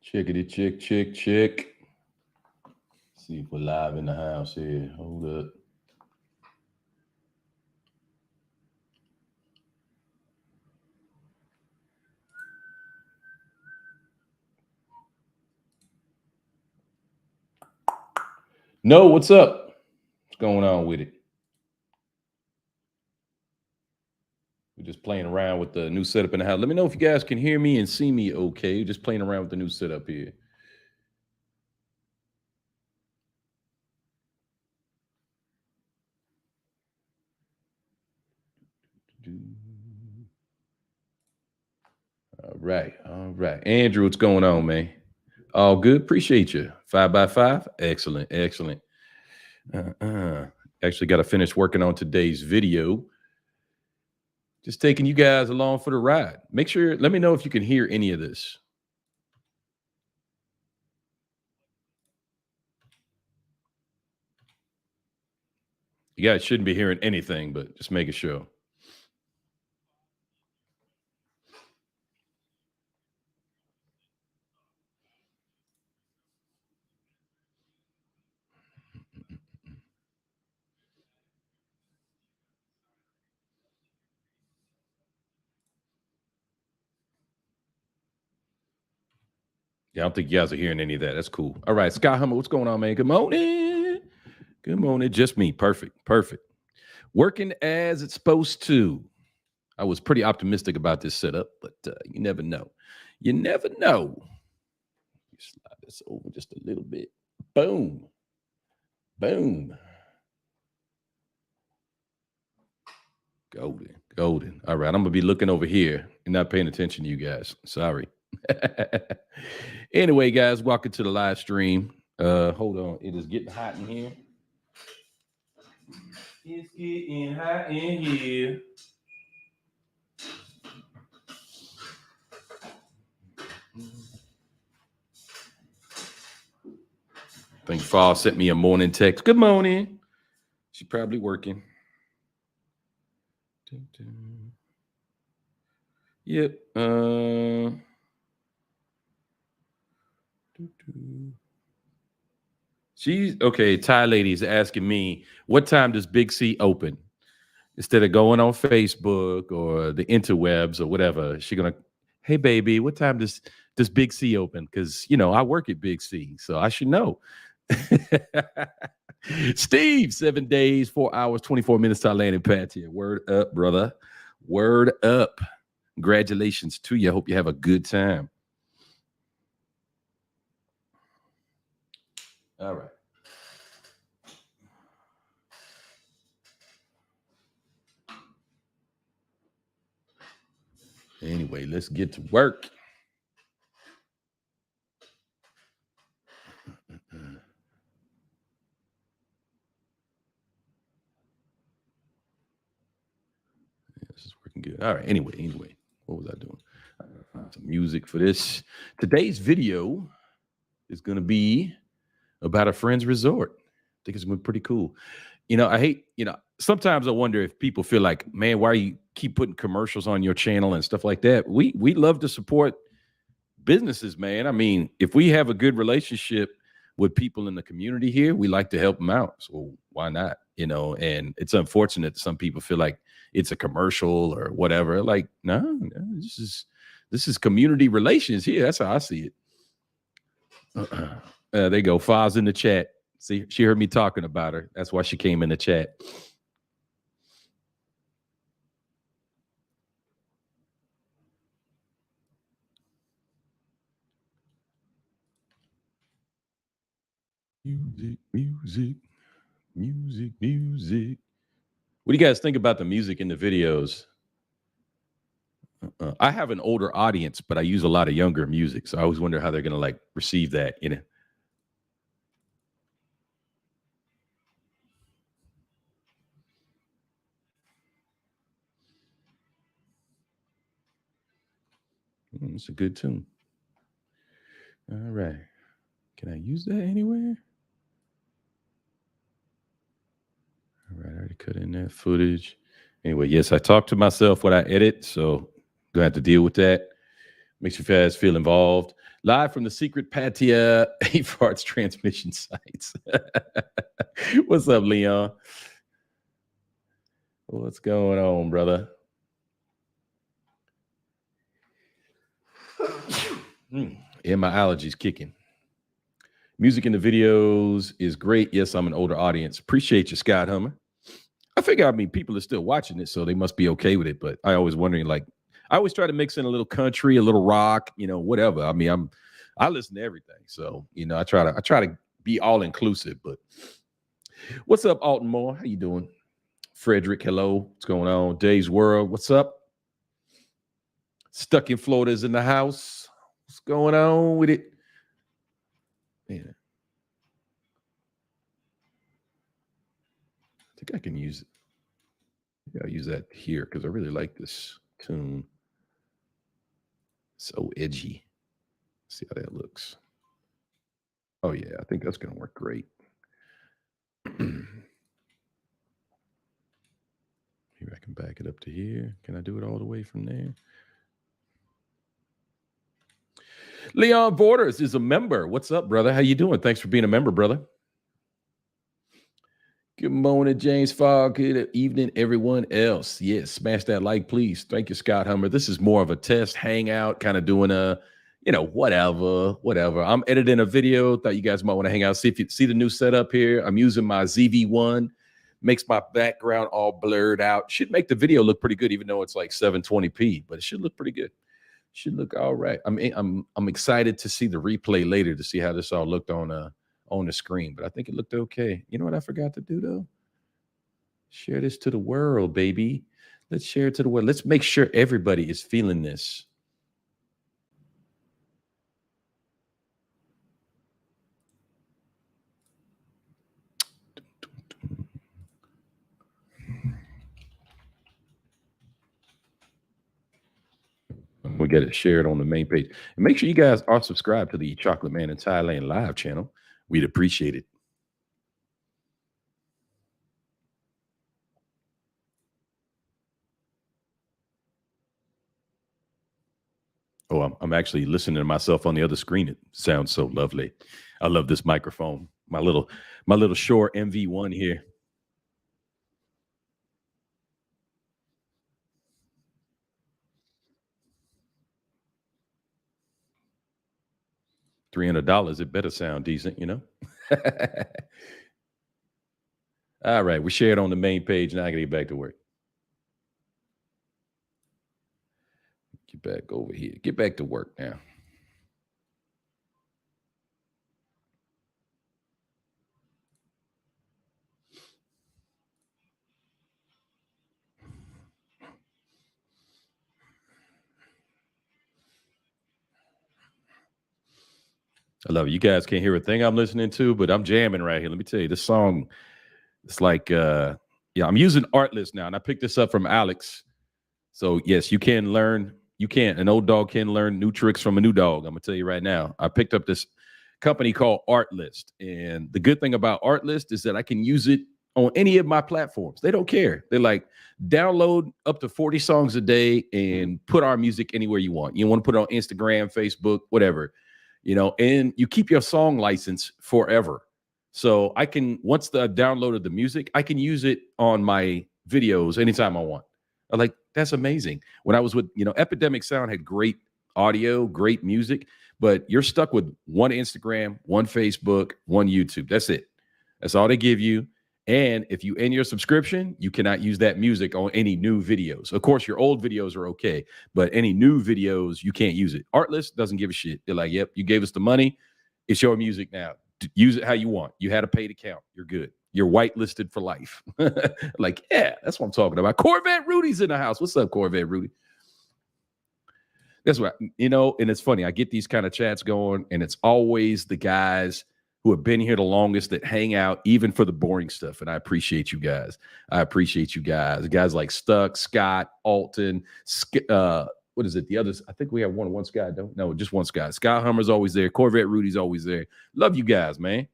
Chickity chick, chick, chick. See if we're live in the house here. Hold up. No, what's up? What's going on with it? We're just playing around with the new setup in the house. Let me know if you guys can hear me and see me okay. Just playing around with the new setup here. All right, all right. Andrew, what's going on, man? All good. Appreciate you. 5x5. Excellent, excellent. Actually, got to finish working on today's video. Just taking you guys along for the ride. Make sure, let me know if you can hear any of this. You guys shouldn't be hearing anything, but just making sure. Yeah, I don't think you guys are hearing any of that. That's cool. All right, Scott Hummer, what's going on, man? Good morning. Good morning. Just me. Perfect. Perfect. Working as it's supposed to. I was pretty optimistic about this setup, but you never know. You never know. Slide this over just a little bit. Boom. Boom. Golden. Golden. All right, I'm going to be looking over here and not paying attention to you guys. Sorry. Anyway, guys, welcome to the live stream. Hold on. It is getting hot in here. It's getting hot in here. I think Fall sent me a morning text. Good morning. She's probably working. Yep. She's okay. Thai lady's asking me, what time does Big C open? Instead of going on Facebook or the interwebs or whatever, she's gonna, hey baby, what time does Big C open? Because I work at Big C, so I should know. Steve, 7 days, 4 hours, 24 minutes, Thailand and Pat here. Word up, brother. Word up. Congratulations to you. I hope you have a good time. All right. Anyway, let's get to work. This is working good. All right. Anyway, what was I doing? I gotta find some music for this. Today's video is going to be about a friend's resort. I think it's going to be pretty cool. I hate, sometimes I wonder if people feel like, man, why you keep putting commercials on your channel and stuff like that? We love to support businesses, man. I mean, if we have a good relationship with people in the community here, we like to help them out. So why not? And it's unfortunate that some people feel like it's a commercial or whatever. Like, no, this is community relations here. That's how I see it. There you go. Files in the chat. See, she heard me talking about her. That's why she came in the chat. Music. What do you guys think about the music in the videos? I have an older audience, but I use a lot of younger music. So I always wonder how they're going to receive that, It's a good tune. All right. Can I use that anywhere? All right. I already cut in that footage. Anyway, yes, I talk to myself when I edit. So I'm going to have to deal with that. Makes you guys feel involved. Live from the secret Patia A Farts transmission sites. What's up, Leon? What's going on, brother? And my allergies kicking. Music in the videos is great. Yes, I'm an older audience. Appreciate you, Scott Hummer. I figure, people are still watching it, so they must be okay with it. But I always wondering, like, I always try to mix in a little country, a little rock, whatever. I listen to everything. So, I try to be all inclusive. But what's up, Alton Moore? How you doing? Frederick, hello. What's going on? Dave's World, what's up? Stuck in Florida is in the house. What's going on with it? Man. I think I can use it. I'll use that here because I really like this tune. So edgy. See how that looks. Oh yeah, I think that's gonna work great. Maybe I can back it up to here. Can I do it all the way from there? Leon Borders is a member. What's up, brother? How you doing? Thanks for being a member, brother. Good morning, James Fogg. Good evening, everyone else. Yes, smash that like, please. Thank you, Scott Hummer. This is more of a test hangout, kind of doing a, whatever. I'm editing a video. Thought you guys might want to hang out. See if you see the new setup here. I'm using my ZV-1. Makes my background all blurred out. Should make the video look pretty good, even though it's like 720p, but it should look pretty good. Should look all right. I'm excited to see the replay later to see how this all looked on the screen, but I think it looked okay. You know what I forgot to do though? Share this to the world, baby. Let's share it to the world. Let's make sure everybody is feeling this. We get it shared on the main page. And make sure you guys are subscribed to the Chocolate Man in Thailand live channel. We'd appreciate it. Oh, I'm actually listening to myself on the other screen. It sounds so lovely. I love this microphone. My little Shure MV1 here. $300. It better sound decent, All right, we shared on the main page. Now I gotta get back to work. Get back over here. Get back to work now. I love it. You guys can't hear a thing I'm listening to, but I'm jamming right here. Let me tell you, this song, it's like, I'm using Artlist now, and I picked this up from Alex. So yes, you can learn. An old dog can learn new tricks from a new dog. I'm gonna tell you right now. I picked up this company called Artlist, and the good thing about Artlist is that I can use it on any of my platforms. They don't care. They're like, download up to 40 songs a day and put our music anywhere you want. You want to put it on Instagram, Facebook, whatever, and you keep your song license forever. So I can, once I've downloaded the music, I can use it on my videos anytime I want. I'm like, that's amazing. When I was with, Epidemic Sound had great audio, great music, but you're stuck with one Instagram, one Facebook, one YouTube. That's it. That's all they give you. And if you end your subscription, you cannot use that music on any new videos. Of course, your old videos are okay, but any new videos, you can't use it. Artlist doesn't give a shit. They're like, yep, you gave us the money. It's your music now. Use it how you want. You had a paid account. You're good. You're whitelisted for life. Like, yeah, that's what I'm talking about. Corvette Rudy's in the house. What's up, Corvette Rudy? That's what, and it's funny. I get these kind of chats going, and it's always the guys who have been here the longest that hang out, even for the boring stuff. And I appreciate you guys. Guys like Stuck, Scott, Alton, what is it? The others, I think we have one Scott. No, just one Scott. Scott Hummer's always there. Corvette Rudy's always there. Love you guys, man.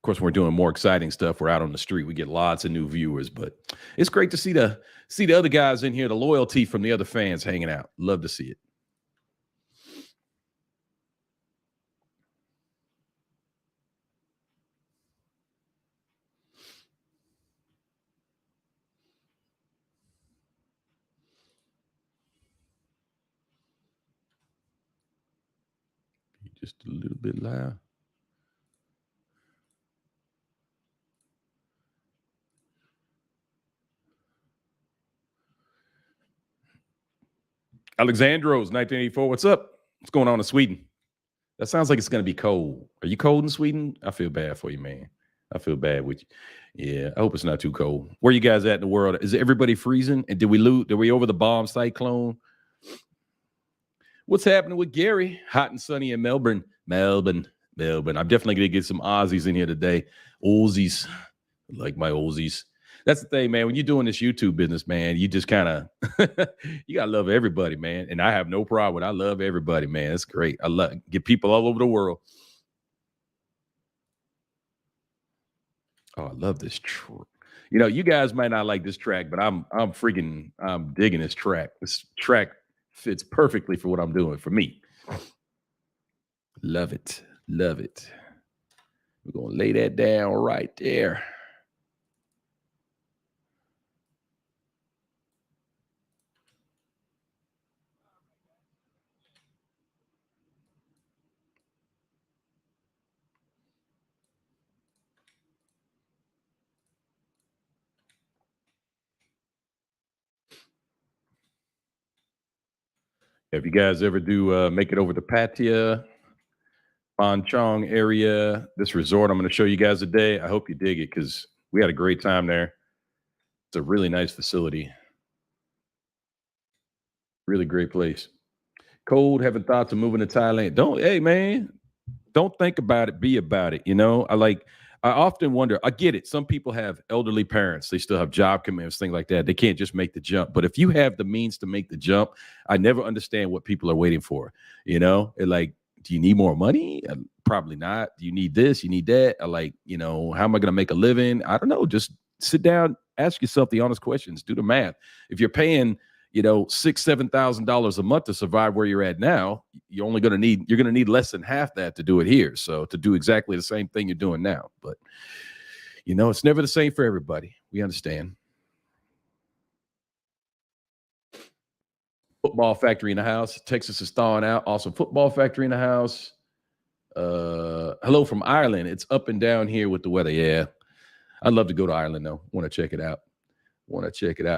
course, we're doing more exciting stuff. We're out on the street. We get lots of new viewers, but it's great to see the other guys in here, the loyalty from the other fans hanging out. Love to see it. Just a little bit loud. Alexandros, 1984. What's up? What's going on in Sweden? That sounds like it's going to be cold. Are you cold in Sweden? I feel bad for you, man. I feel bad with you. Yeah, I hope it's not too cold. Where you guys at in the world? Is everybody freezing? And did we lose? Did we over the bomb cyclone? What's happening with Gary? Hot and sunny in Melbourne. Melbourne. I'm definitely going to get some Aussies in here today. Aussies. Like my Aussies. That's the thing, man. When you're doing this YouTube business, man, you just kind of you gotta love everybody, man. And I have no problem with it. I love everybody, man. It's great. I love get people all over the world. Oh, I love this track. You know, you guys might not like this track, but I'm digging this track. This track fits perfectly for what I'm doing for me. Love it. Love it. We're gonna lay that down right there. If you guys ever do make it over to Pattaya, Chong area, this resort I'm going to show you guys today. I hope you dig it because we had a great time there. It's a really nice facility. Really great place. Cold, having thoughts of moving to Thailand. Hey man, don't think about it, be about it. I often wonder, I get it. Some people have elderly parents, they still have job commitments, things like that. They can't just make the jump. But if you have the means to make the jump, I never understand what people are waiting for. Do you need more money? Probably not. Do you need this? You need that? How am I going to make a living? I don't know. Just sit down, ask yourself the honest questions, do the math. If you're paying, $6,000-7,000 a month to survive where you're at now, you're gonna need less than half that to do it here. So to do exactly the same thing you're doing now, but it's never the same for everybody. We understand. Football factory in the house. Texas is thawing out. Awesome football factory in the house. Hello from Ireland. It's up and down here with the weather. Yeah, I'd love to go to Ireland though. Want to check it out.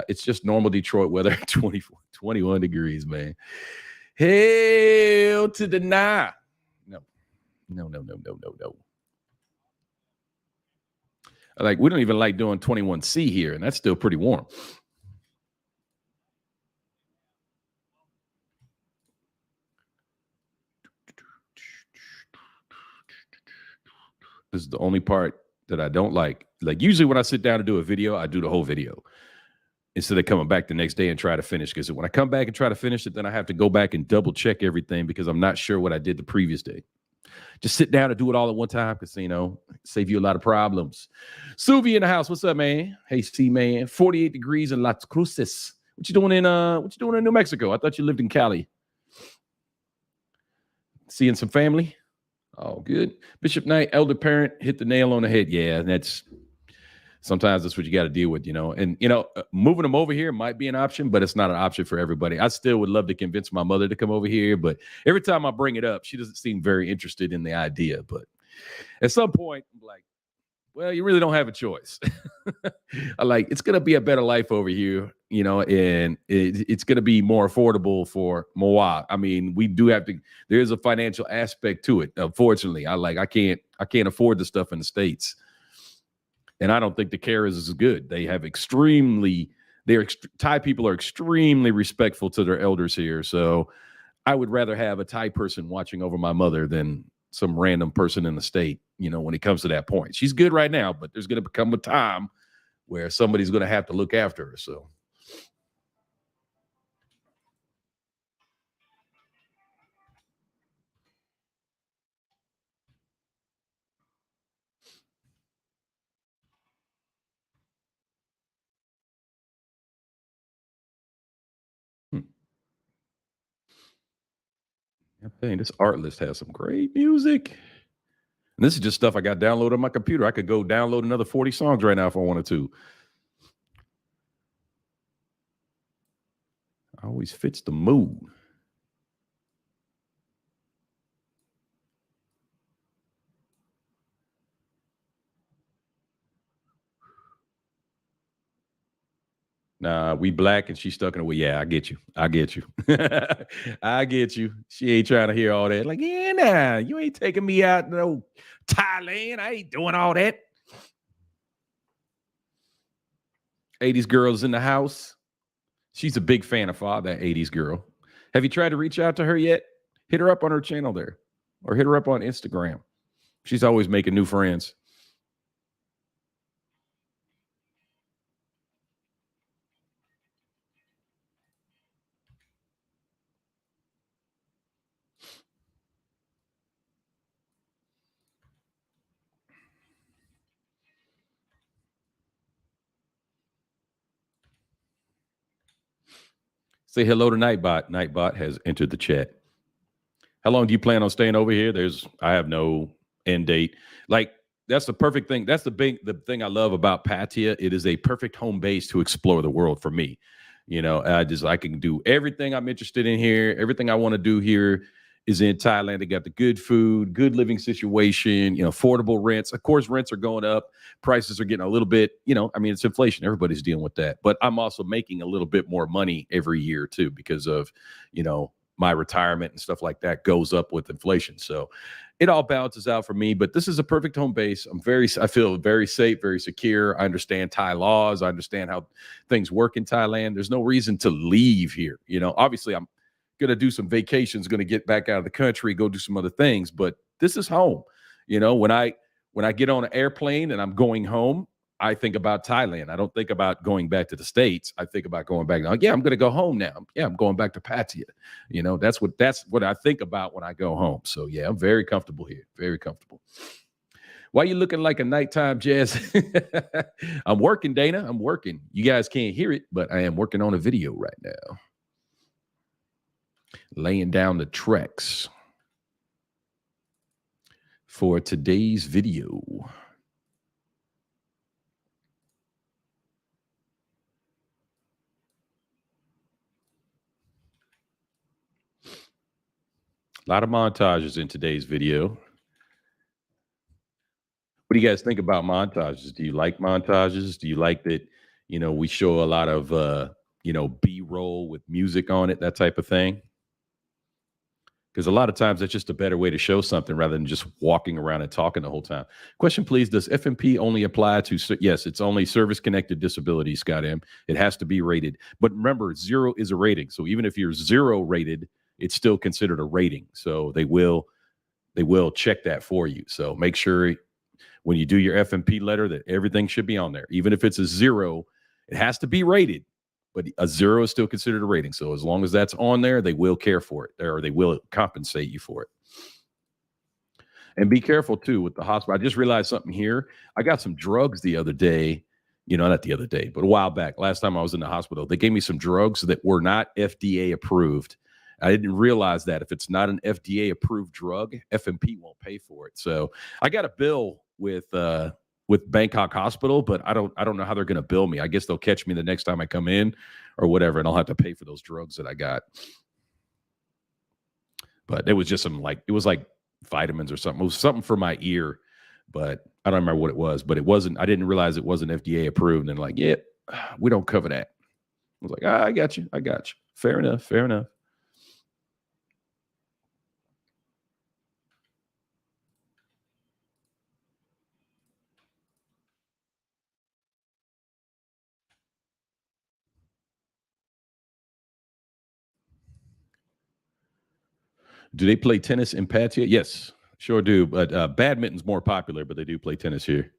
It's just normal Detroit weather. 24, 21 degrees, man. Hell to the nah. No. We don't even like doing 21C here, and that's still pretty warm. This is the only part that I don't like. Like usually when I sit down to do a video, I do the whole video instead of coming back the next day and try to finish. Because when I come back and try to finish it, then I have to go back and double check everything because I'm not sure what I did the previous day. Just sit down and do it all at one time because, save you a lot of problems. Suvi in the house. What's up, man? Hey, C-Man. 48 degrees in Las Cruces. What you doing in New Mexico? I thought you lived in Cali. Seeing some family? Oh, good. Bishop Knight, elder parent, hit the nail on the head. Yeah, sometimes that's what you got to deal with, And, moving them over here might be an option, but it's not an option for everybody. I still would love to convince my mother to come over here, but every time I bring it up, she doesn't seem very interested in the idea. But at some point, I'm like, well, you really don't have a choice. It's going to be a better life over here, and it's going to be more affordable for Moa. I mean, we do have to, there's a financial aspect to it. Unfortunately, I can't afford the stuff in the States. And I don't think the care is as good. They have Thai people are extremely respectful to their elders here. So I would rather have a Thai person watching over my mother than some random person in the state, when it comes to that point. She's good right now, but there's going to come a time where somebody's going to have to look after her. So. Dang, this art list has some great music. And this is just stuff I got downloaded on my computer. I could go download another 40 songs right now if I wanted to. Always fits the mood. Nah, we black and she's stuck in a way. Yeah, I get you. I get you. I get you. She ain't trying to hear all that. Like, yeah, nah, you ain't taking me out no Thailand. I ain't doing all that. 80s girls in the house. She's a big fan of that 80s girl. Have you tried to reach out to her yet? Hit her up on her channel there or hit her up on Instagram. She's always making new friends. Say hello to Nightbot. Nightbot has entered the chat. How long do you plan on staying over here? I have no end date. Like, that's the perfect thing. That's the thing I love about Patia. It is a perfect home base to explore the world for me. I can do everything I'm interested in here. Everything I want to do here is in Thailand. They got the good food, good living situation, affordable rents. Of course, rents are going up. Prices are getting a little bit, it's inflation. Everybody's dealing with that. But I'm also making a little bit more money every year too because of, my retirement and stuff like that goes up with inflation. So it all balances out for me, but this is a perfect home base. I feel very safe, very secure. I understand Thai laws. I understand how things work in Thailand. There's no reason to leave here. Obviously I'm going to do some vacations, going to get back out of the country, go do some other things, but this is home. When I get on an airplane and I'm going home, I think about Thailand. I don't think about going back to the States. I think about going back. Yeah, I'm going to go home now. Yeah, I'm going back to Pattaya. That's what I think about when I go home. So yeah, I'm very comfortable here. Very comfortable. Why are you looking like a nighttime jazz? I'm working, Dana. I'm working. You guys can't hear it, but I am working on a video right now. Laying down the tracks for today's video. A lot of montages in today's video. What do you guys think about montages? Do you like montages? Do you like that, we show a lot of, B-roll with music on it, that type of thing? Because a lot of times that's just a better way to show something rather than just walking around and talking the whole time. Question, please. Does FMP only apply to, yes, it's only service-connected disabilities, Scott M. It has to be rated. But remember, 0 is a rating. So even if you're 0 rated, it's still considered a rating. So they will check that for you. So make sure when you do your FMP letter that everything should be on there. Even if it's a 0, it has to be rated, but a 0 is still considered a rating. So as long as that's on there, they will care for it or they will compensate you for it. And be careful too with the hospital. I just realized something here. I got some drugs the other day, not the other day, but a while back. Last time I was in the hospital, they gave me some drugs that were not FDA approved. I didn't realize that if it's not an FDA approved drug, FMP won't pay for it. So I got a bill with Bangkok Hospital, but I don't know how they're going to bill me. I guess they'll catch me the next time I come in or whatever, and I'll have to pay for those drugs that I got. But it was just it was like vitamins or something. It was something for my ear, but I don't remember what it was. But it wasn't. I didn't realize it wasn't FDA approved. And like, yeah, we don't cover that. I was like, I got you. I got you. Fair enough. Fair enough. Do they play tennis in Pattaya? Yes, sure do. But badminton's more popular, but they do play tennis here.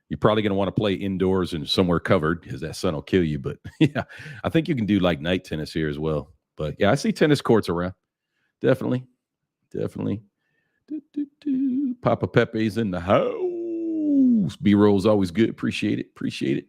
You're probably going to want to play indoors and somewhere covered because that sun will kill you. But yeah, I think you can do like night tennis here as well. But yeah, I see tennis courts around. Definitely. Definitely. Papa Pepe's in the house. B-roll's always good. Appreciate it. Appreciate it.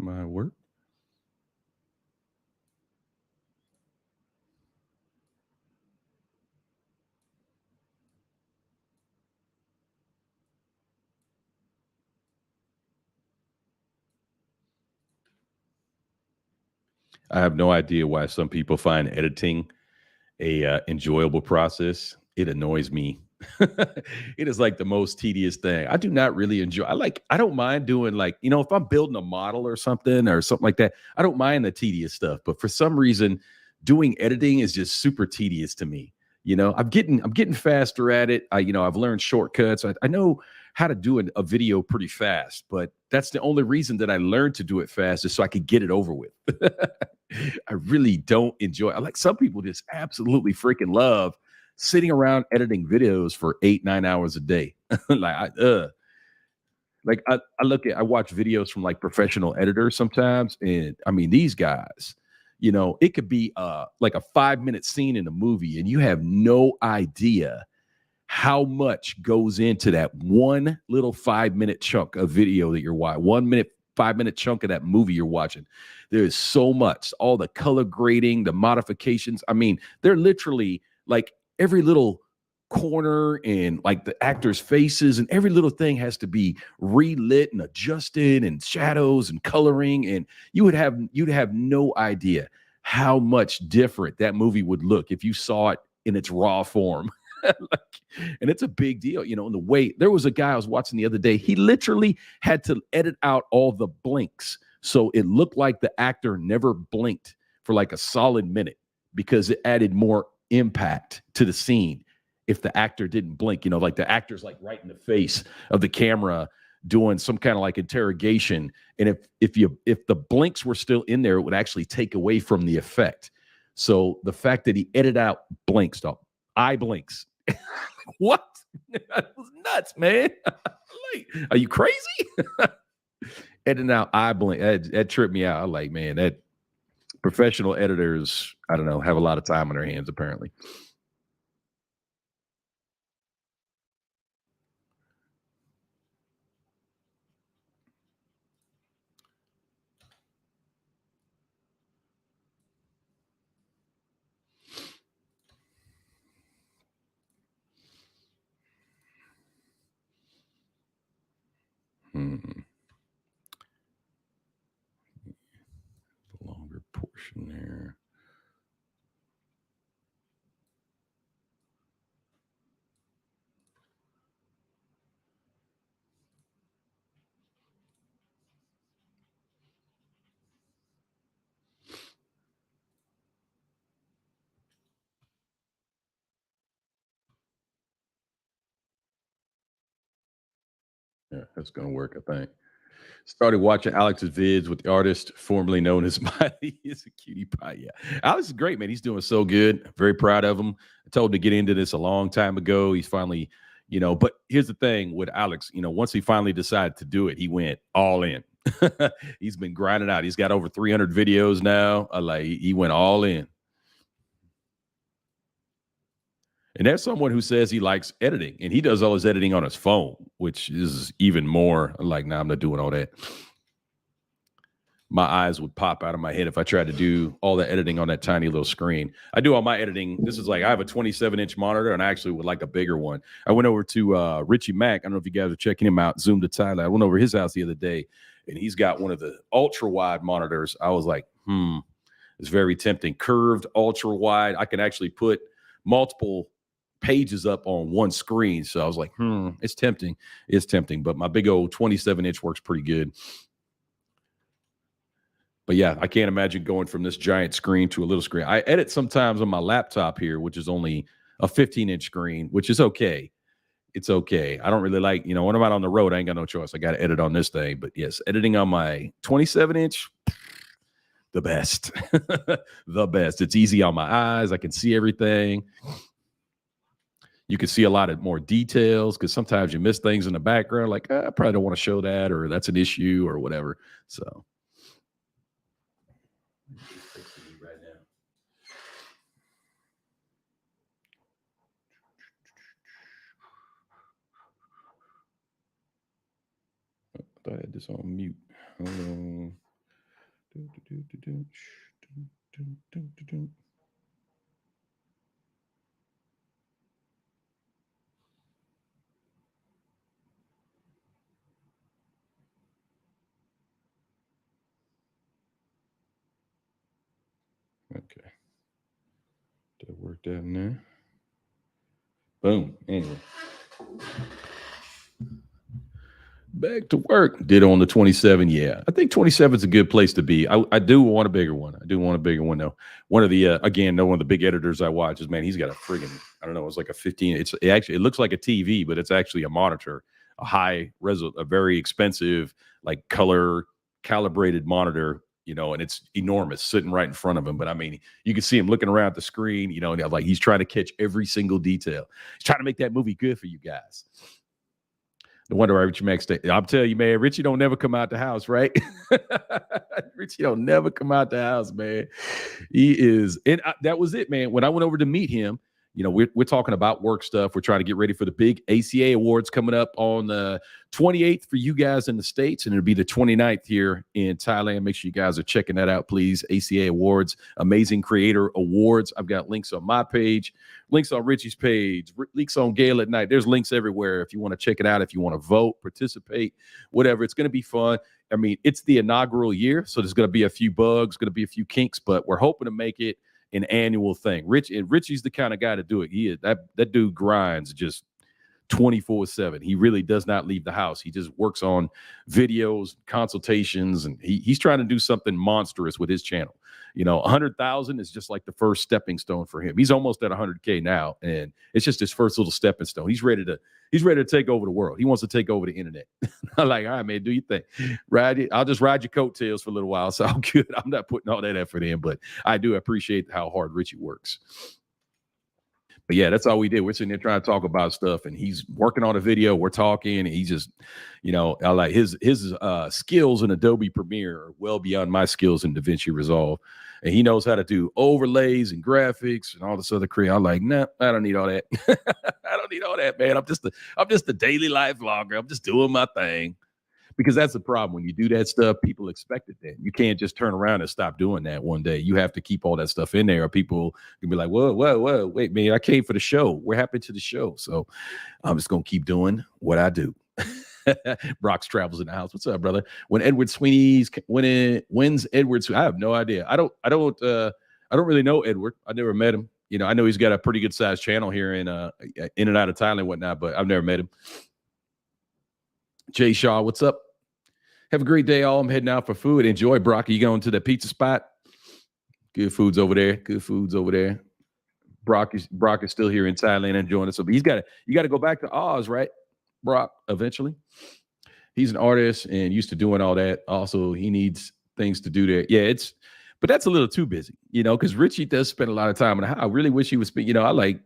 my work. I have no idea why some people find editing a enjoyable process. It annoys me. It is like the most tedious thing. I do not really enjoy. I don't mind doing like, if I'm building a model or something like that, I don't mind the tedious stuff. But for some reason, doing editing is just super tedious to me. I'm getting faster at it. I've learned shortcuts. I know how to do a video pretty fast, but that's the only reason that I learned to do it fast is so I could get it over with. I really don't enjoy. I like some people just absolutely freaking love sitting around editing videos for 8-9 hours a day. I watch videos from like professional editors sometimes, and I mean these guys. It could be like a 5-minute scene in a movie, and you have no idea how much goes into that one little 5-minute chunk of video that you're watching, 1 minute, 5-minute chunk of that movie you're watching. There is so much, all the color grading, the modifications. I mean, they're literally like every little corner and like the actors' faces and every little thing has to be relit and adjusted and shadows and coloring. And you'd have no idea how much different that movie would look if you saw it in its raw form. And it's a big deal, in the way there was a guy I was watching the other day. He literally had to edit out all the blinks. So it looked like the actor never blinked for like a solid minute because it added more impact to the scene if the actor didn't blink, like the actor's like right in the face of the camera doing some kind of like interrogation. And if the blinks were still in there, it would actually take away from the effect. So the fact that he edited out blinks, eye blinks. What? That was nuts, man. Like, are you crazy? Editing out eye blink, that tripped me out. I like, man, that professional editors, I don't know, have a lot of time on their hands, apparently. Hmm. Longer portion there. Yeah, that's gonna work, I think. Started watching Alex's vids with the artist formerly known as Smiley. He's a cutie pie. Yeah. Alex is great, man. He's doing so good. Very proud of him. I told him to get into this a long time ago. He's finally, but here's the thing with Alex, once he finally decided to do it, he went all in. He's been grinding out. He's got over 300 videos now. Like he went all in. And there's someone who says he likes editing and he does all his editing on his phone, which is even more like, nah, I'm not doing all that. My eyes would pop out of my head if I tried to do all the editing on that tiny little screen. I do all my editing. This is like I have a 27-inch monitor, and I actually would like a bigger one. I went over to Richie Mack. I don't know if you guys are checking him out. Zoom to Thailand. I went over his house the other day, and he's got one of the ultra wide monitors. I was like, it's very tempting. Curved, ultra wide. I can actually put multiple pages up on one screen. So I was like, it's tempting. It's tempting. But my big old 27-inch works pretty good. But yeah, I can't imagine going from this giant screen to a little screen. I edit sometimes on my laptop here, which is only a 15-inch screen, which is okay. It's okay. I don't really like, when I'm out on the road, I ain't got no choice. I got to edit on this thing. But yes, editing on my 27-inch, the best. The best. It's easy on my eyes. I can see everything. You can see a lot of more details because sometimes you miss things in the background, like I probably don't want to show that, or that's an issue, or whatever. So right now. I thought I had this on mute. Hold on. Okay. That worked out in there. Boom. Anyway. Back to work. Did on the 27. Yeah. I think 27 is a good place to be. I do want a bigger one. I do want a bigger one though. One of the again, no one of the big editors I watch is, man, he's got a friggin', I don't know, it's like a 15. It looks like a TV, but it's actually a monitor, a very expensive, like color calibrated monitor, and it's enormous sitting right in front of him. But I mean, you can see him looking around the screen, and like he's trying to catch every single detail. He's trying to make that movie good for you guys. No wonder why Richie Mack stay. I'm telling you, man, Richie don't never come out the house, right? Richie don't never come out the house, man. He is, and that was it, man. When I went over to meet him, we're talking about work stuff. We're trying to get ready for the big ACA awards coming up on the 28th for you guys in the States, and it'll be the 29th here in Thailand. Make sure you guys are checking that out, please. ACA Awards, Amazing Creator Awards. I've got links on my page, links on Richie's page, links on Gale at Night. There's links everywhere if you want to check it out, if you want to vote, participate, whatever. It's going to be fun. I mean, it's the inaugural year, so there's going to be a few bugs, going to be a few kinks, but we're hoping to make it an annual thing. Richie's the kind of guy to do it. He is that dude grinds just 24/7. He really does not leave the house. He just works on videos, consultations, and he's trying to do something monstrous with his channel. 100,000 is just like the first stepping stone for him. He's almost at 100K now, and it's just his first little stepping stone. He's ready to take over the world. He wants to take over the internet. I'm like, all right, man, do your thing. I'll just ride your coattails for a little while. So I'm good. I'm not putting all that effort in, but I do appreciate how hard Richie works. But yeah, that's all we did. We're sitting there trying to talk about stuff, and he's working on a video. We're talking, and he just, I like his skills in Adobe Premiere are well beyond my skills in DaVinci Resolve, and he knows how to do overlays and graphics and all this other crap. I'm like, nah, I don't need all that. I don't need all that, man. I'm just a daily life vlogger. I'm just doing my thing. Because that's the problem. When you do that stuff, people expect it then. You can't just turn around and stop doing that one day. You have to keep all that stuff in there, or people can be like, whoa, wait, man, I came for the show. We're happy to the show. So I'm just going to keep doing what I do. Brock's Travels in the house. What's up, brother? When's Edward Sweeney? I have no idea. I don't really know Edward. I never met him. I know he's got a pretty good sized channel here in and out of Thailand and whatnot, but I've never met him. Jay Shaw, what's up? Have a great day, all. I'm heading out for food. Enjoy, Brock. Are you going to the pizza spot? Good food's over there. Brock is still here in Thailand enjoying it. So you got to go back to Oz, right, Brock? Eventually, he's an artist and used to doing all that. Also, he needs things to do there. Yeah, but that's a little too busy, because Richie does spend a lot of time in the house. I really wish he would spend. I like.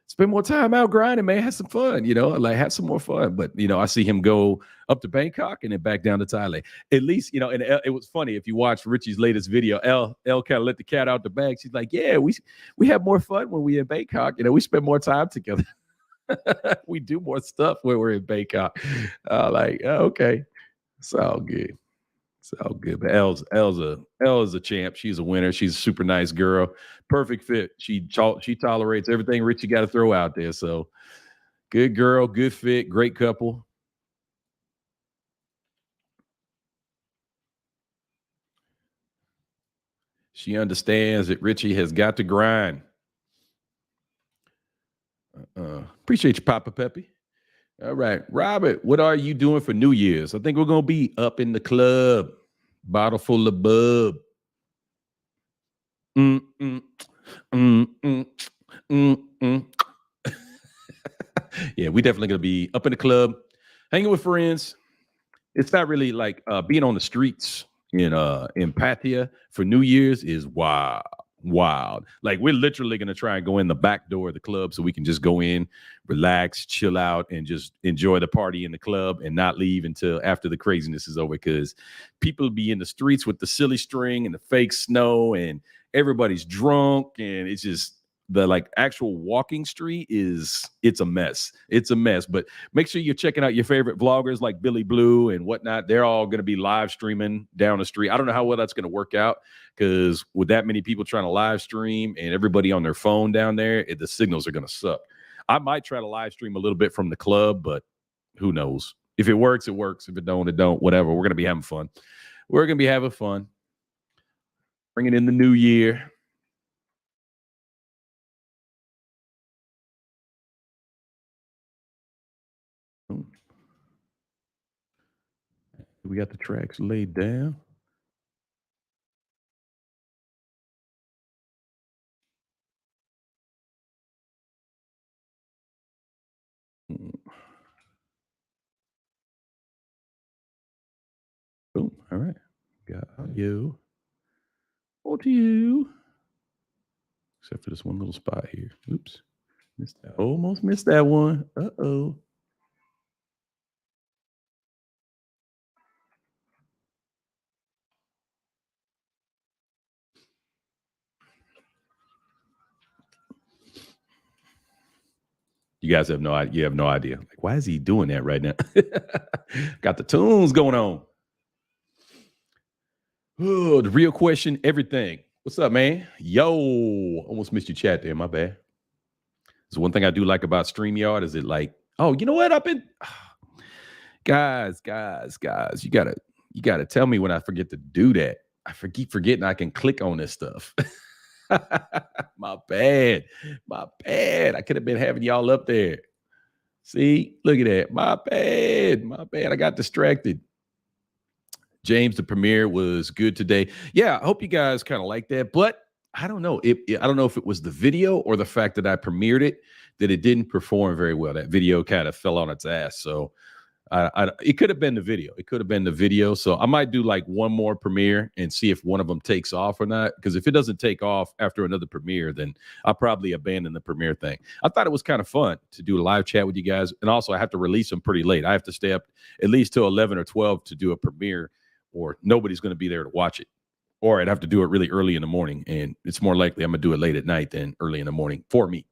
Spend more time out grinding, man. Have some fun, like have some more fun. But, I see him go up to Bangkok and then back down to Thailand. At least, and it was funny. If you watch Richie's latest video, Elle kind of let the cat out the bag. She's like, yeah, we have more fun when we're in Bangkok. We spend more time together. We do more stuff when we're in Bangkok. Okay. It's all good. It's all good. But Elle is a champ. She's a winner. She's a super nice girl. Perfect fit. She tolerates everything Richie got to throw out there. So good girl, good fit, great couple. She understands that Richie has got to grind. Appreciate you, Papa Peppy. All right, Robert, what are you doing for New Year's? I think we're going to be up in the club. Bottle full of bub. Yeah, we definitely going to be up in the club, hanging with friends. It's not really like being on the streets in Pattaya for New Year's is wild. Like we're literally going to try and go in the back door of the club so we can just go in, relax, chill out, and just enjoy the party in the club and not leave until after the craziness is over, because people be in the streets with the silly string and the fake snow and everybody's drunk, and it's just the like actual walking street it's a mess. It's a mess. But make sure you're checking out your favorite vloggers like Billy Blue and whatnot. They're all going to be live streaming down the street. I don't know how well that's going to work out because with that many people trying to live stream and everybody on their phone down there, the signals are going to suck. I might try to live stream a little bit from the club, but who knows? If it works, it works. If it don't, it don't. Whatever. We're going to be having fun. We're going to be having fun. Bringing in the new year. We got the tracks laid down. Boom. All right. Got you. On to you. Except for this one little spot here. Oops. Missed that. Almost missed that one. Uh-oh. You guys have no idea. You have no idea. Like, why is he doing that right now? Got the tunes going on. Oh, the real question, everything. What's up, man? Yo, almost missed your chat there. My bad. So one thing I do like about StreamYard is it like, oh, you know what? Guys, you gotta tell me when I forget to do that. I keep forgetting I can click on this stuff. My bad. I could have been having y'all up there. See, look at that. My bad. I got distracted. James, the premiere was good today. Yeah, I hope you guys kind of like that. But I don't know. I don't know if it was the video or the fact that I premiered it that it didn't perform very well. That video kind of fell on its ass. So it could have been the video. So I might do like one more premiere and see if one of them takes off or not. Because if it doesn't take off after another premiere, then I'll probably abandon the premiere thing. I thought it was kind of fun to do a live chat with you guys. And also I have to release them pretty late. I have to stay up at least till 11 or 12 to do a premiere, or nobody's going to be there to watch it. Or I'd have to do it really early in the morning. And it's more likely I'm going to do it late at night than early in the morning for me.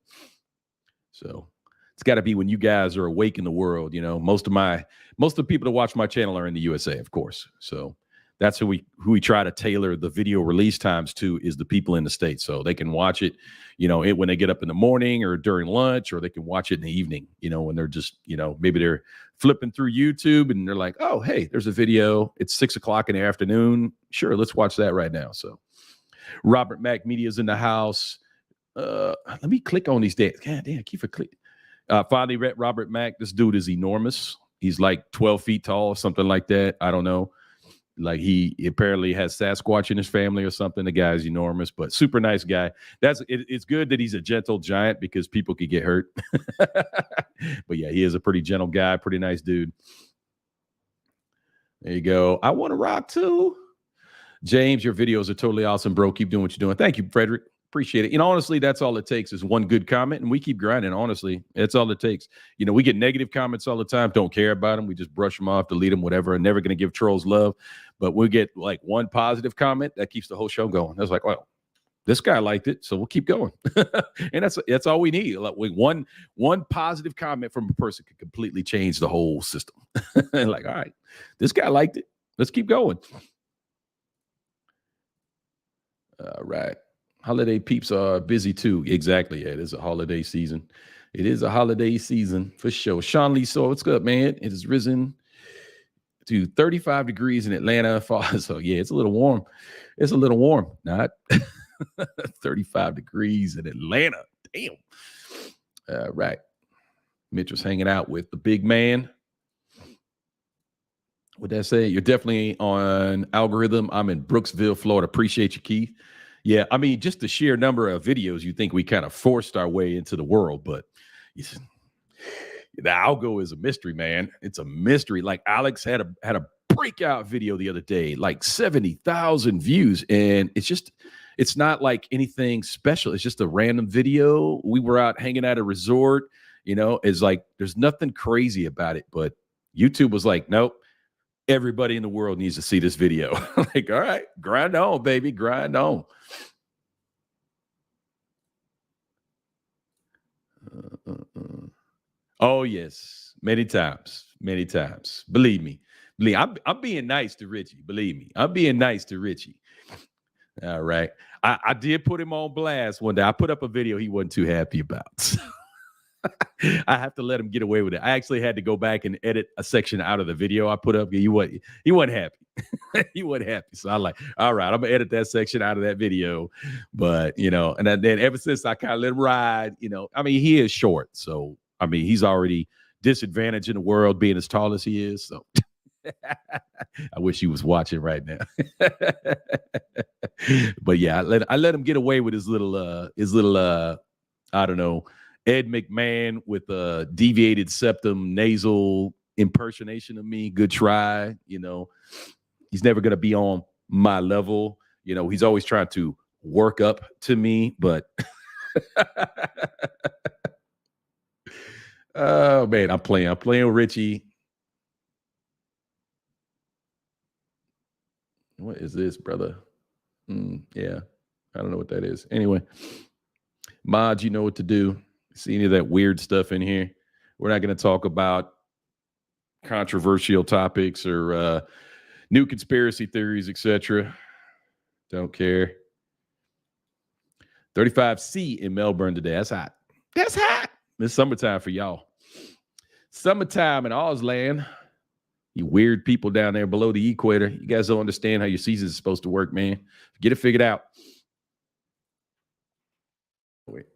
So it's got to be when you guys are awake in the world. You know, most of the people that watch my channel are in the USA, of course. So that's who we try to tailor the video release times to, is the people in the States. So they can watch it, you know, when they get up in the morning or during lunch, or they can watch it in the evening, you know, when they're just, you know, maybe they're flipping through YouTube and they're like, oh, hey, there's a video. It's 6:00 in the afternoon. Sure, let's watch that right now. So Robert Mack Media's in the house. Let me click on these days. God damn, I keep clicking. Finally, Robert Mack. This dude is enormous. He's like 12 feet tall, something like that. I don't know. Like he apparently has Sasquatch in his family or something. The guy's enormous, but super nice guy. It's good that he's a gentle giant because people could get hurt. But yeah, he is a pretty gentle guy, pretty nice dude. There you go. I want to rock too. James, your videos are totally awesome, bro. Keep doing what you're doing. Thank you, Frederick. Appreciate it. You know, honestly, that's all it takes is one good comment, and we keep grinding. Honestly, that's all it takes. You know, we get negative comments all the time. Don't care about them. We just brush them off, delete them, whatever. I'm never going to give trolls love, but we get like one positive comment that keeps the whole show going. That's like, well, this guy liked it, so we'll keep going. And that's all we need. Like one positive comment from a person could completely change the whole system. Like, all right, this guy liked it. Let's keep going. All right. Holiday peeps are busy too. Exactly. Yeah, it is a holiday season. It is a holiday season for sure. Sean Lee, so what's good, man? It has risen to 35 degrees in Atlanta. So yeah, it's a little warm. It's a little warm. Not 35 degrees in Atlanta. Damn. Right. Mitchell's hanging out with the big man. What'd that say? You're definitely on algorithm. I'm in Brooksville, Florida. Appreciate you, Keith. Yeah, I mean, just the sheer number of videos, you think we kind of forced our way into the world, but the algo is a mystery, man. It's a mystery. Like Alex had a breakout video the other day, like 70,000 views, and it's not like anything special. It's just a random video. We were out hanging at a resort, you know. It's like there's nothing crazy about it, but YouTube was like, nope. Everybody in the world needs to see this video. Like, all right, grind on, baby, grind on. Oh yes, many times, many times. Believe me, I'm being nice to Richie. Believe me, I'm being nice to Richie. All right, I did put him on blast one day. I put up a video he wasn't too happy about. So I have to let him get away with it. I actually had to go back and edit a section out of the video I put up. He wasn't happy. He wasn't happy. So I like, all right, I'm gonna edit that section out of that video. But then ever since I kind of let him ride, I mean, he is short, so I mean, he's already disadvantaged in the world being as tall as he is. So I wish he was watching right now. But yeah, I let him get away with his little I don't know, Ed McMahon with a deviated septum nasal impersonation of me. Good try. He's never gonna be on my level. He's always trying to work up to me, but oh man, I'm playing with Richie. What is this, brother? Yeah, I don't know what that is. Anyway, mods, you know what to do. See any of that weird stuff in here? We're not going to talk about controversial topics or new conspiracy theories, etc. Don't care. 35C in Melbourne today. That's hot. That's hot. It's summertime for y'all. Summertime in Auslan. You weird people down there below the equator. You guys don't understand how your season is supposed to work, man. Get it figured out. Wait.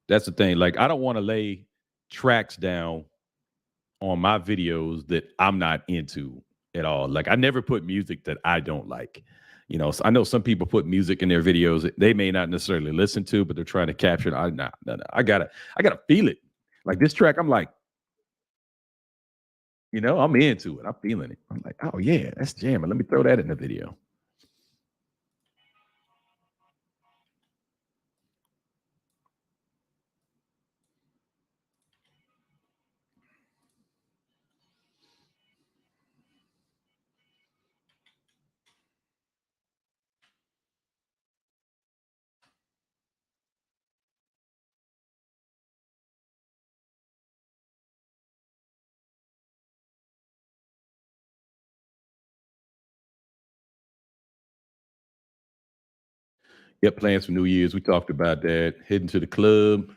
That's the thing. Like, I don't want to lay tracks down on my videos that I'm not into at all. Like, I never put music that I don't like. So I know some people put music in their videos that they may not necessarily listen to, but they're trying to capture it. Nah, nah, nah. I gotta feel it. Like this track, I'm like, I'm into it. I'm feeling it. I'm like, oh yeah, that's jamming. Let me throw that in the video. Got plans for New Year's. We talked about that. Heading to the club,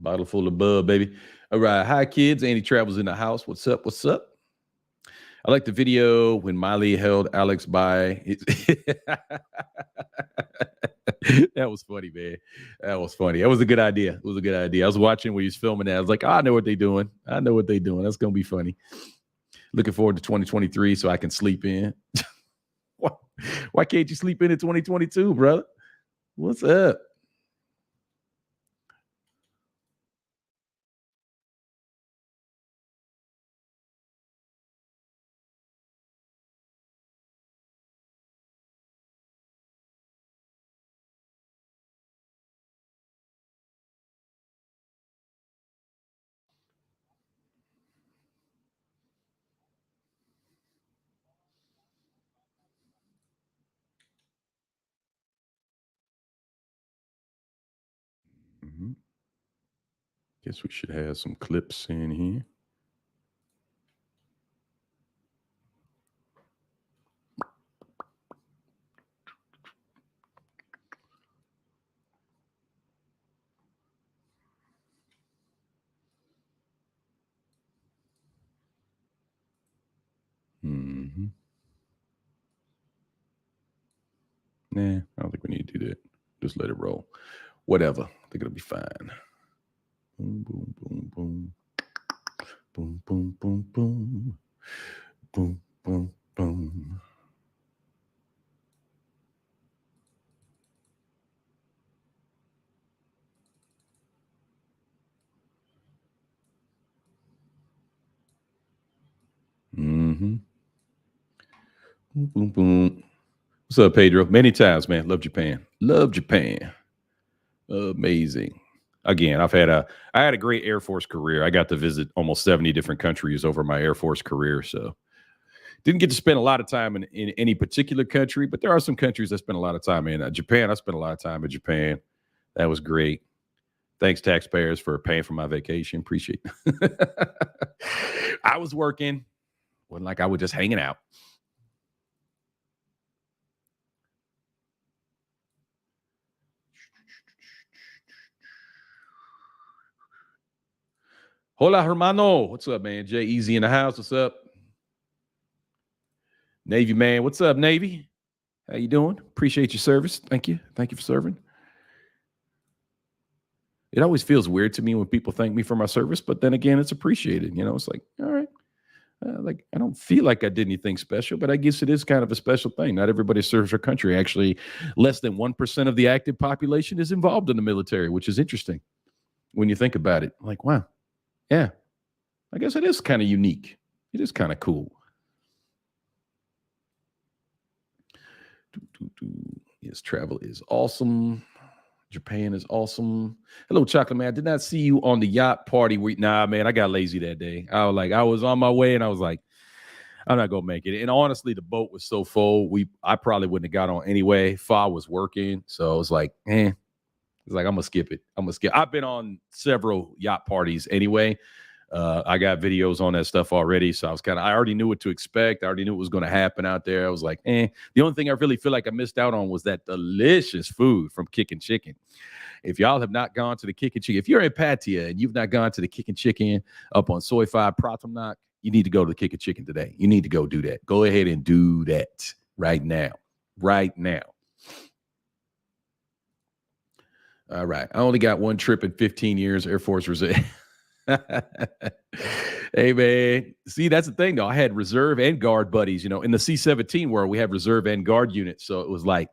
bottle full of bub, baby. All right. Hi, kids. Andy Travels in the house. What's up? What's up? I like the video when Miley held Alex by. That was funny, man. That was funny. That was a good idea. It was a good idea. I was watching when he was filming that. I was like, oh, I know what they're doing. I know what they're doing. That's going to be funny. Looking forward to 2023 so I can sleep in. Why can't you sleep in 2022, brother? What's up? Mm-hmm. Guess we should have some clips in here. Mm-hmm. Nah, I don't think we need to do that. Just let it roll. Whatever. I think it'll be fine. Boom, boom, boom, boom. Boom, boom, boom, boom. Boom, boom, boom. Mm-hmm. Boom, boom, boom. What's up, Pedro? Many times, man. Love Japan. Love Japan. Amazing. Again, I had a great Air Force career. I got to visit almost 70 different countries over my Air Force career. So didn't get to spend a lot of time in any particular country, but there are some countries I spent a lot of time in. Japan, I spent a lot of time in Japan. That was great. Thanks, taxpayers, for paying for my vacation. Appreciate it. I was working. Wasn't like I was just hanging out. Hola, hermano. What's up, man? Jay Easy in the house. What's up? Navy man. What's up, Navy? How you doing? Appreciate your service. Thank you. Thank you for serving. It always feels weird to me when people thank me for my service, but then again, it's appreciated. It's like, all right. Like I don't feel like I did anything special, but I guess it is kind of a special thing. Not everybody serves their country. Actually, less than 1% of the active population is involved in the military, which is interesting when you think about it. Like, wow, yeah, I guess it is kind of unique. It is kind of cool. Yes, travel is awesome. Japan is awesome. Hello, Chocolate Man. I did not see you on the yacht party week. Nah, man, I got lazy that day. I was on my way and I was like, I'm not gonna make it. And honestly, the boat was so full. I probably wouldn't have got on anyway. Fa was working. So I was like, it's like I'm gonna skip it. I've been on several yacht parties anyway. I got videos on that stuff already. So I already knew what to expect. I already knew what was going to happen out there. I was like, The only thing I really feel like I missed out on was that delicious food from Kickin' Chicken. If y'all have not gone to the Kickin' Chicken, if you're in Pattaya and you've not gone to the Kickin' Chicken up on Soy 5 Pratamnak, you need to go to the Kickin' Chicken today. You need to go do that. Go ahead and do that right now. Right now. All right. I only got one trip in 15 years, Air Force Reserve. Hey man, see that's the thing though. I had reserve and guard buddies. In the C-17 world, we have reserve and guard units. So it was like,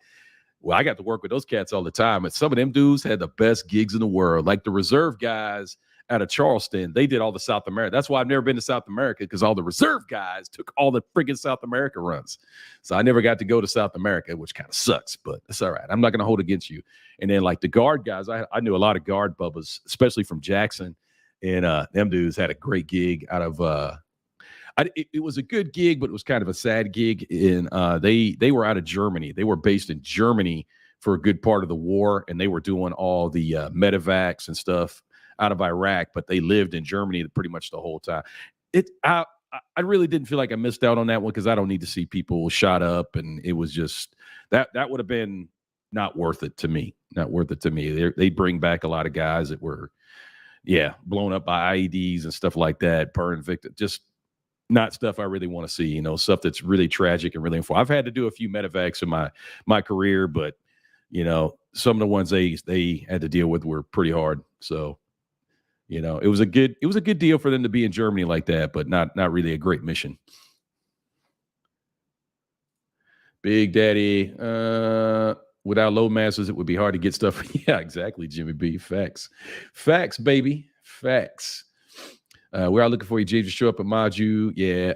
well, I got to work with those cats all the time. And some of them dudes had the best gigs in the world. Like the reserve guys out of Charleston, they did all the South America. That's why I've never been to South America because all the reserve guys took all the friggin' South America runs. So I never got to go to South America, which kind of sucks, but it's all right. I'm not going to hold against you. And then like the guard guys, I knew a lot of guard bubbas, especially from Jackson. And them dudes had a great gig out of it was a good gig, but it was kind of a sad gig. And they were out of Germany. They were based in Germany for a good part of the war, and they were doing all the medevacs and stuff out of Iraq, but they lived in Germany pretty much the whole time. I really didn't feel like I missed out on that one because I don't need to see people shot up, and it was just that would have been not worth it to me. Not worth it to me. They bring back a lot of guys that were blown up by IEDs and stuff like that, burn victim, just not stuff I really want to see, stuff that's really tragic and really important. I've had to do a few medevacs in my career, but some of the ones they had to deal with were pretty hard. So, it was a good deal for them to be in Germany like that, but not really a great mission. Big Daddy, without load masters, it would be hard to get stuff. Yeah, exactly, Jimmy B. Facts, baby, facts. We're all looking for you, James, to show up at Maju. Yeah,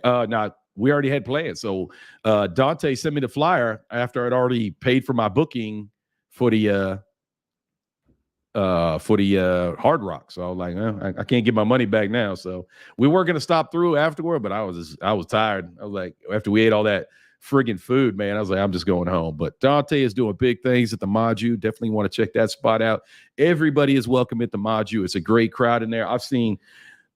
we already had plans. So Dante sent me the flyer after I'd already paid for my booking for the Hard Rock. So I was like, I can't get my money back now. So we were gonna stop through afterward, but I was tired. I was like, after we ate all that friggin' food, man, I was like, I'm just going home. But Dante is doing big things at the Maju. Definitely want to check that spot out. Everybody is welcome at the Maju. It's a great crowd in there. I've seen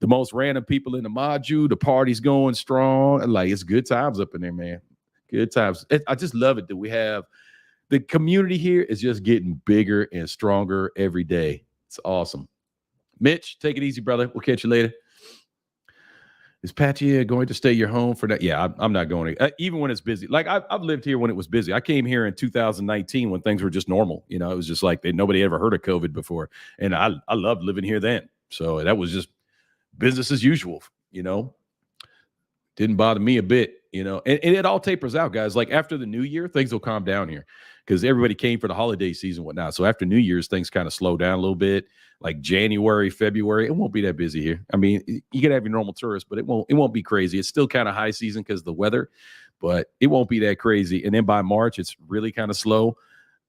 the most random people in the Maju. The party's going strong. Like, it's good times up in there, man. Good times. I just love it that we have the community here is just getting bigger and stronger every day. It's awesome. Mitch, take it easy, brother. We'll catch you later. Is Pattaya going to stay your home for that? Yeah, I'm not going to, even when it's busy. Like I've lived here when it was busy. I came here in 2019 when things were just normal. It was just like nobody ever heard of COVID before. And I loved living here then. So that was just business as usual, didn't bother me a bit, and it all tapers out, guys. Like after the new year, things will calm down here because everybody came for the holiday season, whatnot. So after New Year's, things kind of slow down a little bit. Like January, February, it won't be that busy here. I mean, you can have your normal tourists, but it won't be crazy. It's still kind of high season because of the weather, but it won't be that crazy. And then by March, it's really kind of slow.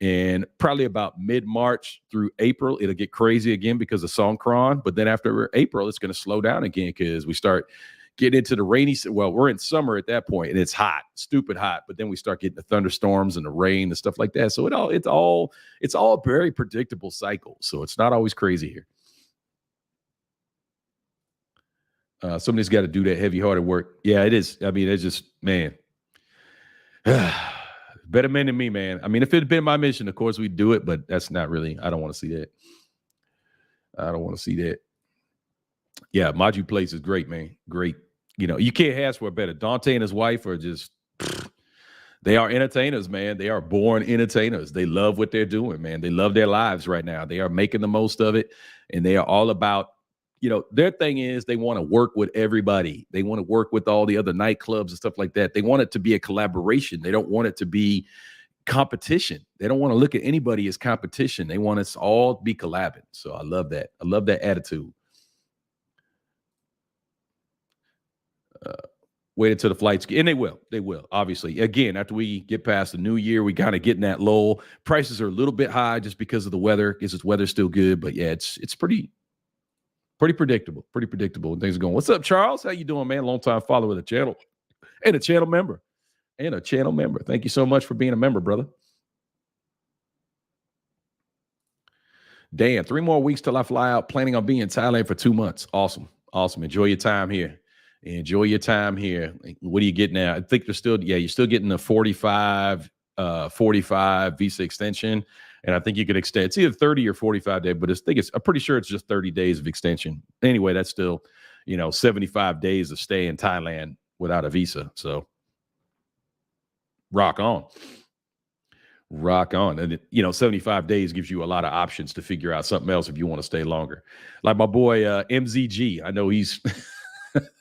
And probably about mid-March through April, it'll get crazy again because of Songkran. But then after April, it's going to slow down again because we start getting into the rainy. Well, we're in summer at that point, and it's hot, stupid hot. But then we start getting the thunderstorms and the rain and stuff like that. So it's all a very predictable cycle. So it's not always crazy here. Somebody's got to do that heavy-hearted work. Yeah, it is. I mean, it's just, man. Better men than me, man. I mean, if it had been my mission, of course we'd do it, but that's not really. I don't want to see that. I don't want to see that. Yeah, Maju Place is great, man. Great. You know, you can't ask for a better. Dante and his wife are just, they are entertainers, man. They are born entertainers. They love what they're doing, man. They love their lives right now. They are making the most of it, and they are all about, you know, their thing is they want to work with everybody. They want to work with all the other nightclubs and stuff like that. They want it to be a collaboration. They don't want it to be competition. They don't want to look at anybody as competition. They want us all to be collabing. So I love that. I love that attitude. Wait until the flights get, and they will, obviously. Again, after we get past the new year, we kind of get in that lull. Prices are a little bit high just because of the weather. Because the weather's still good, but yeah, it's pretty predictable. Pretty predictable. And things are going. What's up, Charles? How you doing, man? Long time follower of the channel, and a channel member, Thank you so much for being a member, brother. Dan, 3 more weeks till I fly out. Planning on being in Thailand for 2 months. Awesome. Enjoy your time here. What are you getting now? I think you're still getting the 45 visa extension. And I think you can extend. It's either 30 or 45 days, but I'm pretty sure it's just 30 days of extension. Anyway, that's still, 75 days of stay in Thailand without a visa. So rock on. And 75 days gives you a lot of options to figure out something else if you want to stay longer. Like my boy MZG, I know he's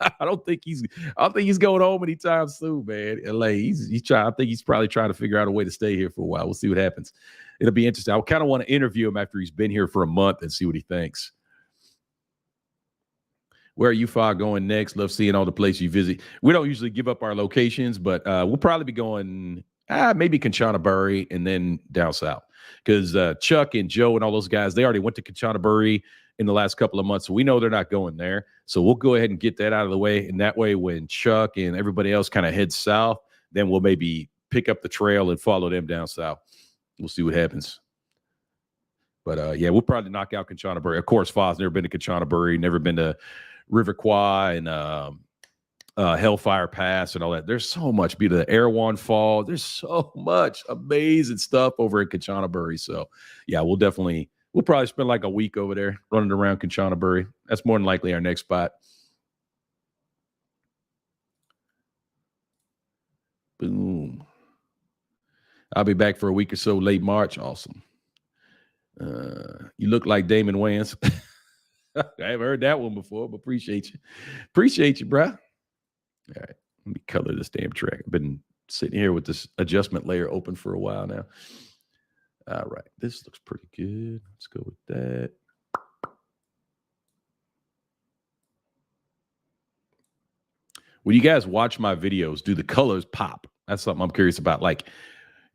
I don't think he's going home anytime soon, man. LA, he's trying. I think he's probably trying to figure out a way to stay here for a while. We'll see what happens. It'll be interesting. I kind of want to interview him after he's been here for a month and see what he thinks. Where are you going next? Love seeing all the places you visit. We don't usually give up our locations, but we'll probably be going maybe Kanchanaburi and then down south because Chuck and Joe and all those guys, they already went to Kanchanaburi in the last couple of months. So we know they're not going there. So we'll go ahead and get that out of the way. And that way, when Chuck and everybody else kind of heads south, then we'll maybe pick up the trail and follow them down south. We'll see what happens. But yeah, we'll probably knock out Kanchanaburi. Of course, Foz never been to Kanchanaburi, never been to River Kwai and Hellfire Pass and all that. There's so much beauty. The Erewhon Fall. There's so much amazing stuff over in Kanchanaburi. So yeah, we'll probably spend like a week over there running around Kanchanaburi. That's more than likely our next spot. Boom. I'll be back for a week or so late March. Awesome. You look like Damon Wayans. I haven't heard that one before, but appreciate you. Appreciate you, bro. All right. Let me color this damn track. I've been sitting here with this adjustment layer open for a while now. All right. This looks pretty good. Let's go with that. When you guys watch my videos, do the colors pop? That's something I'm curious about. Like,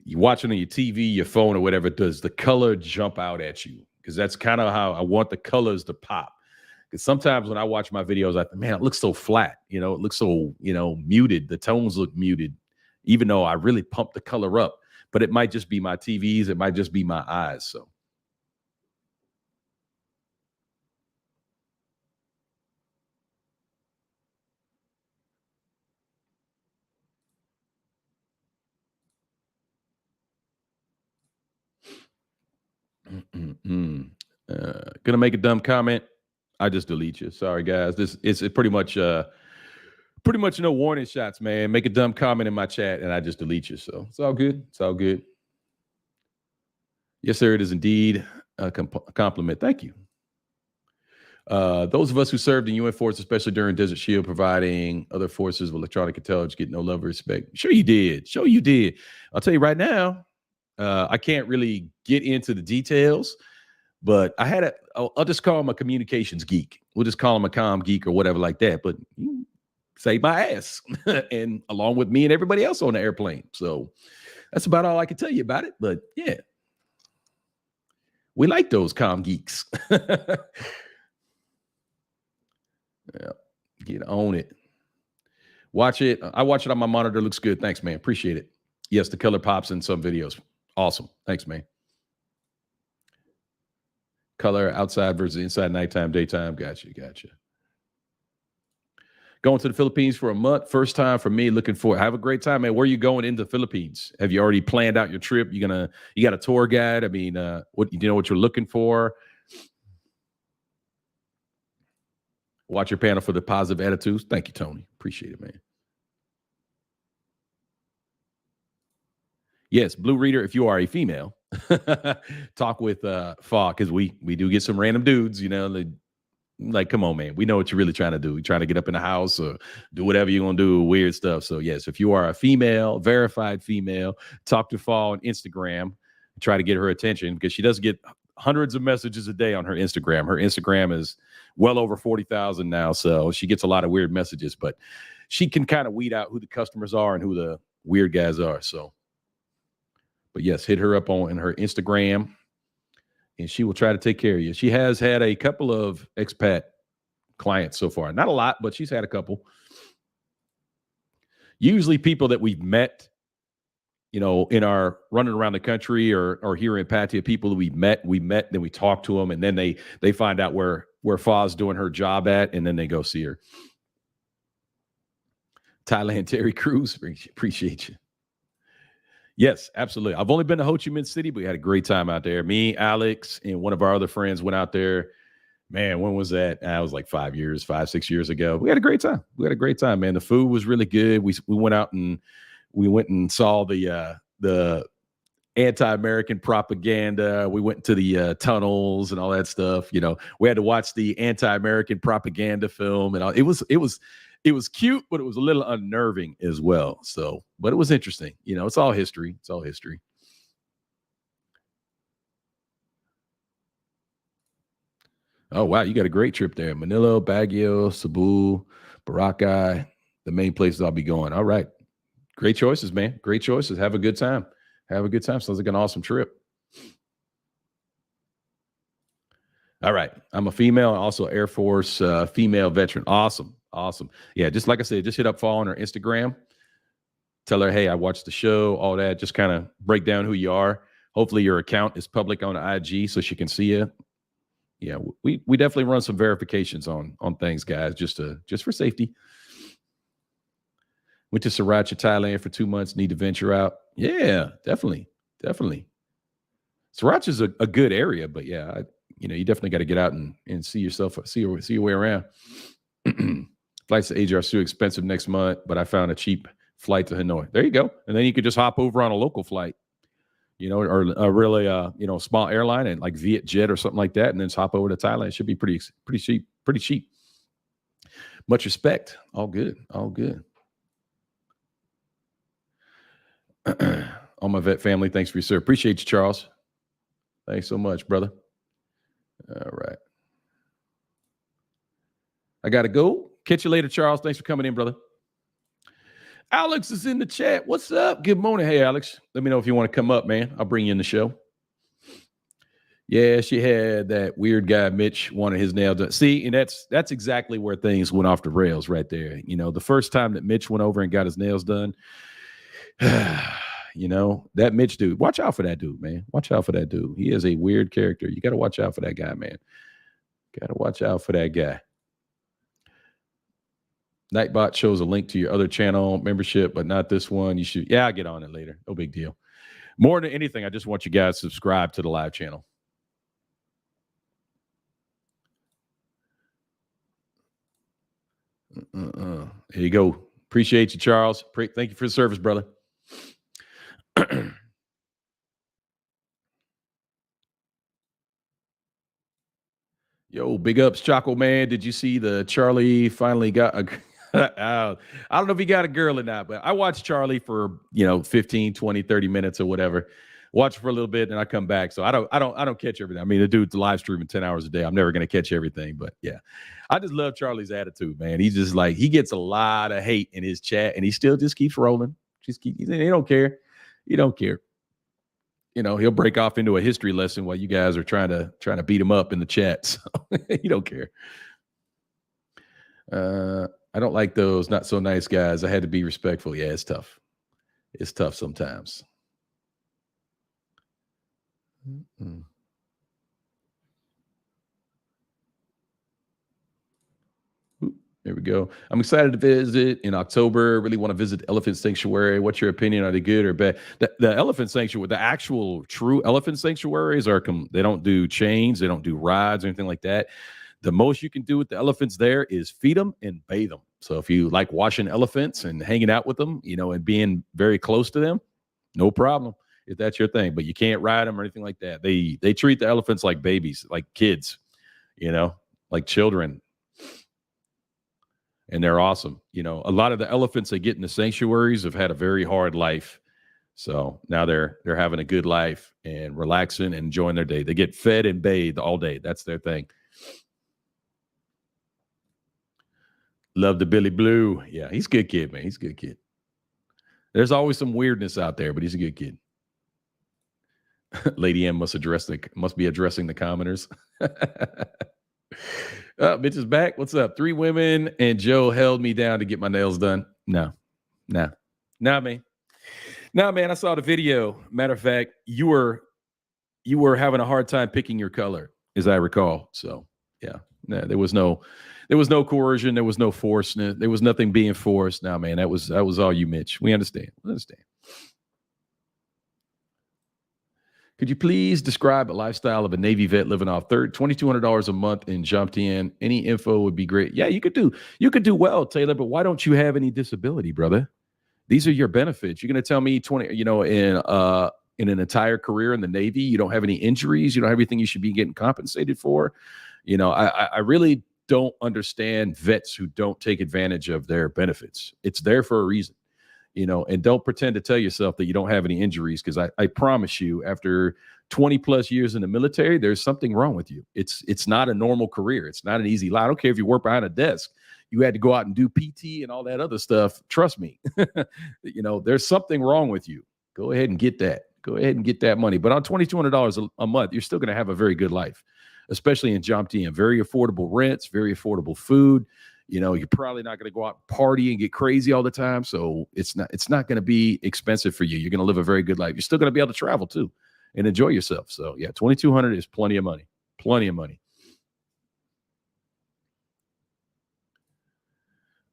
you watching on your TV, your phone, or whatever, does the color jump out at you? Because that's kind of how I want the colors to pop. Because sometimes when I watch my videos, I think, man, it looks so flat. It looks so, muted. The tones look muted, even though I really pump the color up. But it might just be my TVs. It might just be my eyes. So. Gonna make a dumb comment. I just delete you. Sorry, guys. This is pretty much no warning shots, man. Make a dumb comment in my chat and I just delete you. So it's all good. It's all good. Yes, sir. It is indeed a compliment. Thank you. Those of us who served in UN force, especially during Desert Shield, providing other forces with electronic intelligence, get no love or respect. Sure you did. I'll tell you right now, I can't really get into the details, but I'll just call him a communications geek. We'll just call him a comm geek or whatever like that. But he saved my ass, and along with me and everybody else on the airplane. So that's about all I can tell you about it. But yeah, we like those comm geeks. Yeah, get on it. Watch it. I watch it on my monitor. Looks good. Thanks, man. Appreciate it. Yes, the color pops in some videos. Awesome. Thanks, man. Color outside versus inside, nighttime, daytime. Gotcha. Going to the Philippines for a month. First time for me. Looking forward. Have a great time, man. Where are you going into the Philippines? Have you already planned out your trip? You got a tour guide? I mean, what you know what you're looking for? Watch your panel for the positive attitudes. Thank you, Tony. Appreciate it, man. Yes, Blue Reader, if you are a female, talk with Fa, because we do get some random dudes, like, come on, man. We know what you're really trying to do. You're trying to get up in the house or do whatever you're going to do, weird stuff. So, yes, if you are a female, verified female, talk to Fa on Instagram. Try to get her attention because she does get hundreds of messages a day on her Instagram. Her Instagram is well over 40,000 now. So she gets a lot of weird messages, but she can kind of weed out who the customers are and who the weird guys are. So, but yes, hit her up on her Instagram and she will try to take care of you. She has had a couple of expat clients so far. Not a lot, but she's had a couple. Usually people that we've met, in our running around the country or here in Patia, people that we met, then we talk to them, and then they find out where Fa's doing her job at, and then they go see her. Thailand, Terry Crews, appreciate you. Yes, absolutely. I've only been to Ho Chi Minh City, but we had a great time out there. Me, Alex, and one of our other friends went out there. Man, when was that? That was like 5-6 years ago. We had a great time. Man. The food was really good. We went out and we went and saw the anti-American propaganda. We went to the tunnels and all that stuff. We had to watch the anti-American propaganda film, and it was cute, but it was a little unnerving as well. So, but it was interesting. It's all history. Oh, wow. You got a great trip there. Manila, Baguio, Cebu, Boracay, the main places I'll be going. All right. Great choices, man. Great choices. Have a good time. Sounds like an awesome trip. All right. I'm a female and also Air Force female veteran. Awesome. Yeah, just like I said, just hit up Fa on her Instagram. Tell her, hey, I watched the show, all that. Just kind of break down who you are. Hopefully your account is public on IG so she can see you. Yeah, we definitely run some verifications on things, guys, just for safety. Went to Sriracha, Thailand for 2 months. Need to venture out. Yeah, definitely. Sriracha is a good area, but yeah, you definitely got to get out and see your way around. Flights to Asia are too expensive next month, but I found a cheap flight to Hanoi. There you go, and then you could just hop over on a local flight, or a really small airline and like Vietjet or something like that, and then just hop over to Thailand. It should be pretty cheap. Much respect. All good. All my vet family, thanks for your service. Appreciate you, Charles. Thanks so much, brother. All right. I got to go. Catch you later, Charles. Thanks for coming in, brother. Alex is in the chat. What's up? Good morning. Hey, Alex. Let me know if you want to come up, man. I'll bring you in the show. Yeah, she had that weird guy, Mitch, wanted his nails done. See, and that's exactly where things went off the rails right there. The first time that Mitch went over and got his nails done, that Mitch dude, watch out for that dude, man. Watch out for that dude. He is a weird character. You got to watch out for that guy, man. Got to watch out for that guy. Nightbot shows a link to your other channel membership, but not this one. I'll get on it later. No big deal. More than anything, I just want you guys to subscribe to the live channel. There you go. Appreciate you, Charles. Thank you for the service, brother. Yo, big ups, Choco Man. Did you see the Charlie finally got a I don't know if he got a girl or not, but I watched Charlie for 15, 20, 30 minutes or whatever. watch for a little bit, and I come back. So I don't catch everything. I mean, the dude's live streaming 10 hours a day. I'm never going to catch everything, but yeah, I just love Charlie's attitude, man. He's just like, he gets a lot of hate in his chat, and he still just keeps rolling. He don't care. He don't care. He'll break off into a history lesson while you guys are trying to beat him up in the chat. So he don't care. I don't like those not so nice guys. I had to be respectful. Yeah, it's tough. It's tough sometimes. Mm-hmm. There we go. I'm excited to visit in October. Really want to visit the Elephant Sanctuary. What's your opinion? Are they good or bad? The Elephant Sanctuary, the actual true elephant sanctuaries they don't do chains. They don't do rides or anything like that. The most you can do with the elephants there is feed them and bathe them. So if you like watching elephants and hanging out with them, and being very close to them, no problem if that's your thing. But you can't ride them or anything like that. They treat the elephants like babies, like kids, like children. And they're awesome. A lot of the elephants they get in the sanctuaries have had a very hard life. So now they're having a good life and relaxing and enjoying their day. They get fed and bathed all day. That's their thing. Love the Billy Blue. Yeah, he's a good kid, man. He's a good kid. There's always some weirdness out there, but he's a good kid. Lady M must be addressing the commenters. Mitch is back. What's up? 3 women and Joe held me down to get my nails done. No, man. I saw the video. Matter of fact, you were having a hard time picking your color, as I recall. So yeah, there was no coercion. There was no force. There was nothing being forced. No, man, that was all you, Mitch. We understand. Could you please describe a lifestyle of a Navy vet living off $2,200 a month in Jomtien? Any info would be great. Yeah, you could do well, Taylor, but why don't you have any disability, brother? These are your benefits. You're going to tell me in an entire career in the Navy, you don't have any injuries, you don't have everything you should be getting compensated for. I really don't understand vets who don't take advantage of their benefits. It's there for a reason. And don't pretend to tell yourself that you don't have any injuries, because I promise you, after 20 plus years in the military, there's something wrong with you. It's not a normal career. It's not an easy life. I don't care if you work behind a desk. You had to go out and do PT and all that other stuff. Trust me, there's something wrong with you. Go ahead and get that. Go ahead and get that money. But on $2,200 a month, you're still going to have a very good life, especially in Jomtien. Very affordable rents, very affordable food. You're probably not going to go out and party and get crazy all the time. So it's not going to be expensive for you. You're going to live a very good life. You're still going to be able to travel too and enjoy yourself. So yeah, $2,200 is plenty of money. Plenty of money.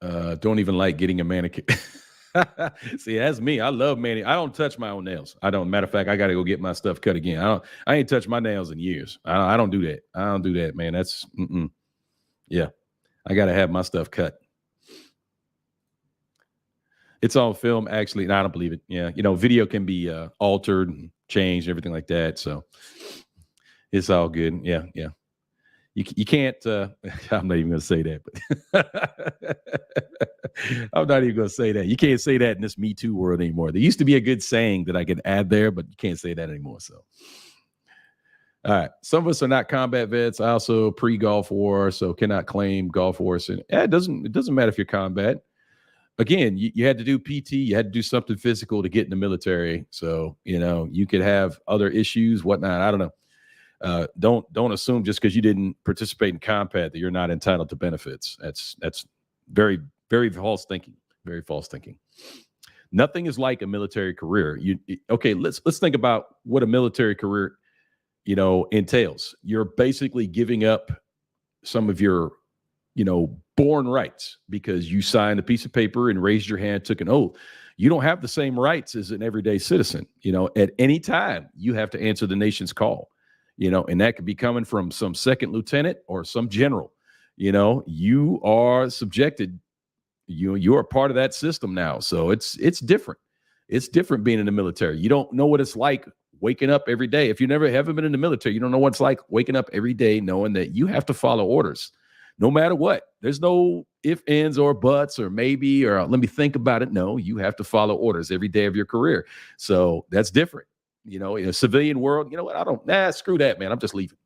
Don't even like getting a manicure. See, that's me. I love manicure. I don't touch my own nails. I don't. Matter of fact, I got to go get my stuff cut again. I ain't touched my nails in years. I don't do that. I don't do that, man. That's yeah. I got to have my stuff cut. It's on film, actually. No, I don't believe it. Yeah. Video can be altered and changed and everything like that. So it's all good. Yeah. Yeah. You can't, I'm not even going to say that, but I'm not even going to say that. You can't say that in this Me Too world anymore. There used to be a good saying that I could add there, but you can't say that anymore. So. All right. Some of us are not combat vets. I also pre-Gulf War, so cannot claim Gulf War. And it doesn't matter if you're combat. Again, you had to do PT. You had to do something physical to get in the military. So, you could have other issues, whatnot. I don't know. Don't assume just because you didn't participate in combat that you're not entitled to benefits. That's very, very false thinking. Very false thinking. Nothing is like a military career. Okay, let's think about what a military career entails. You're basically giving up some of your, born rights because you signed a piece of paper and raised your hand, took an oath. You don't have the same rights as an everyday citizen. At any time you have to answer the nation's call, and that could be coming from some second lieutenant or some general. You are subjected, you're a part of that system now. So it's different. It's different being in the military. You don't know what it's like waking up every day. If you haven't been in the military, you don't know what it's like waking up every day knowing that you have to follow orders no matter what. There's no if, ands, or buts, or maybe, or let me think about it. No, you have to follow orders every day of your career. So that's different. In a civilian world, you know what? Screw that, man. I'm just leaving.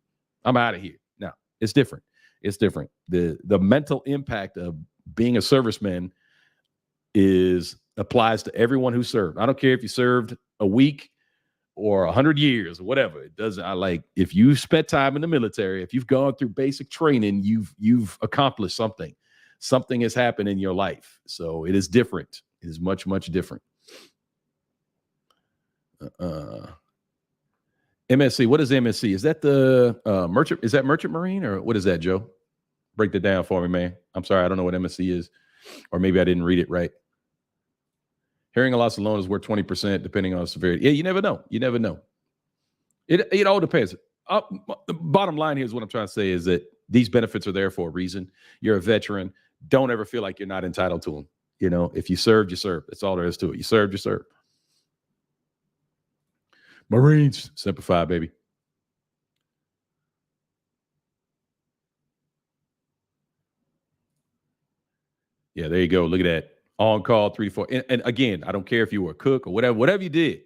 I'm out of here. No, it's different. It's different. The mental impact of being a serviceman applies to everyone who served. I don't care if you served a week or 100 years or whatever. It doesn't. If you spent time in the military, if you've gone through basic training, you've accomplished something. Something has happened in your life. So it is different. It is much, much different. MSC. What is MSC? Is that the merchant? Is that Merchant Marine or what is that, Joe? Break that down for me, man. I'm sorry, I don't know what MSC is, or maybe I didn't read it right. Hearing loss alone is worth 20%, depending on severity. Yeah, you never know. You never know. It all depends. The bottom line here is what I'm trying to say is that these benefits are there for a reason. You're a veteran. Don't ever feel like you're not entitled to them. If you served, you served. That's all there is to it. You served, you served. Marines, simplify, baby. Yeah, there you go. Look at that. On call 3 to 4. And again, I don't care if you were a cook or whatever you did.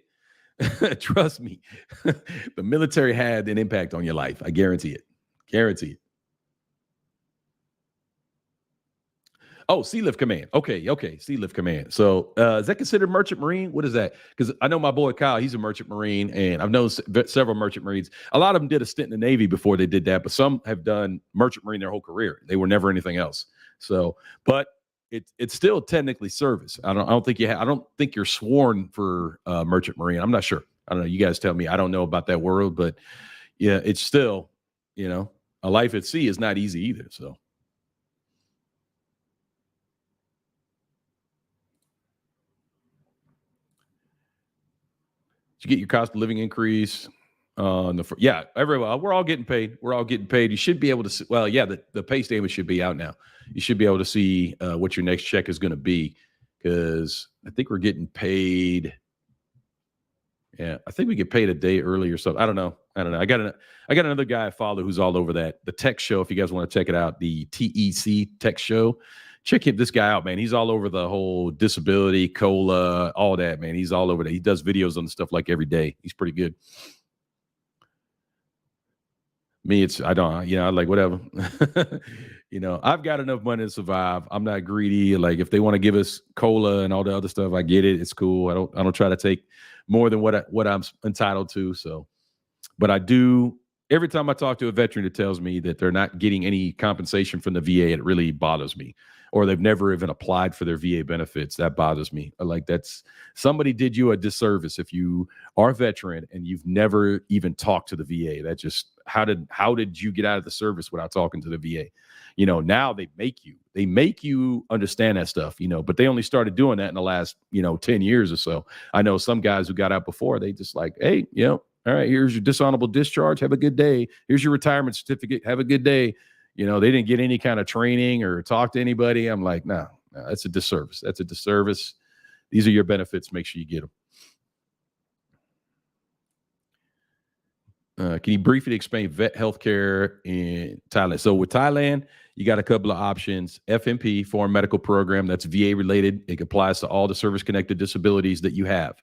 Trust me, the military had an impact on your life. I guarantee it. Guarantee it. Oh, C.I.V Command. Okay. C.I.V Command. So is that considered Merchant Marine? What is that? Because I know my boy Kyle, he's a Merchant Marine, and I've known several Merchant Marines. A lot of them did a stint in the Navy before they did that, but some have done Merchant Marine their whole career. They were never anything else. So, but it's still technically service. I don't think I don't think you're sworn for Merchant Marine. I'm not sure. I don't know. You guys tell me. I don't know about that world, but yeah, it's still, a life at sea is not easy either. So. Did you get your cost of living increase? Everyone, we're all getting paid. We're all getting paid. You should be able to see, the pay statement should be out now. You should be able to see what your next check is going to be, because I think we're getting paid. Yeah, I think we get paid a day early or something. I don't know. I got another guy I follow who's all over that. The Tech Show, if you guys want to check it out, the TEC Tech Show. Check this guy out, man. He's all over the whole disability, COLA, all that, man. He's all over that. He does videos on the stuff like every day. He's pretty good. Me, I like whatever. I've got enough money to survive. I'm not greedy. Like if they want to give us COLA and all the other stuff, I get it. It's cool. I don't try to take more than what I'm entitled to. So, but I do. Every time I talk to a veteran that tells me that they're not getting any compensation from the VA, it really bothers me. Or they've never even applied for their VA benefits. That bothers me. Like somebody did you a disservice if you are a veteran and you've never even talked to the VA. That just how did you get out of the service without talking to the VA? Now they make you understand that stuff, but they only started doing that in the last, 10 years or so. I know some guys who got out before, they just like, hey, all right, here's your dishonorable discharge. Have a good day. Here's your retirement certificate. Have a good day. They didn't get any kind of training or talk to anybody. I'm like, no, that's a disservice. That's a disservice. These are your benefits. Make sure you get them. Can you briefly explain vet healthcare in Thailand? So with Thailand, you got a couple of options. FMP, Foreign Medical Program, that's VA related. It applies to all the service-connected disabilities that you have.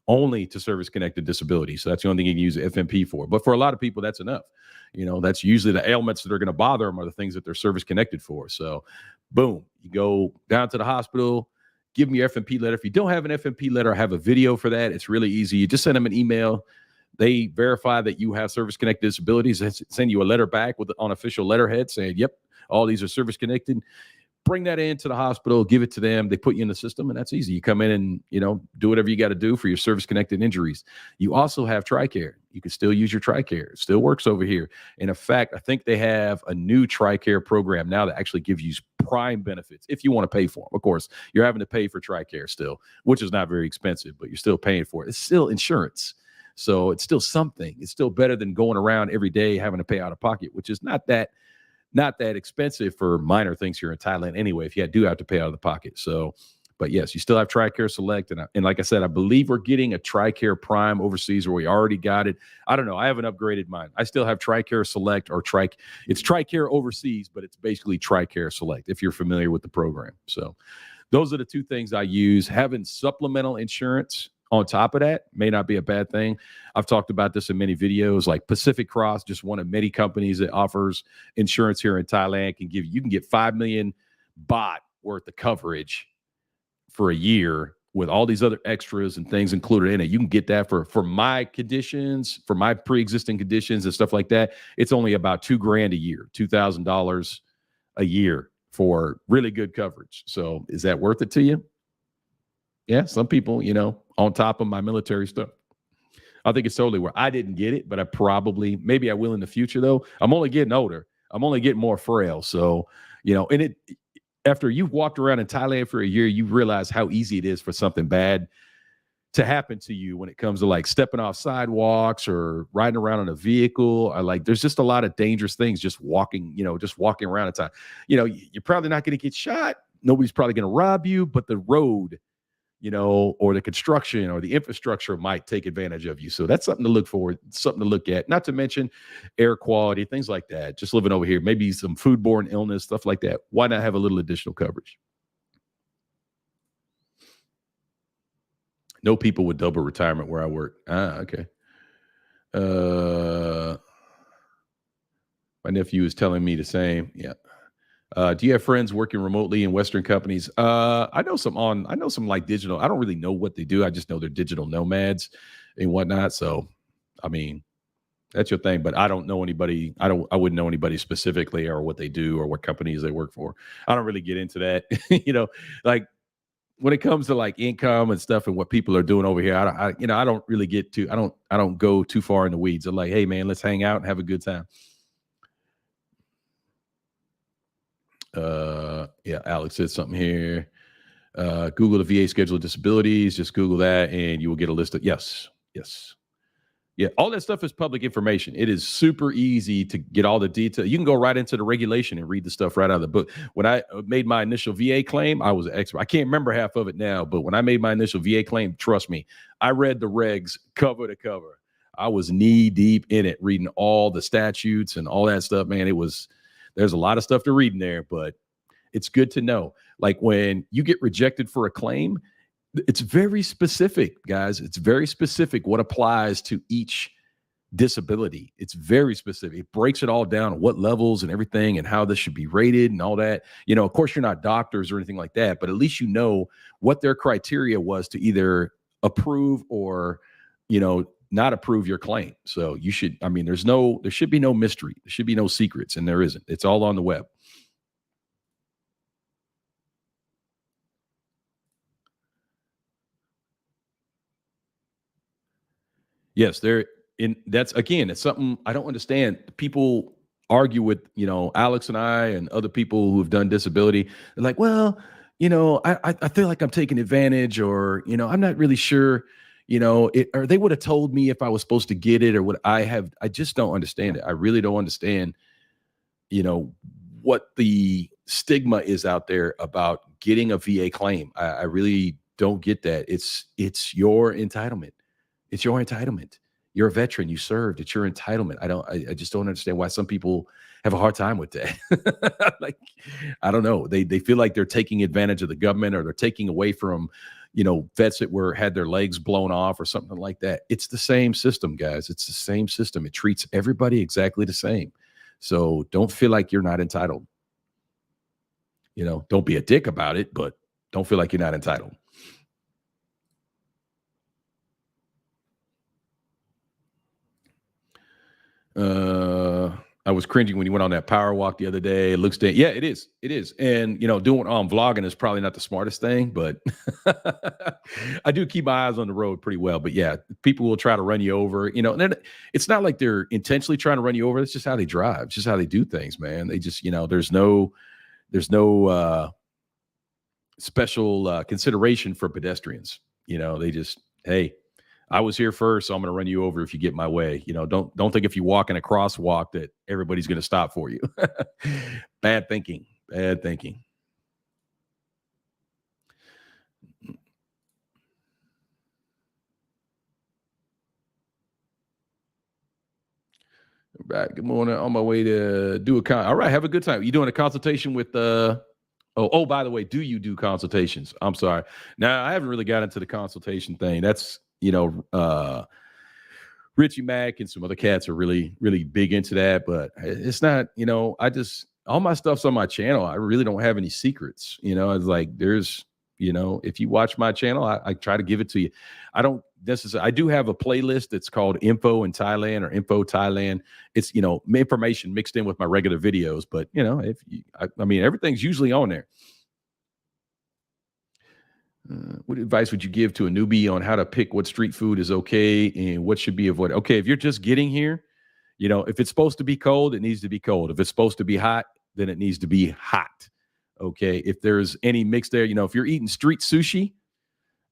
Only to service-connected disabilities. So that's the only thing you can use FMP for. But for a lot of people, that's enough. That's usually the ailments that are going to bother them are the things that they're service-connected for. So, boom, you go down to the hospital, give them your FMP letter. If you don't have an FMP letter, I have a video for that. It's really easy. You just send them an email. They verify that you have service-connected disabilities and send you a letter back on official letterhead saying, yep, all these are service-connected. Bring that into the hospital, give it to them. They put you in the system, and that's easy. You come in and, do whatever you got to do for your service-connected injuries. You also have TRICARE. You can still use your TRICARE. It still works over here. And in fact, I think they have a new TRICARE program now that actually gives you prime benefits if you want to pay for them. Of course, you're having to pay for TRICARE still, which is not very expensive, but you're still paying for it. It's still insurance. So it's still something. It's still better than going around every day having to pay out of pocket, which is not that expensive for minor things here in Thailand anyway, if you do have to pay out of the pocket. So, but yes, you still have TRICARE Select. And like I said, I believe we're getting a TRICARE Prime overseas, or we already got it. I don't know. I haven't upgraded mine. I still have TRICARE Select or it's TRICARE overseas, but it's basically TRICARE Select if you're familiar with the program. So those are the two things I use. Having supplemental insurance on top of that may not be a bad thing. I've talked about this in many videos. Like Pacific Cross, just one of many companies that offers insurance here in Thailand, you can get 5 million baht worth of coverage for a year with all these other extras and things included in it. You can get that for my conditions, for my pre-existing conditions and stuff like that. It's only about $2,000 a year, $2,000 a year for really good coverage. So is that worth it to you? Yeah, some people, on top of my military stuff. I think it's totally worth. I didn't get it, but maybe I will in the future though. I'm only getting older. I'm only getting more frail. So, and after you've walked around in Thailand for a year, you realize how easy it is for something bad to happen to you when it comes to like stepping off sidewalks or riding around in a vehicle. Or like, there's just a lot of dangerous things just walking around in time. You're probably not going to get shot. Nobody's probably going to rob you, but the road, or the construction or the infrastructure might take advantage of you. So that's something to look at, not to mention air quality, things like that. Just living over here, maybe some foodborne illness, stuff like that. Why not have a little additional coverage? No people with double retirement where I work. Okay. My nephew is telling me the same. Yeah. Do you have friends working remotely in Western companies? I know some like digital. I don't really know what they do. I just know they're digital nomads and whatnot. So, I mean, that's your thing. But I don't know anybody. I wouldn't know anybody specifically or what they do or what companies they work for. I don't really get into that. Like when it comes to like income and stuff and what people are doing over here, I don't really get to. I don't go too far in the weeds. I'm like, hey man, let's hang out and have a good time. Yeah, Alex said something here. Google the VA schedule of disabilities. Just Google that and you will get a list of yes. Yeah, all that stuff is public information. It is super easy to get all the detail. You can go right into the regulation and read the stuff right out of the book. When I made my initial VA claim, I was an expert. I can't remember half of it now, but when I made my initial VA claim, trust me, I read the regs cover to cover. I was knee deep in it, reading all the statutes and all that stuff. Man, there's a lot of stuff to read in there, but it's good to know. Like when you get rejected for a claim, it's very specific, guys. It's very specific what applies to each disability. It's very specific. It breaks it all down, what levels and everything, and how this should be rated and all that. Of course, you're not doctors or anything like that, but at least you know what their criteria was to either approve or, not approve your claim. So you should, there should be no mystery. There should be no secrets, and there isn't. It's all on the web. Yes, it's something I don't understand. People argue with, Alex and I and other people who have done disability. They're like, well, I feel like I'm taking advantage or, I'm not really sure, or they would have told me if I was supposed to get it or what I just don't understand it. I really don't understand, what the stigma is out there about getting a VA claim. I really don't get that. It's your entitlement. It's your entitlement. You're a veteran. You served. It's your entitlement. I just don't understand why some people have a hard time with that. Like, I don't know. They feel like they're taking advantage of the government or they're taking away from, vets that had their legs blown off or something like that. It's the same system, guys. It's the same system. It treats everybody exactly the same. So don't feel like you're not entitled. Don't be a dick about it, but don't feel like you're not entitled. I was cringing when you went on that power walk the other day. It looks yeah, it is. It is. And doing vlogging is probably not the smartest thing, but I do keep my eyes on the road pretty well. But yeah, people will try to run you over, and then it's not like they're intentionally trying to run you over. It's just how they drive. It's just how they do things, man. They just, there's no special consideration for pedestrians. They just, hey, I was here first, so I'm going to run you over if you get my way. Don't think if you walk in a crosswalk that everybody's going to stop for you. Bad thinking. Bad thinking. Right. Good morning. On my way to do all right. Have a good time. You doing a consultation with Oh, by the way, do you do consultations? I'm sorry. Now, I haven't really got into the consultation thing. That's, Richie Mack and some other cats are really, really big into that, but it's not, I just, all my stuff's on my channel. I really don't have any secrets. It's like if you watch my channel, I try to give it to you. I don't necessarily, I do have a playlist that's called Info in Thailand or Info Thailand. It's, information mixed in with my regular videos, but, if you, I mean, everything's usually on there. What advice would you give to a newbie on how to pick what street food is okay and what should be avoided? Okay, if you're just getting here, if it's supposed to be cold, it needs to be cold. If it's supposed to be hot, then it needs to be hot. Okay, if there's any mix there, if you're eating street sushi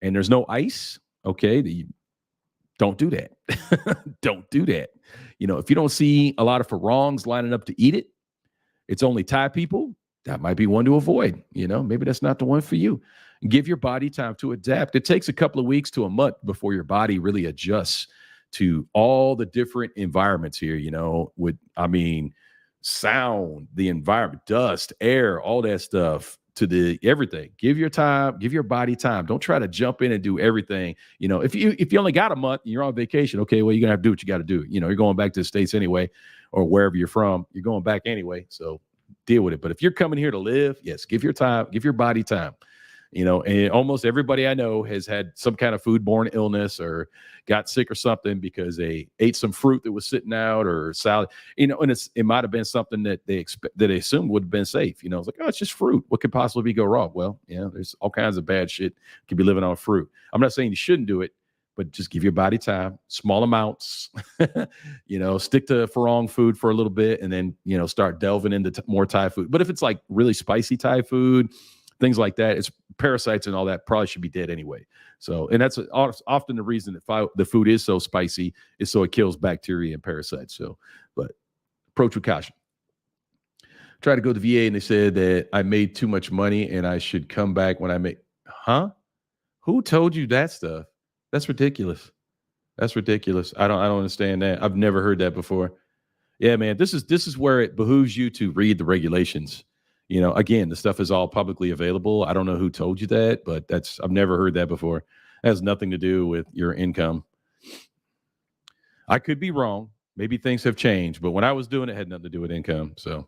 and there's no ice, okay, don't do that. Don't do that. If you don't see a lot of Farongs lining up to eat it, it's only Thai people. That might be one to avoid. Maybe that's not the one for you. Give your body time to adapt. It takes a couple of weeks to a month before your body really adjusts to all the different environments here, sound, the environment, dust, air, all that stuff, to the everything. Give your time, give your body time. Don't try to jump in and do everything. If you only got a month and you're on vacation, okay, well, you're gonna have to do what you got to do. You're going back to the States anyway, or wherever you're from, you're going back anyway. So deal with it. But if you're coming here to live, yes, give your time, give your body time. And almost everybody I know has had some kind of foodborne illness or got sick or something because they ate some fruit that was sitting out or salad, and it might have been something that they assumed would have been safe. It's like, oh, it's just fruit. What could possibly go wrong? Well, there's all kinds of bad shit could be living on fruit. I'm not saying you shouldn't do it, but just give your body time, small amounts, stick to Farong food for a little bit and then, start delving into more Thai food. But if it's like really spicy Thai food, things like that, it's parasites and all that probably should be dead anyway. So, and that's often the reason that the food is so spicy is so it kills bacteria and parasites. So, but approach with caution. Tried to go to the VA and they said that I made too much money and I should come back when I make, huh? Who told you that stuff? That's ridiculous. That's ridiculous. I don't understand that. I've never heard that before. Yeah, man, this is where it behooves you to read the regulations. Again, the stuff is all publicly available. I don't know who told you that, but I've never heard that before. It has nothing to do with your income. I could be wrong. Maybe things have changed, but when I was doing it, had nothing to do with income. So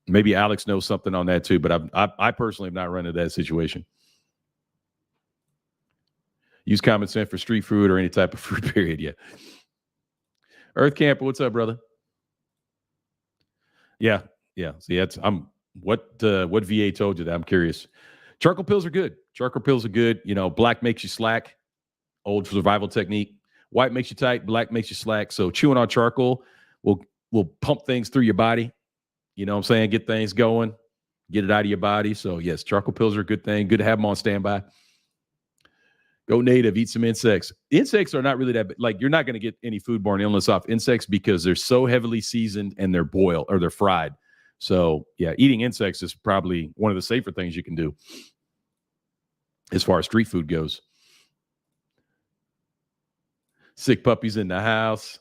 maybe Alex knows something on that too, but I personally have not run into that situation. Use common sense for street food or any type of food, period. Yeah. Earth Camper, what's up, brother? Yeah. See, what VA told you that? I'm curious. Charcoal pills are good. Charcoal pills are good. Black makes you slack. Old survival technique. White makes you tight. Black makes you slack. So chewing on charcoal will pump things through your body. You know what I'm saying? Get things going. Get it out of your body. So yes, charcoal pills are a good thing. Good to have them on standby. Go native, eat some insects. Insects are not really that, like, you're not going to get any foodborne illness off insects because they're so heavily seasoned and they're boiled or they're fried. So yeah, eating insects is probably one of the safer things you can do as far as street food goes. Sick puppies in the house.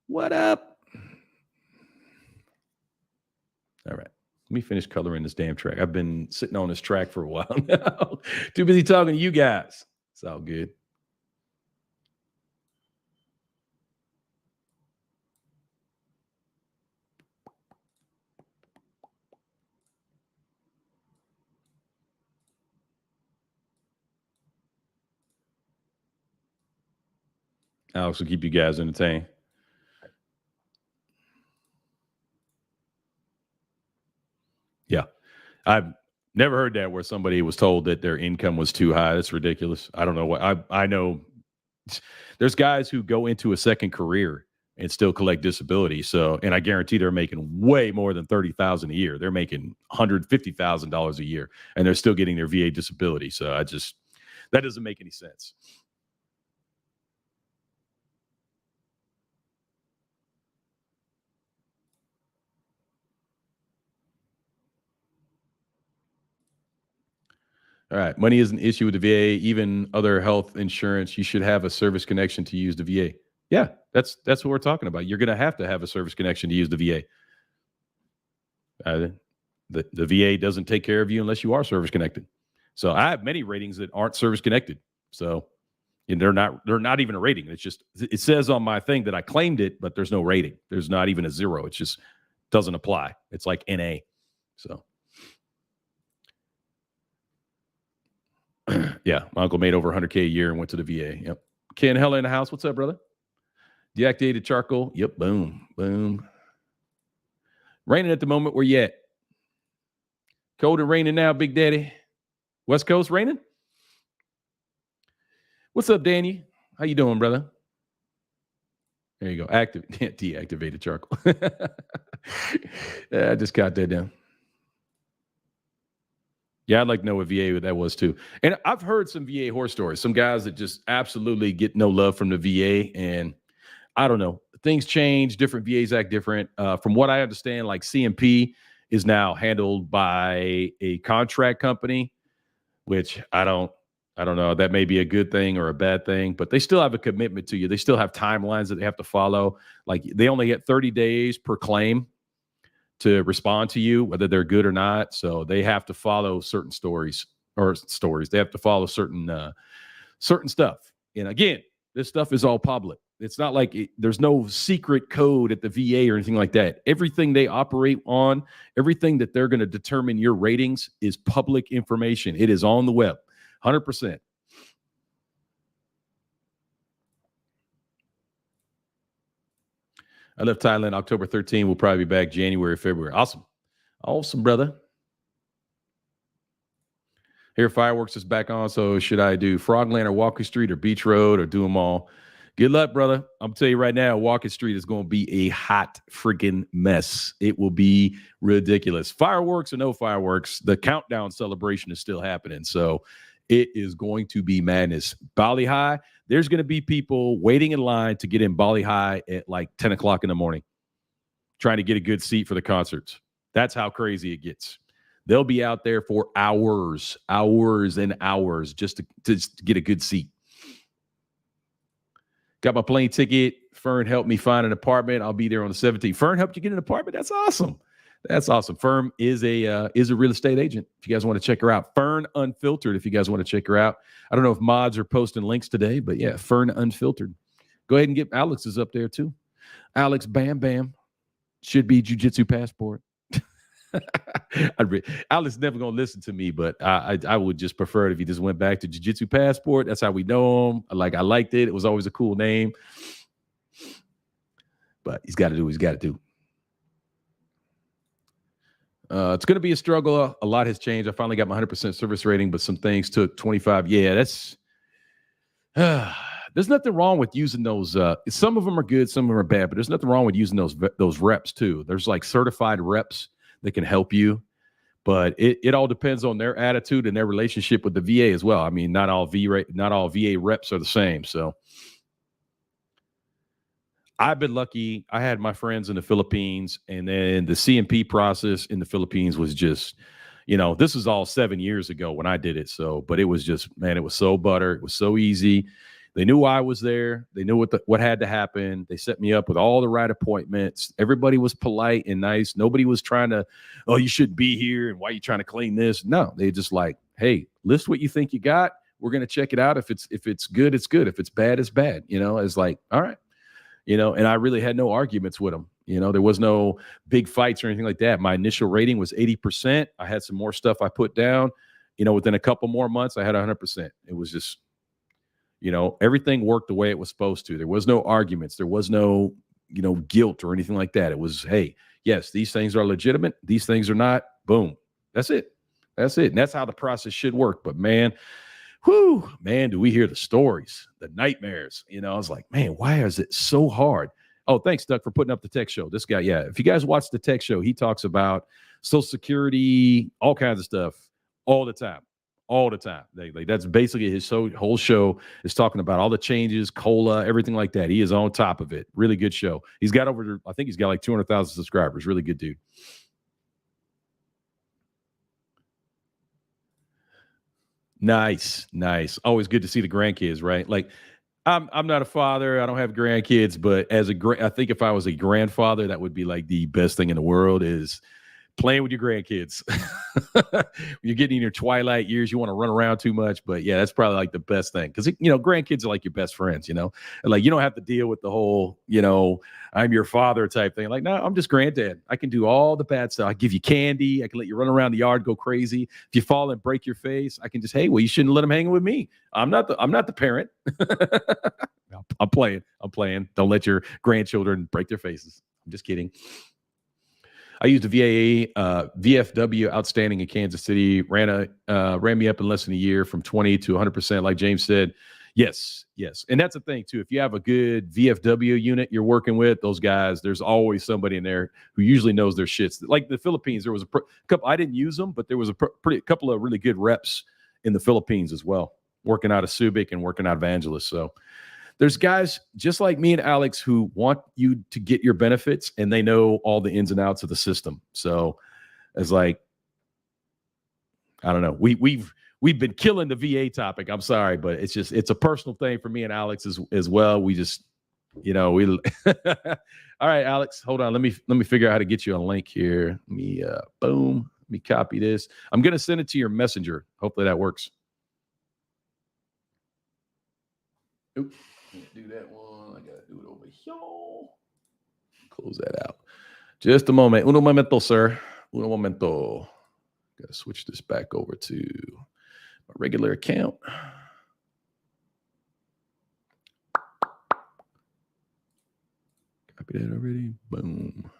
What up? All right. Let me finish coloring this damn track. I've been sitting on this track for a while now. Too busy talking to you guys. It's all good. Alex will keep you guys entertained. Yeah. I've never heard that where somebody was told that their income was too high. That's ridiculous. I don't know what I know. There's guys who go into a second career and still collect disability. So, and I guarantee they're making way more than $30,000 a year. They're making $150,000 a year, and they're still getting their VA disability. So that doesn't make any sense. All right. Money is an issue with the VA, even other health insurance. You should have a service connection to use the VA. Yeah, that's what we're talking about. You're going to have a service connection to use the VA. The VA doesn't take care of you unless you are service connected. So I have many ratings that aren't service connected. So and they're not even a rating. It's just, it says on my thing that I claimed it, but there's no rating. There's not even a 0. It just doesn't apply. It's like NA. So yeah, my uncle made over 100K a year and went to the VA. Yep. Ken Heller in the house. What's up, brother? Deactivated charcoal. Yep. Boom. Boom. Raining at the moment. Where you at? Cold and raining now, Big Daddy. West Coast raining? What's up, Danny? How you doing, brother? There you go. Deactivated charcoal. I just got that down. Yeah, I'd like to know what VA that was too. And I've heard some VA horror stories. Some guys that just absolutely get no love from the VA. And I don't know. Things change. Different VAs act different. From what I understand, like C.M.I.V is now handled by a contract company, which I don't know. That may be a good thing or a bad thing, but they still have a commitment to you. They still have timelines that they have to follow. Like they only get 30 days per claim to respond to you, whether they're good or not. So they have to follow certain stories. They have to follow certain stuff. And again, this stuff is all public. It's not like there's no secret code at the VA or anything like that. Everything they operate on, everything that they're going to determine your ratings is public information. It is on the web, 100%. I left Thailand October 13. We'll probably be back January, February. Awesome, brother. Here, fireworks is back on. So should I do Frogland or Walker Street or Beach Road or do them all? Good luck, brother. I'm telling you right now, Walker Street is going to be a hot freaking mess. It will be ridiculous. Fireworks or no fireworks, the countdown celebration is still happening. So it is going to be madness. Bali High, there's going to be people waiting in line to get in Bali High at like 10 o'clock in the morning, trying to get a good seat for the concerts. That's how crazy it gets. They'll be out there for hours and hours just to get a good seat. Got my plane ticket. Fern helped me find an apartment. I'll be there on the 17th. Fern helped you get an apartment? That's awesome. That's awesome. Fern is a real estate agent. If you guys want to check her out, Fern Unfiltered. If you guys want to check her out, I don't know if mods are posting links today, but yeah, Fern Unfiltered. Go ahead and get Alex is up there too. Alex Bam Bam should be Jiu-Jitsu passport. Alex never gonna listen to me, but I would just prefer it if he just went back to Jiu-Jitsu passport. That's how we know him. I liked it. It was always a cool name, but he's got to do what he's got to do. It's going to be a struggle. A lot has changed. I finally got my 100% service rating, but some things took 25. Yeah, that's there's nothing wrong with using those. Some of them are good, some of them are bad, but there's nothing wrong with using those reps too. There's like certified reps that can help you, but it all depends on their attitude and their relationship with the VA as well. I mean, not all VA reps are the same. So I've been lucky. I had my friends in the Philippines, and then the C.M.I.V process in the Philippines was just, this was all 7 years ago when I did it. So, but it was just, man, it was so butter. It was so easy. They knew I was there. They knew what had to happen. They set me up with all the right appointments. Everybody was polite and nice. Nobody was trying to, oh, you shouldn't be here, and why are you trying to clean this? No, they just like, hey, list what you think you got. We're gonna check it out. If it's good, it's good. If it's bad, it's bad. It's like, all right. And I really had no arguments with them. There was no big fights or anything like that. My initial rating was 80%. I had some more stuff I put down. Within a couple more months, I had 100%. It was just, everything worked the way it was supposed to. There was no arguments. There was no, guilt or anything like that. It was, hey, yes, these things are legitimate. These things are not. Boom. That's it. And that's how the process should work. But man, do we hear the stories, the nightmares? I was like, man, why is it so hard? Oh, thanks, Doug, for putting up the tech show. This guy, yeah. If you guys watch the tech show, he talks about Social Security, all kinds of stuff all the time. Like that's basically his whole show is talking about all the changes, COLA, everything like that. He is on top of it. Really good show. I think he's got like 200,000 subscribers. Really good dude. Nice. Always good to see the grandkids, right? Like I'm not a father. I don't have grandkids, but I think if I was a grandfather, that would be like the best thing in the world is playing with your grandkids. When you're getting in your twilight years, you want to run around too much. But yeah, that's probably like the best thing because, grandkids are like your best friends, and like you don't have to deal with the whole, I'm your father type thing. Like, no, I'm just granddad. I can do all the bad stuff. I give you candy. I can let you run around the yard, go crazy. If you fall and break your face, I can just, hey, well, you shouldn't let them hang with me. I'm not the parent. I'm playing. Don't let your grandchildren break their faces. I'm just kidding. I used a VFW outstanding in Kansas City, ran me up in less than a year from 20 to 100%. Like James said, yes. And that's the thing too. If you have a good VFW unit you're working with, those guys, there's always somebody in there who usually knows their shits. Like the Philippines, there was a couple, I didn't use them, but there was a couple of really good reps in the Philippines as well, working out of Subic and working out of Angeles. So there's guys just like me and Alex who want you to get your benefits, and they know all the ins and outs of the system. So it's like, I don't know. We've been killing the VA topic. I'm sorry, but it's a personal thing for me and Alex as well. We just, we all right, Alex, hold on. Let me figure out how to get you a link here. Let me copy this. I'm going to send it to your messenger. Hopefully that works. Oops. Can't do that one. I gotta do it over here. Close that out. Just a moment. Uno momento, sir. Uno momento. Gotta switch this back over to my regular account. Copy that already. Boom.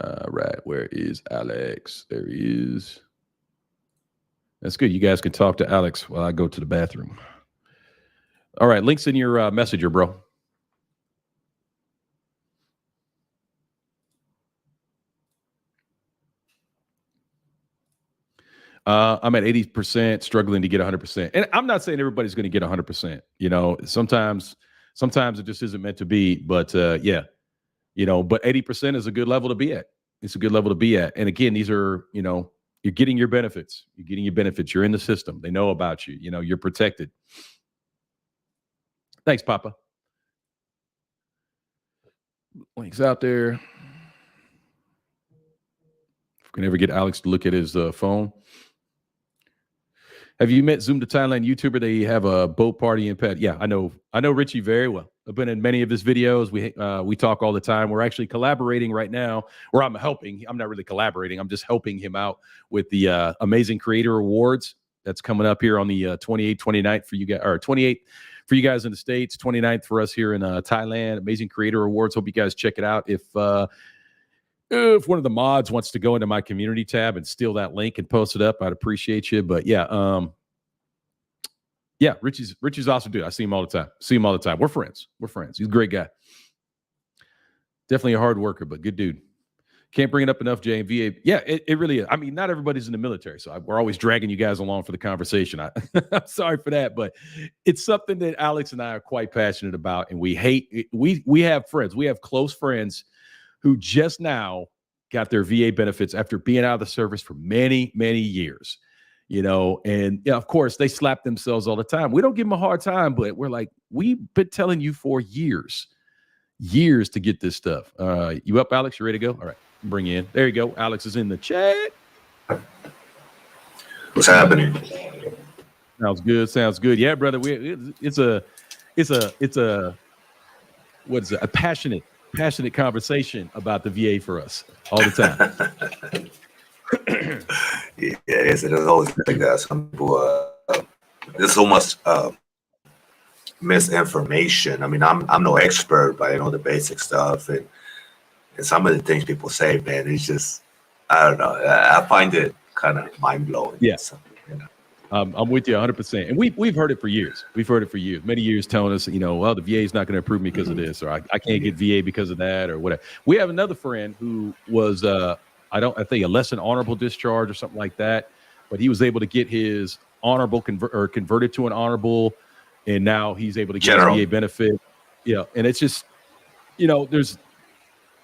All right. Where is Alex? There he is. That's good. You guys can talk to Alex while I go to the bathroom. All right, links in your messenger, bro. I'm at 80%, struggling to get 100%. And I'm not saying everybody's going to get 100%. Sometimes it just isn't meant to be. But yeah, but 80% is a good level to be at. It's a good level to be at. And again, these are, you're getting your benefits. You're in the system. They know about you. You're protected. Thanks, Papa. Links out there. If we can ever get Alex to look at his phone. Have you met Zoom to Thailand YouTuber? They have a boat party in Pet. Yeah, I know Richie very well. I've been in many of his videos. We talk all the time. We're actually collaborating right now, or I'm helping. I'm not really collaborating. I'm just helping him out with the Amazing Creator Awards that's coming up here on the 28th, 29th for you guys, or 28th for you guys in the States, 29th for us here in Thailand. Amazing Creator Awards. Hope you guys check it out. If one of the mods wants to go into my community tab and steal that link and post it up, I'd appreciate you. But yeah, Richie's awesome dude. I see him all the time. We're friends. He's a great guy. Definitely a hard worker, but good dude. Can't bring it up enough, Jay. VA. Yeah, it really is. I mean, not everybody's in the military, so we're always dragging you guys along for the conversation. I'm sorry for that, but it's something that Alex and I are quite passionate about, and we have friends. We have close friends who just now got their VA benefits after being out of the service for many, many years. And of course, they slap themselves all the time. We don't give them a hard time, but we're like, we've been telling you for years to get this stuff. You up, Alex? You ready to go? All right. Bring you in. There you go. Alex is in the chat. What's happening? Sounds good. Yeah, brother. It's a passionate conversation about the VA for us all the time. Yeah, it's always like that. Some people, there's so much misinformation. I mean, I'm no expert, but I know the basic stuff, and some of the things people say, man, it's just, I don't know. I find it kind of mind blowing. Yeah. So, I'm with you 100%. And we've heard it for years. Many years telling us, well, the VA is not going to approve me because of this, or I can't get VA because of that, or whatever. We have another friend who was, I think a less than honorable discharge or something like that, but he was able to get his honorable converted to an honorable, and now he's able to get his VA benefit. Yeah. And it's just,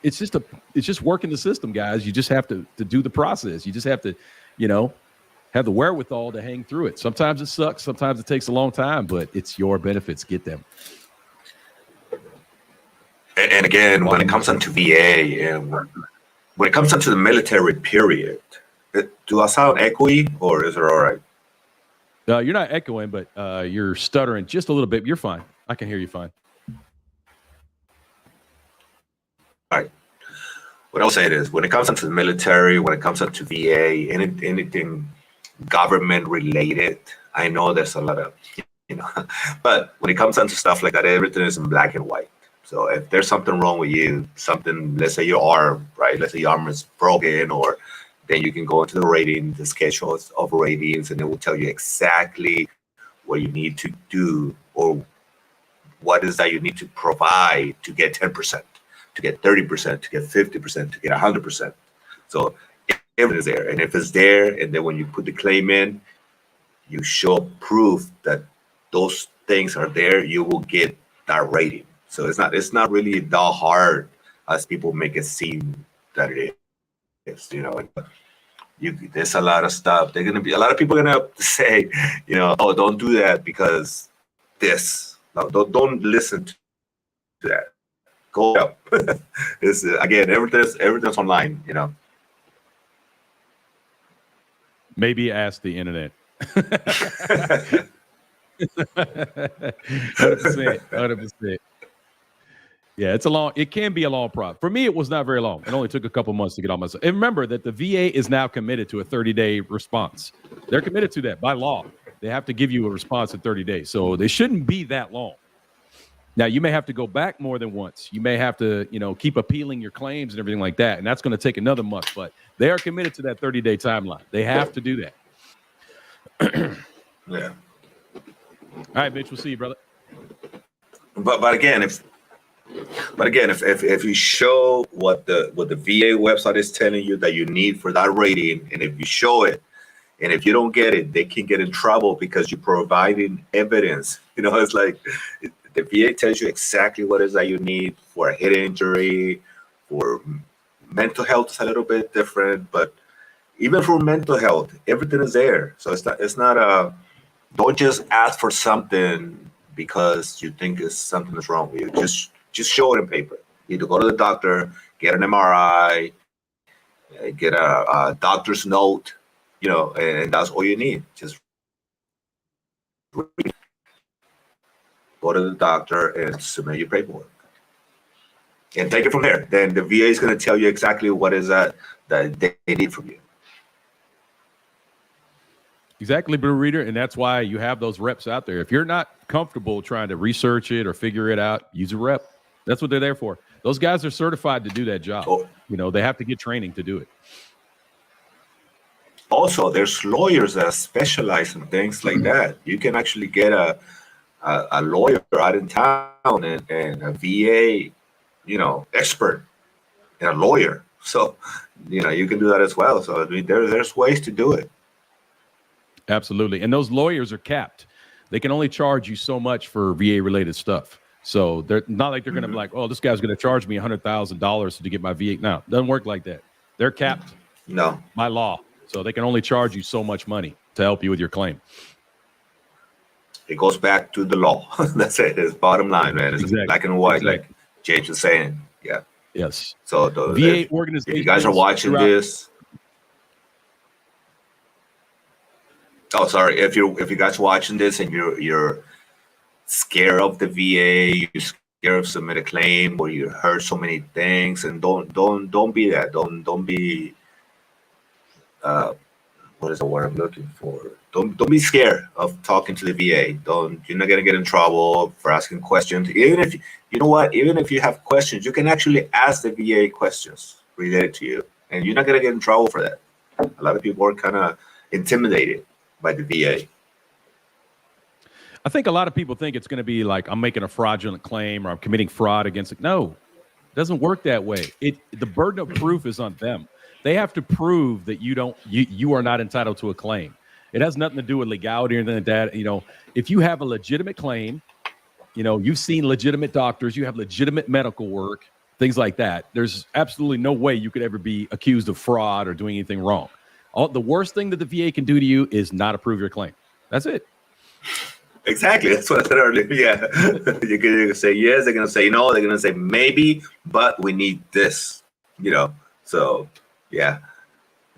it's just working the system, guys. You just have to do the process. You just have to, have the wherewithal to hang through it. Sometimes it sucks. Sometimes it takes a long time, but it's your benefits. Get them. And again, when it comes onto VA, when it comes down to the military period, do I sound echoey or is it all right? You're not echoing, but you're stuttering just a little bit. You're fine. I can hear you fine. All right. What I'll say is, when it comes down to the military, when it comes down to VA, anything government related, I know there's a lot of, but when it comes down to stuff like that, everything is in black and white. So if there's something wrong with you, something, let's say your arm, right? Let's say your arm is broken, or then you can go into the rating, the schedule of ratings, and it will tell you exactly what you need to do or what is that you need to provide to get 10%, to get 30%, to get 50%, to get 100%. So everything is there. And if it's there, and then when you put the claim in, you show proof that those things are there, you will get that rating. So it's not really that hard as people make it seem that it is. There's a lot of stuff. A lot of people are gonna say, oh, don't do that because this. No, don't listen to that. Go up. It's again, everything's online. Maybe ask the internet. 100%. 100%. Yeah, it can be a long process. For me, it was not very long. It only took a couple months to get all my stuff. And remember that the VA is now committed to a 30-day response. They're committed to that by law. They have to give you a response in 30 days. So they shouldn't be that long. Now, you may have to go back more than once. You may have to, keep appealing your claims and everything like that. And that's going to take another month. But they are committed to that 30-day timeline. They have to do that. Yeah. All right, Mitch, we'll see you, brother. But again, if you show what the VA website is telling you that you need for that rating, and if you show it, and if you don't get it, they can get in trouble because you're providing evidence. It's like the VA tells you exactly what it is that you need for a head injury, for mental health is a little bit different, but even for mental health, everything is there. So it's not don't just ask for something because you think something is wrong with you. Just show it in paper. Either go to the doctor, get an MRI, get a doctor's note, and that's all you need. Just go to the doctor and submit your paperwork. And take it from there. Then the VA is going to tell you exactly what is that they need from you. Exactly, Blue Reader, and that's why you have those reps out there. If you're not comfortable trying to research it or figure it out, use a rep. That's what they're there for. Those guys are certified to do that job. Oh. They have to get training to do it. Also, there's lawyers that specialize in things like that. You can actually get a lawyer out in town and a VA, expert and a lawyer. So, you can do that as well. So, there's ways to do it. Absolutely. And those lawyers are capped. They can only charge you so much for VA-related stuff. So they're not like they're going to be like, oh, this guy's going to charge me $100,000 to get my VA. No, it doesn't work like that. They're capped by law. So they can only charge you so much money to help you with your claim. It goes back to the law. That's it. It's bottom line, man. It's exactly. Black and white, exactly. like James was saying. Yeah. Yes. So VA organizations. If you guys are watching this. Oh, sorry. If you guys are watching this and you're scared of the VA, you're scared of submit a claim, or you heard so many things, and don't be that. Don't be what is the word I'm looking for? Don't be scared of talking to the VA. You're not gonna get in trouble for asking questions. Even if even if you have questions, you can actually ask the VA questions related to you, and you're not gonna get in trouble for that. A lot of people are kind of intimidated by the VA. I think a lot of people think it's going to be like I'm making a fraudulent claim or I'm committing fraud against it. No, it doesn't work that way. The burden of proof is on them. They have to prove that you are not entitled to a claim. It has nothing to do with legality or anything like that. If you have a legitimate claim, you've seen legitimate doctors, you have legitimate medical work, things like that. There's absolutely no way you could ever be accused of fraud or doing anything wrong. The worst thing that the VA can do to you is not approve your claim. That's it. Exactly. That's what I said earlier. Yeah. You're going to say yes. They're going to say no. They're going to say maybe, but we need this, So yeah,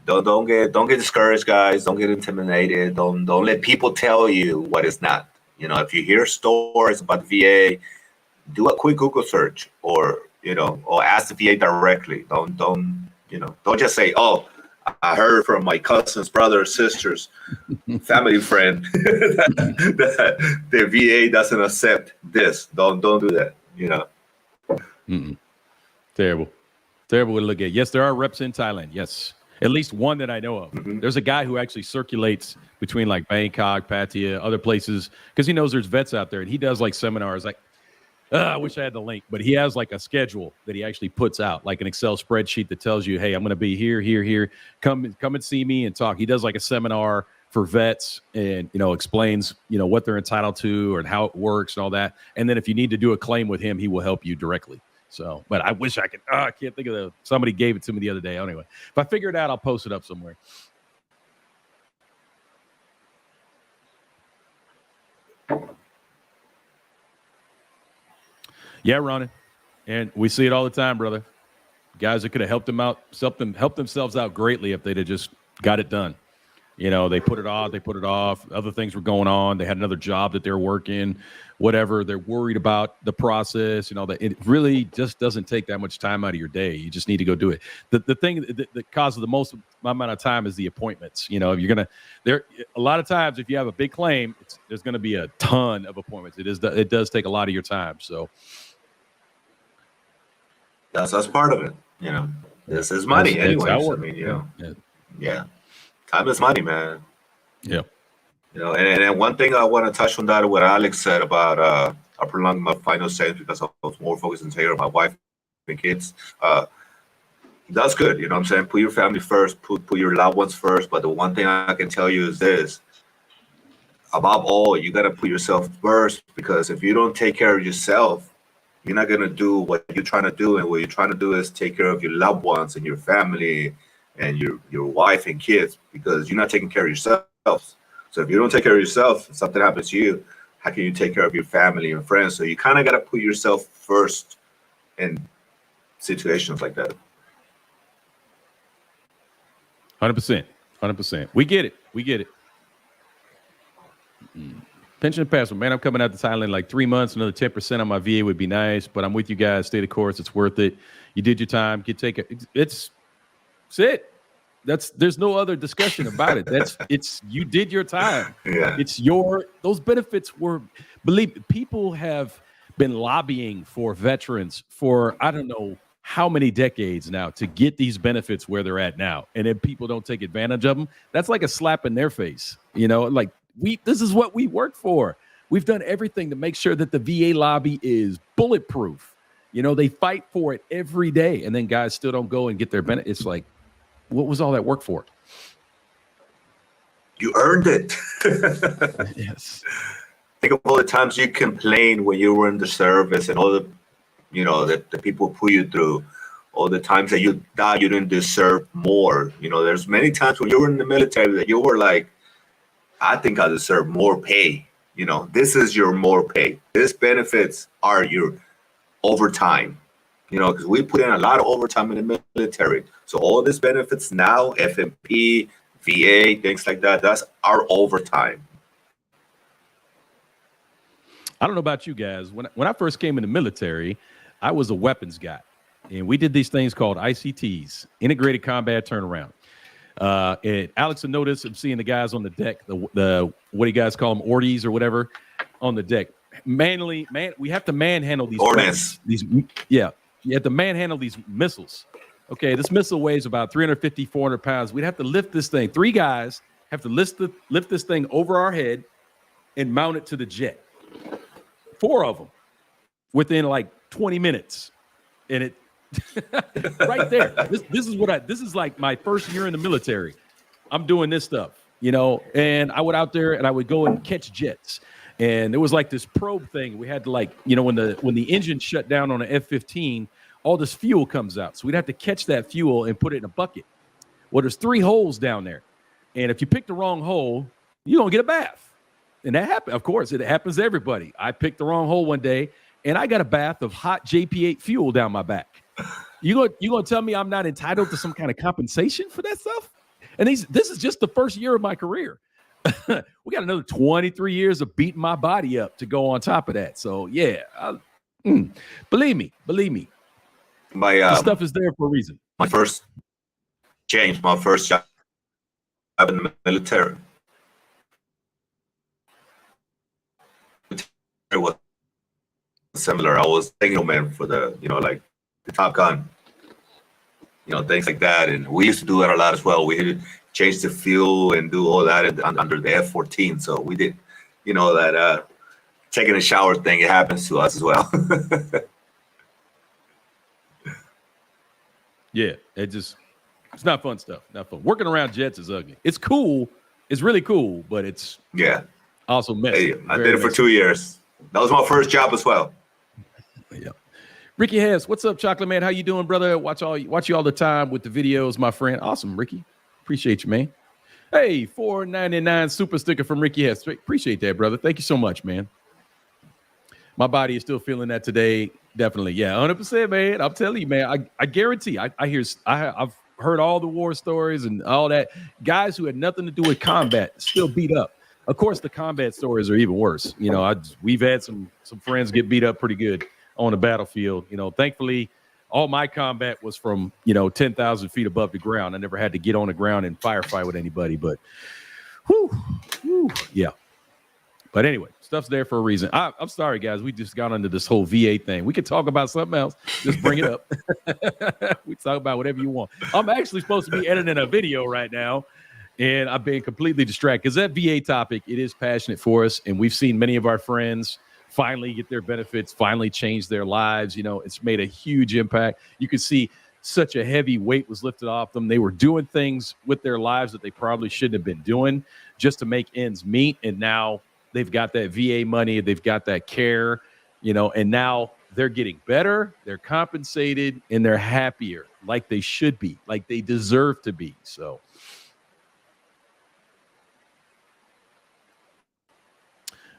don't get discouraged, guys. Don't get intimidated. Don't let people tell you what is not. If you hear stories about VA, do a quick Google search, or ask the VA directly. Don't just say, "Oh, I heard from my cousins, brothers, sisters, family friend that the VA doesn't accept this." Don't do that. Mm-mm. Terrible way to look at it. Yes, there are reps in Thailand. Yes, at least one that I know of. Mhm. There's a guy who actually circulates between like Bangkok, Pattaya, other places, because he knows there's vets out there, and he does like seminars. Like, I wish I had the link, but he has like a schedule that he actually puts out, like an Excel spreadsheet that tells you, "Hey, I'm going to be here, here, here. Come and see me and talk." He does like a seminar for vets and explains what they're entitled to and how it works and all that. And then if you need to do a claim with him, he will help you directly. So, but I wish I could. I can't think of somebody gave it to me the other day. Anyway, if I figure it out, I'll post it up somewhere. Yeah, Ronan. And we see it all the time, brother. Guys that could have helped them out, help themselves out greatly if they'd have just got it done. They put it off. Other things were going on. They had another job that they're working, whatever. They're worried about the process, that it really just doesn't take that much time out of your day. You just need to go do it. The thing that causes the most amount of time is the appointments. If you're going to, a lot of times, if you have a big claim, there's going to be a ton of appointments. It does take a lot of your time. So that's part of it. This is money anyways. I mean, yeah. Time is money, man. Yeah. And one thing I want to touch on that, what Alex said about I prolonged my final stage because I was more focused on taking care of my wife and kids. That's good. You know what I'm saying? Put your family first, put your loved ones first. But the one thing I can tell you is this. Above all, you got to put yourself first, because if you don't take care of yourself, you're not going to do what you're trying to do. And what you're trying to do is take care of your loved ones and your family and your wife and kids, because you're not taking care of yourself. So if you don't take care of yourself, if something happens to you, how can you take care of your family and friends? So you kind of got to put yourself first in situations like that. 100%. We get it. Pension password, man. I'm coming out to Thailand like 3 months. Another 10% on my VA would be nice, but I'm with you guys. Stay the course. It's worth it. You did your time. It's it. There's no other discussion about it. You did your time. Yeah. Those benefits people have been lobbying for veterans for I don't know how many decades now to get these benefits where they're at now. And if people don't take advantage of them, that's like a slap in their face. Like this is what we work for. We've done everything to make sure that the VA lobby is bulletproof. They fight for it every day, and then guys still don't go and get their benefits. It's like, what was all that work for? You earned it. Yes. Think of all the times you complained when you were in the service, and all the that the people put you through, all the times that you thought you didn't deserve more. There's many times when you were in the military that you were like, I think I deserve more pay. This is your more pay. These benefits are your overtime. Because we put in a lot of overtime in the military. So all these benefits now, FMP, VA, things like that, that's our overtime. I don't know about you guys. When I first came in the military, I was a weapons guy. And we did these things called ICTs, Integrated Combat Turnaround. And Alex will notice, I'm seeing the guys on the deck, the what do you guys call them, ordies or whatever, on the deck. We have to manhandle these ordnance. You have to manhandle these missiles. Okay, this missile weighs about 350, 400 pounds. We'd have to lift this thing. 3 guys have to lift this thing over our head and mount it to the jet. 4 of them within like 20 minutes. And it right there. This is like my first year in the military. I'm doing this stuff, and I went out there and I would go and catch jets. And there was like this probe thing. We had to when the engine shut down on an F-15, all this fuel comes out. So we'd have to catch that fuel and put it in a bucket. Well, there's 3 holes down there. And if you pick the wrong hole, you don't get a bath. And that happened. Of course, it happens to everybody. I picked the wrong hole one day and I got a bath of hot JP8 fuel down my back. You gonna tell me I'm not entitled to some kind of compensation for that stuff? And this is just the first year of my career. We got another 23 years of beating my body up to go on top of that. So yeah, believe me, this stuff is there for a reason. My first job in the military. It was similar. I was signalman for the, like the Top Gun, things like that. And we used to do that a lot as well. We had to change the fuel and do all that under the F-14. So we did, that taking a shower thing. It happens to us as well. Yeah, it's not fun stuff. Not fun. Working around jets is ugly. It's cool. It's really cool, but it's also messy. Hey, I did it for 2 years. That was my first job as well. Yeah. Ricky Hess, what's up, Chocolate Man? How you doing, brother? Watch you all the time with the videos, my friend. Awesome, Ricky. Appreciate you, man. Hey, $4.99 super sticker from Ricky Hess. Appreciate that, brother. Thank you so much, man. My body is still feeling that today. Definitely. Yeah, 100%, man. I'm telling you, man. I guarantee. I've heard all the war stories and all that. Guys who had nothing to do with combat still beat up. Of course, the combat stories are even worse. We've had some friends get beat up pretty good on the battlefield. Thankfully, all my combat was from 10,000 feet above the ground. I never had to get on the ground and firefight with anybody. But, yeah. But anyway, stuff's there for a reason. I'm sorry, guys. We just got into this whole VA thing. We could talk about something else. Just bring it up. We talk about whatever you want. I'm actually supposed to be editing a video right now, and I've been completely distracted because that VA topic, it is passionate for us, and we've seen many of our friends finally get their benefits, finally change their lives. It's made a huge impact. You can see such a heavy weight was lifted off them. They were doing things with their lives that they probably shouldn't have been doing just to make ends meet, and now they've got that VA money, they've got that care, and now they're getting better, they're compensated, and they're happier like they should be, like they deserve to be. So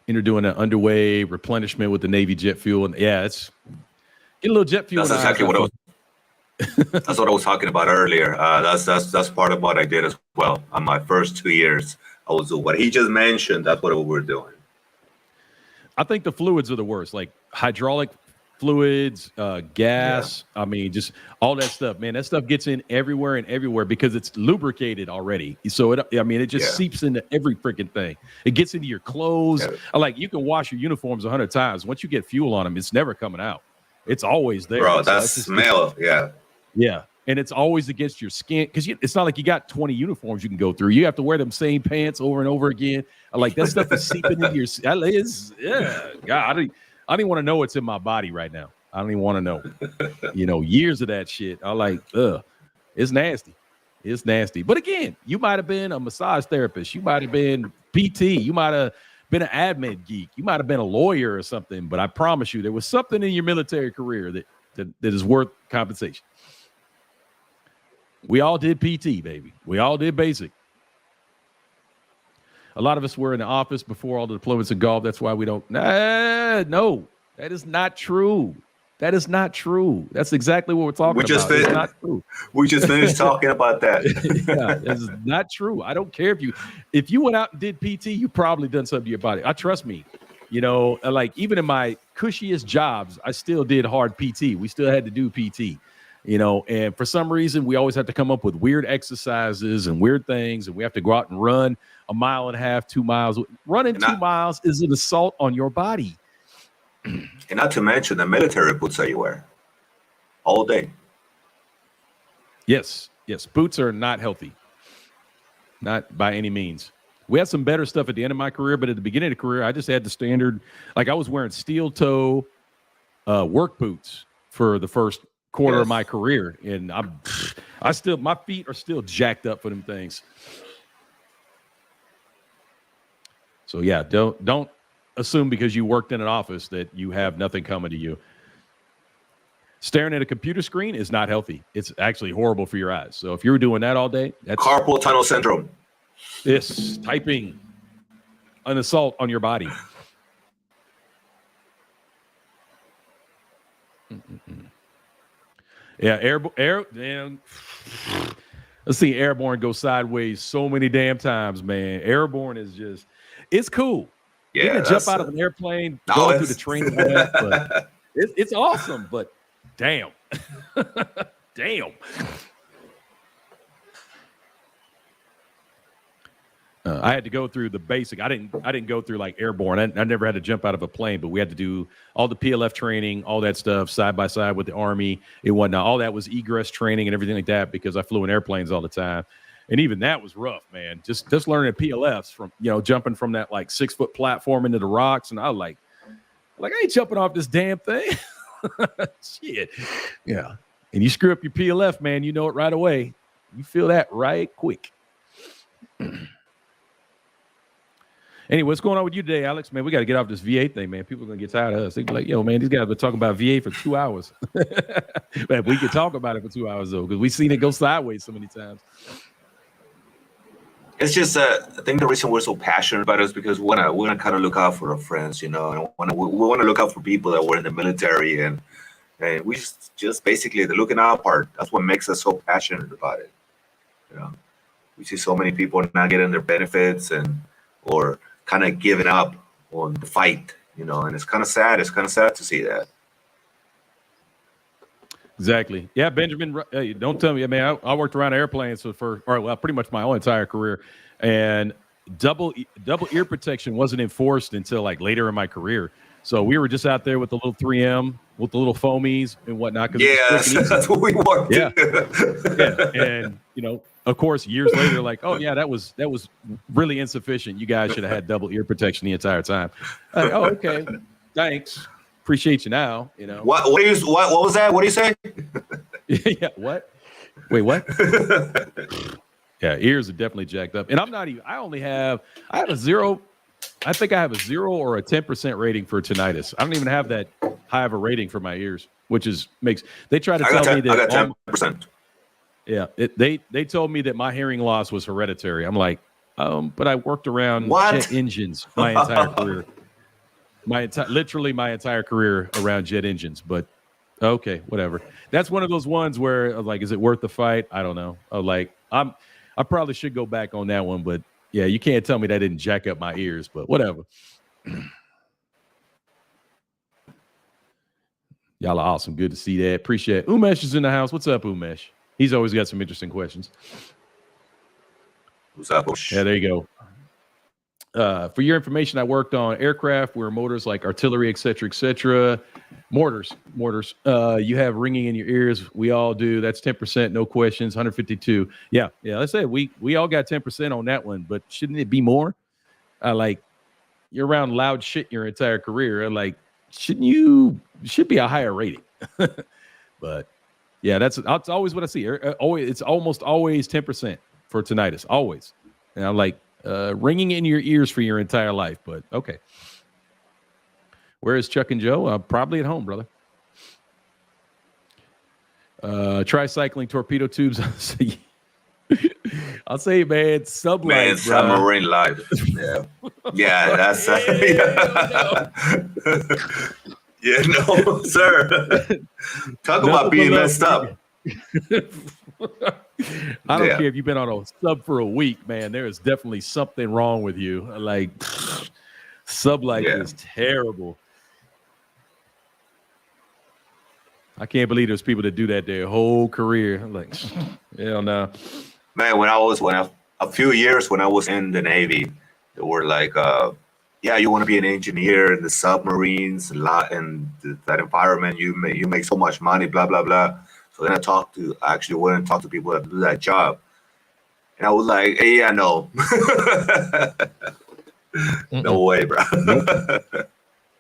they're doing an underway replenishment with the Navy jet fuel. And yeah, it's get a little jet fuel. That's exactly what I was. That's what I was talking about earlier. That's part of what I did as well. On my first 2 years, I was doing what he just mentioned. That's what we were doing. I think the fluids are the worst, like hydraulic fluids, gas. Yeah. I mean, just all that stuff, man. That stuff gets in everywhere because it's lubricated already. So it just seeps into every freaking thing. It gets into your clothes. Yeah. Like you can wash your uniforms 100 times. Once you get fuel on them, it's never coming out. It's always there. Bro, that's smell. Yeah. Yeah. And it's always against your skin because it's not like you got 20 uniforms you can go through. You have to wear them same pants over and over again. Like that stuff is seeping into your. God, I don't even want to know what's in my body right now. I don't even want to know. Years of that shit. I like, it's nasty. It's nasty. But again, you might have been a massage therapist. You might have been PT. You might have been an admin geek. You might have been a lawyer or something. But I promise you, there was something in your military career that is worth compensation. We all did PT, baby. We all did basic. A lot of us were in the office before all the deployments in golf. That's why we don't. No, that is not true. That is not true. That's exactly what we're talking about. It's not true. We just finished talking about that. Yeah, it's not true. I don't care if you went out and did PT, you probably done something to your body. Trust me. Like even in my cushiest jobs, I still did hard PT. We still had to do PT. And for some reason, we always have to come up with weird exercises and weird things, and we have to go out and run 1.5 miles, 2 miles. Running 2 miles is an assault on your body. And not to mention the military boots that you wear all day. Yes. Boots are not healthy. Not by any means. We had some better stuff at the end of my career, but at the beginning of the career, I just had the standard. Like I was wearing steel toe work boots for the first quarter of my career, and my feet are still jacked up for them things. So yeah, don't assume because you worked in an office that you have nothing coming to you. Staring at a computer screen is not healthy. It's actually horrible for your eyes. So if you were doing that all day, that's carpal tunnel syndrome. This typing an assault on your body. Yeah, damn. Let's see Airborne go sideways so many damn times, man. Airborne is just, it's cool. Getting Yeah, to jump out of an airplane, no, going through the training, all that, but it's awesome. But damn, damn. I had to go through the basic. I didn't go through like airborne. I never had to jump out of a plane, but we had to do all the PLF training, all that stuff side by side with the Army and whatnot. All that was egress training and everything like that because I flew in airplanes all the time. And even that was rough, man. Just learning PLFs from, jumping from that like 6-foot platform into the rocks. And I was like I ain't jumping off this damn thing. Shit. Yeah. And you screw up your PLF, man, you know it right away. You feel that right quick. Anyway, what's going on with you today, Alex? Man, we got to get off this VA thing, man. People are going to get tired of us. They be like, yo, man, these guys have been talking about VA for 2 hours. Man, we can talk about it for 2 hours, though, because we've seen it go sideways so many times. It's just, I think the reason we're so passionate about it is because we want to kind of look out for our friends, and we want to look out for people that were in the military, and we just basically the looking out part. That's what makes us so passionate about it. We see so many people not getting their benefits or kind of giving up on the fight, and it's kind of sad. It's kind of sad to see that. Exactly. Yeah, Benjamin, don't tell me. I mean, I worked around airplanes for pretty much my whole entire career, and double ear protection wasn't enforced until like later in my career. So we were just out there with the little 3M, with the little foamies and whatnot. Yes, that's what we want. Yeah. Yeah. And, of course, years later, like, oh, yeah, that was really insufficient. You guys should have had double ear protection the entire time. Like, oh, okay. Thanks. Appreciate you now. What was that? What do you say? Yeah. What? Wait, what? Yeah, ears are definitely jacked up. And I have a 0. I think I have a 0 or a 10% rating for tinnitus. I don't even have that high of a rating for my ears, which they try to tell me that I got 10%. Yeah, they told me that my hearing loss was hereditary. I'm like, but I worked around jet engines my entire career. Literally my entire career around jet engines. But okay, whatever. That's one of those ones where like, is it worth the fight? I don't know. I probably should go back on that one, but yeah, you can't tell me that didn't jack up my ears. But whatever. Y'all are awesome. Good to see that. Appreciate it. Umesh is in the house. What's up, Umesh? He's always got some interesting questions. What's up? Yeah, there you go. For your information, I worked on aircraft where motors like artillery, et cetera, mortars. You have ringing in your ears. We all do. That's 10%, no questions, 152. Yeah. Let's say we all got 10% on that one, but shouldn't it be more? You're around loud shit your entire career. Like, should be a higher rating. But yeah, that's always what I see. It's almost always 10% for tinnitus, always. And I'm like, ringing in your ears for your entire life, but okay. Where is Chuck and Joe? Probably at home, brother. Tricycling torpedo tubes. I'll say, man, sublight, man, submarine life. Yeah, that's yeah, no, sir. Talk about being messed up. I don't care if you've been on a sub for a week, man. There is definitely something wrong with you. Like, sublight is terrible. I can't believe there's people that do that their whole career. I'm like, hell no. Man, a few years when I was in the Navy, they were like, you want to be an engineer in the submarines, and that environment, you make so much money, blah, blah, blah. So then I actually went and talked to people that do that job. And I was like, hey, yeah, no. No way, bro.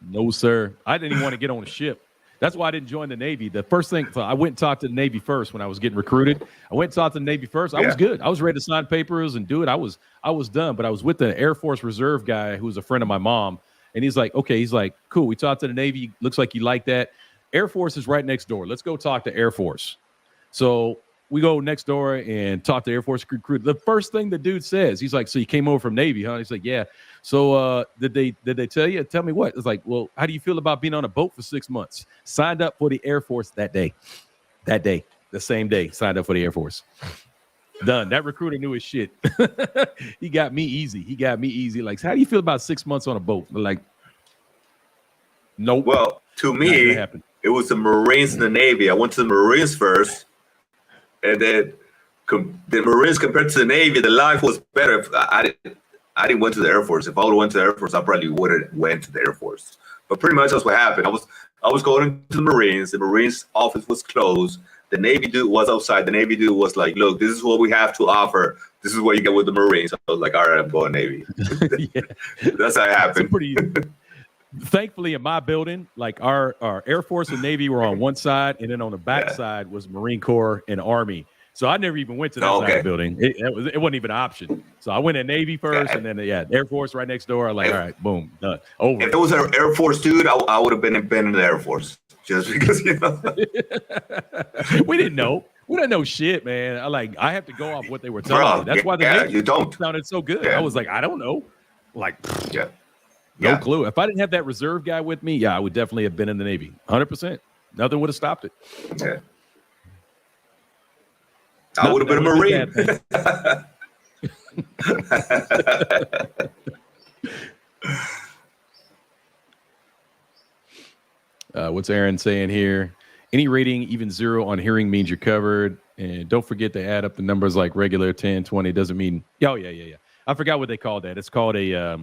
No, sir. I didn't even want to get on a ship. That's why I didn't join the Navy. The first thing, so I went and talked to the Navy first when I was getting recruited. I went and talked to the Navy first. I was good. I was ready to sign papers and do it. I was done, but I was with the Air Force Reserve guy who was a friend of my mom. And he's like, okay, cool. We talked to the Navy. Looks like you like that. Air Force is right next door. Let's go talk to Air Force. So we go next door and talk to Air Force recruit. The first thing the dude says, he's like, so you came over from Navy, huh? And he's like, yeah. So did they tell you? Tell me what? It's like, well, how do you feel about being on a boat for 6 months? Signed up for the Air Force that day. That day, the same day, signed up for the Air Force. Done. That recruiter knew his shit. He got me easy. Like, how do you feel about 6 months on a boat? Like, nope. Well, to me, it was the Marines and the Navy. I went to the Marines first, and then the Marines compared to the Navy, the life was better. I didn't went to the Air Force. If I would have went to the Air Force, I probably would have went to the Air Force. But pretty much that's what happened. I was going to the Marines. The Marines office was closed. The Navy dude was outside. The Navy dude was like, look, this is what we have to offer. This is what you get with the Marines. I was like, all right, I'm going Navy. Yeah. That's how it happened. Thankfully, in my building, like our Air Force and Navy were on one side, and then on the back side was Marine Corps and Army. So I never even went to that side of the building. It wasn't even an option. So I went in Navy first, and then Air Force right next door. I'm like, all right, boom, done, over. If it was an Air Force dude, I would have been in the Air Force just because we didn't know. We didn't know shit, man. I have to go off what they were telling me. That's why the Navy sounded so good. I was like, I don't know, no clue. If I didn't have that reserve guy with me, I would definitely have been in the Navy, 100%. Nothing would have stopped it. Yeah. I would have been a Marine. What's Aaron saying here? Any rating, even 0 on hearing means you're covered. And don't forget to add up the numbers like regular 10, 20. Doesn't mean, yeah. I forgot what they called that. It's called a,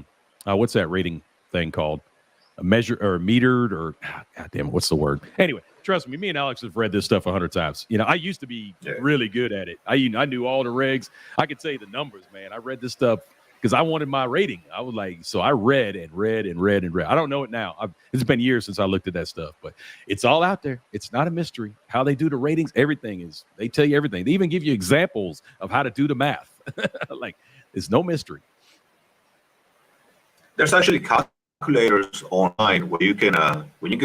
what's that rating thing called? A measure or metered or, God damn it, what's the word? Anyway, trust me and Alex have read this stuff 100 times. I used to be really good at it. I knew all the regs. I could tell you the numbers, man. I read this stuff because I wanted my rating. I was like, so I read. I don't know it now. It's been years since I looked at that stuff, but it's all out there. It's not a mystery. How they do the ratings, everything is, they tell you everything. They even give you examples of how to do the math. It's no mystery. There's actually calculators online where you can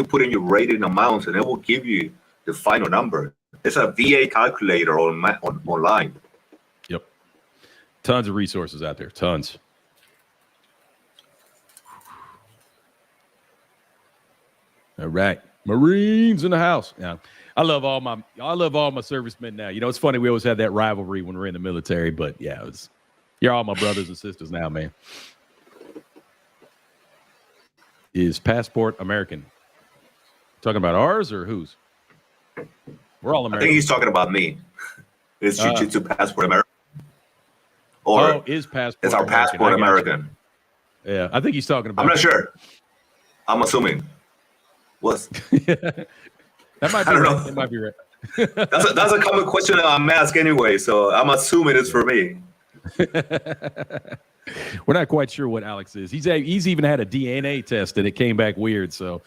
put in your rating amounts and it will give you the final number. There's a VA calculator online. Yep. Tons of resources out there. Tons. All right. Marines in the house. Yeah. I love all my servicemen now. It's funny. We always had that rivalry when we're in the military, but you're all my brothers and sisters now, man. Is passport American? Talking about ours or whose? We're all American. I think he's talking about me. Is Jiu-Jitsu passport American? Or is passport? Is our passport American? Yeah, I think he's talking about. I'm not sure. I'm assuming. What's that might be right. It might be right. That's a common question I'm asked anyway, so I'm assuming it's for me. We're not quite sure what Alex is. He's even had a DNA test and it came back weird. So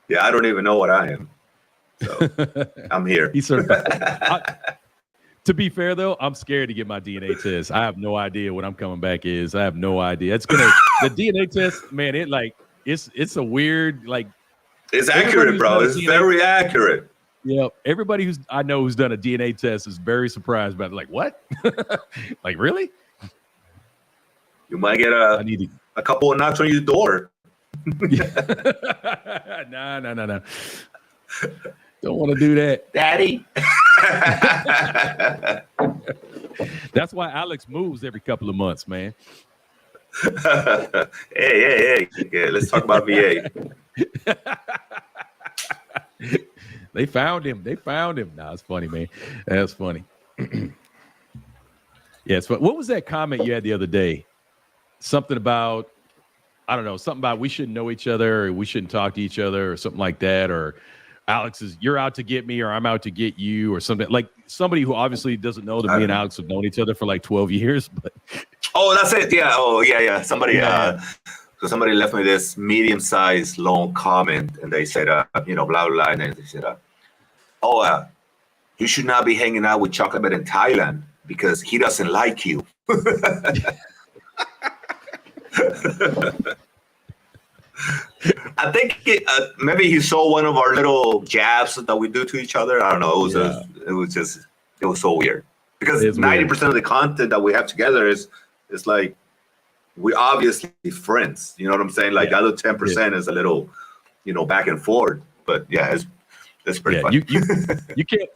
yeah, I don't even know what I am. So I'm here. He's certified. To be fair though, I'm scared to get my DNA test. I have no idea what I'm coming back is. I have no idea. The DNA test, man. It's a weird It's accurate, bro. It's very accurate. Yeah, everybody I know who's done a DNA test is very surprised about it. Like, what? Like, really? You might get a couple of knocks on your door. No. Don't want to do that. Daddy. That's why Alex moves every couple of months, man. Hey. Yeah, let's talk about VA. They found him. Nah, it's funny, man. That's funny. Yes. But what was that comment you had the other day? Something about, I don't know, something about we shouldn't know each other or we shouldn't talk to each other or something like that. Or you're out to get me or I'm out to get you or something. Like somebody who obviously doesn't know that me and Alex have known each other for like 12 years. But oh, that's it. Yeah. Oh, yeah. Somebody, so somebody left me this medium-sized long comment and they said, blah, blah. And then they said, you should not be hanging out with Chocolate in Thailand because he doesn't like you. I think maybe he saw one of our little jabs that we do to each other. I don't know. It was so weird because 90% of the content that we have together is like we're obviously friends. You know what I'm saying? Like the other 10% is a little, back and forth. But yeah, That's pretty Yeah, funny.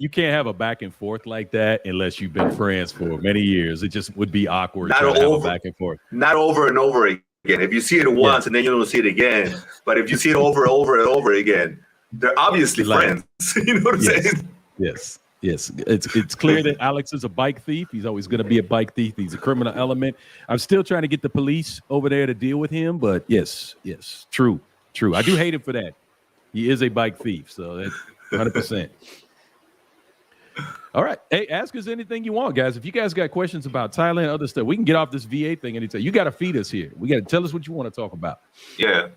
you can't have a back and forth like that unless you've been friends for many years. It just would be awkward Not trying to have a over, back and forth. not over and over again. If you see it Yeah, once and then you don't see it again, but if you see it over and over and over again, they're obviously like friends. You know what I'm yes, saying? yes, yes. It's clear that Alex is a bike thief. He's always going to be a bike thief. He's a criminal element. I'm still trying to get the police over there to deal with him, but yes, true. I do hate him for that. He is a bike thief, so that's 100%. All right. Hey, ask us anything you want, guys. If you guys got questions about Thailand, other stuff, we can get off this VA thing anytime. You got to feed us here. We got to tell us what you want to talk about. Yeah.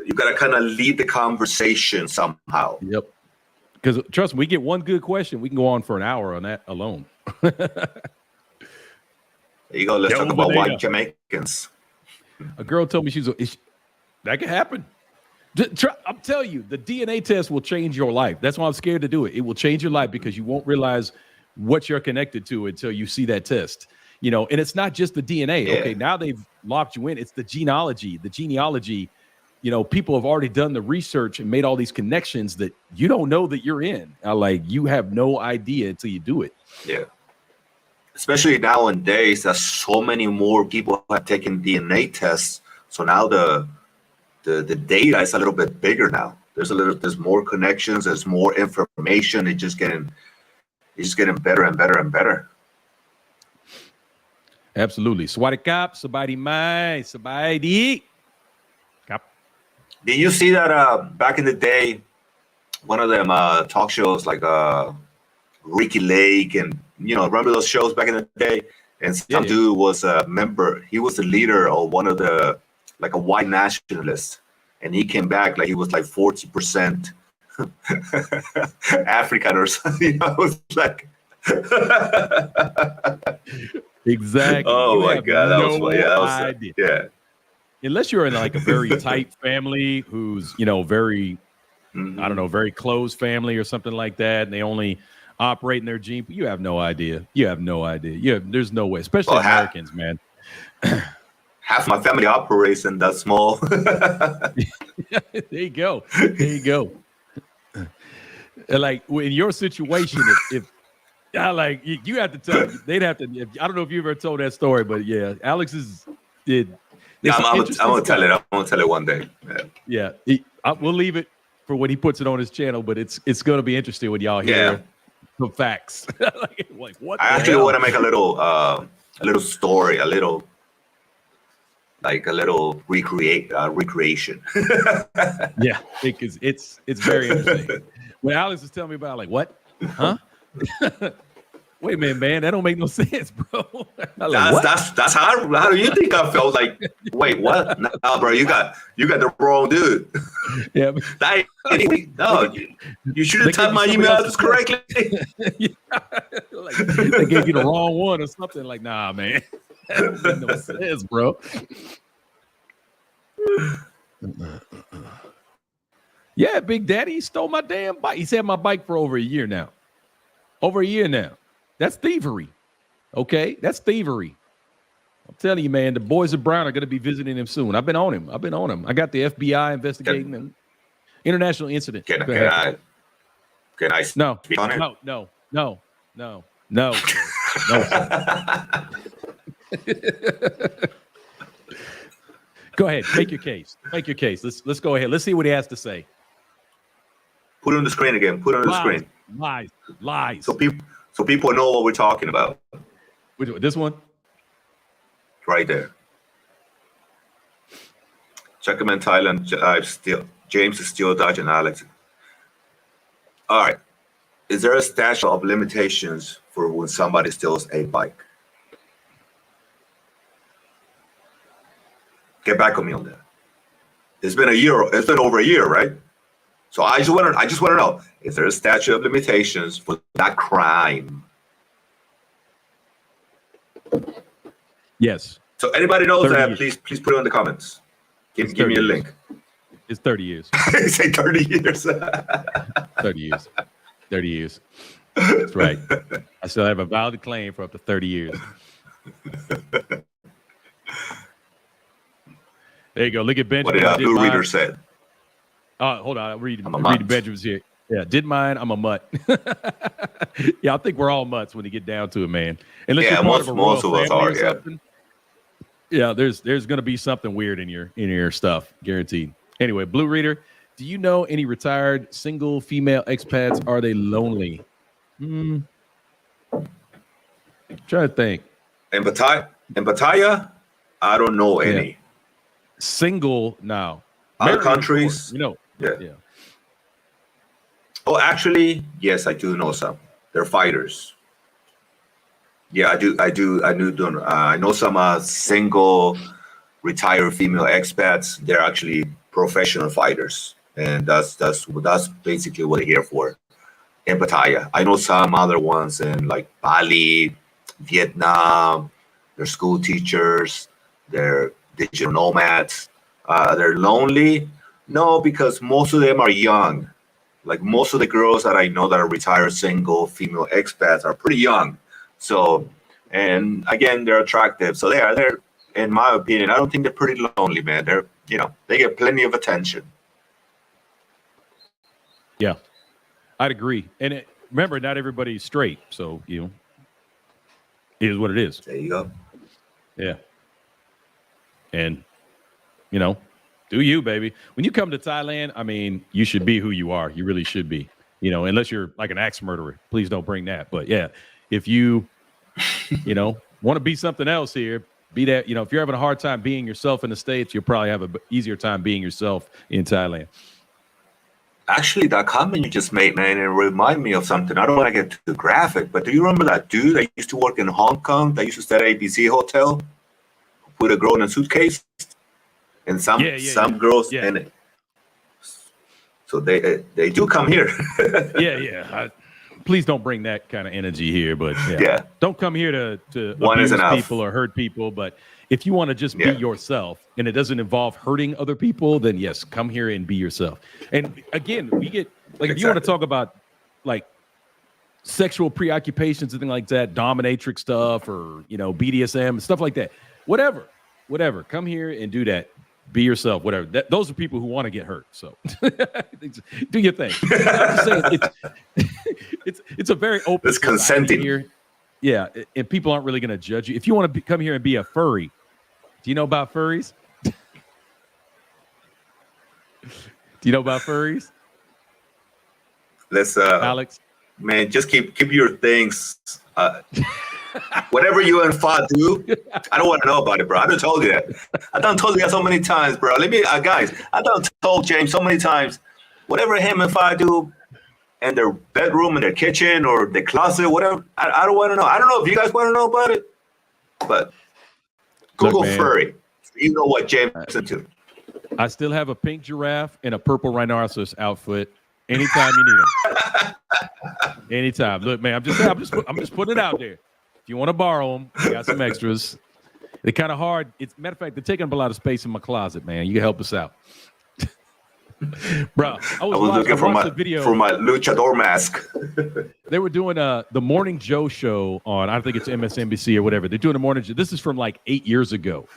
You got to kind of lead the conversation somehow. Yep. Because trust me, we get one good question, we can go on for an hour on that alone. There you go. Let's talk about white Jamaicans. A girl told me that could happen. I'm telling you, the DNA test will change your life. That's why I'm scared to do it. It will change your life because you won't realize what you're connected to until you see that test. You know, and it's not just the DNA. Yeah. Okay, now they've locked you in. It's the genealogy. You know, people have already done the research and made all these connections that you don't know that you're in. Like, you have no idea until you do it. Yeah. Especially nowadays, there's so many more people have taken DNA tests. So now the data is a little bit bigger now. There's more connections, there's more information. It's just getting better and better and better. Absolutely. Swati Kap, Sabadi Mai, Sabadi Kap. Did you see that back in the day, one of them talk shows like Ricky Lake, and remember those shows back in the day? And some dude was a member. He was the leader of one of the, like, a white nationalist, and he came back like he was like 40% African or something. I was like, exactly. Oh my God, that was funny. Yeah. Unless you're in like a very tight family who's very, I don't know, very close family or something like that, and they only operate in their gene. But you have no idea. There's no way, especially Americans, man. Half my family operates in that small. There you go. Like, in your situation, if you have to tell, they'd have to. I don't know if you ever told that story, but yeah, Alex did. Yeah, I'm gonna tell it. I'm gonna tell it one day. Yeah, we'll leave it for when he puts it on his channel, but it's gonna be interesting when y'all hear the facts. like what? I actually want to make a little story, a little recreation. Yeah, because it's very interesting. When Alex was telling me about, like, what? Huh? Wait a minute, man, that don't make no sense, bro. That's how do you think I felt? Like, wait, what? Nah, bro, you got the wrong dude. Yeah, no, you should have typed my email address correctly. Like, they gave you the wrong one or something. Like, nah, man, that don't make no sense, bro. Yeah, Big Daddy stole my damn bike. He's had my bike for over a year now. That's thievery. Okay, that's thievery. I'm telling you, man, the boys of Brown are going to be visiting him soon. I've been on him. I got the FBI investigating him. International incident. Can I No. speak on it? No. Go ahead. Make your case. Let's go ahead. Let's see what he has to say. Put it on the screen again. Screen. Lies. So people know what we're talking about. This one? Right there. Check him in Thailand. James is still dodging Alex. All right. Is there a statute of limitations for when somebody steals a bike? Get back on me on that. It's been over a year, right? So I just want to know, is there a statute of limitations for that crime? Yes. So anybody knows that, please put it in the comments. Give me a link. It's 30 years. Say 30 years. 30 years. 30 years. That's right. I still have a valid claim for up to 30 years. There you go. Look at Benjamin. What did Blue Reader said? Hold on. Read Benjamin's here. Yeah, did mine. I'm a mutt. Yeah, I think we're all mutts when you get down to it, man. Unless Yeah, you're part of a royal most of us family are. or Yeah. something. Yeah, there's going to be something weird in your stuff, guaranteed. Anyway, Blue Reader, do you know any retired single female expats? Are they lonely? Trying to think. In Pattaya, I don't know Yeah, any. single now. Other Married, of course. countries, You know. yeah. Yeah. Oh, actually, yes, I do know some. They're fighters. Yeah, I do. I know some single retired female expats. They're actually professional fighters, and that's basically what they're here for. In Pattaya, I know some other ones in like Bali, Vietnam. They're school teachers. They're digital nomads. They're lonely. No, because most of them are young. Like most of the girls that I know that are retired single female expats are pretty young. So, and again, they're attractive. So they're, in my opinion, I don't think they're pretty lonely, man. They're, they get plenty of attention. Yeah, I'd agree. And remember, not everybody's straight. So, it is what it is. There you go. Yeah. And, do you, baby. When you come to Thailand, I mean, you should be who you are. You really should be, unless you're like an axe murderer. Please don't bring that. But yeah, if you, want to be something else here, be that, if you're having a hard time being yourself in the States, you'll probably have an easier time being yourself in Thailand. Actually, that comment you just made, man, it reminded me of something. I don't want to get too graphic, but do you remember that dude that used to work in Hong Kong that used to stay at ABC Hotel with a girl in a suitcase? And some girls in it. So they do come here. Yeah. Please don't bring that kind of energy here, but yeah. Don't come here to One abuse is enough. people or hurt people. But if you want to just be yourself and it doesn't involve hurting other people, then yes, come here and be yourself. And again, we get like, if you want to talk about like sexual preoccupations and things like that, dominatrix stuff or, BDSM, stuff like that, whatever, come here and do that. Be yourself, whatever. Those are people who want to get hurt. So do your thing. I'm just saying it's a very open. It's consenting here. Yeah, and people aren't really going to judge you. If you want to come here and be a furry, do you know about furries? Do you know about furries? Let's Alex. Man, just keep your things. Whatever you and Fa do, I don't want to know about it, bro. I done told you that. I done told you that so many times, bro. Let me, guys. I done told James so many times. Whatever him and Fa do, in their bedroom, in their kitchen, or the closet, whatever. I don't want to know. I don't know if you guys want to know about it, but Google furry. You know what James is into. I still have a pink giraffe and a purple rhinoceros outfit. Anytime you need them. Anytime. Look, man, I'm just putting it out there. If you want to borrow them, I got some extras. They're kind of hard. Matter of fact, they're taking up a lot of space in my closet, man. You can help us out. Bro, I was looking for my luchador mask. They were doing the Morning Joe show on, I think it's MSNBC or whatever. They're doing a morning. This is from like 8 years ago.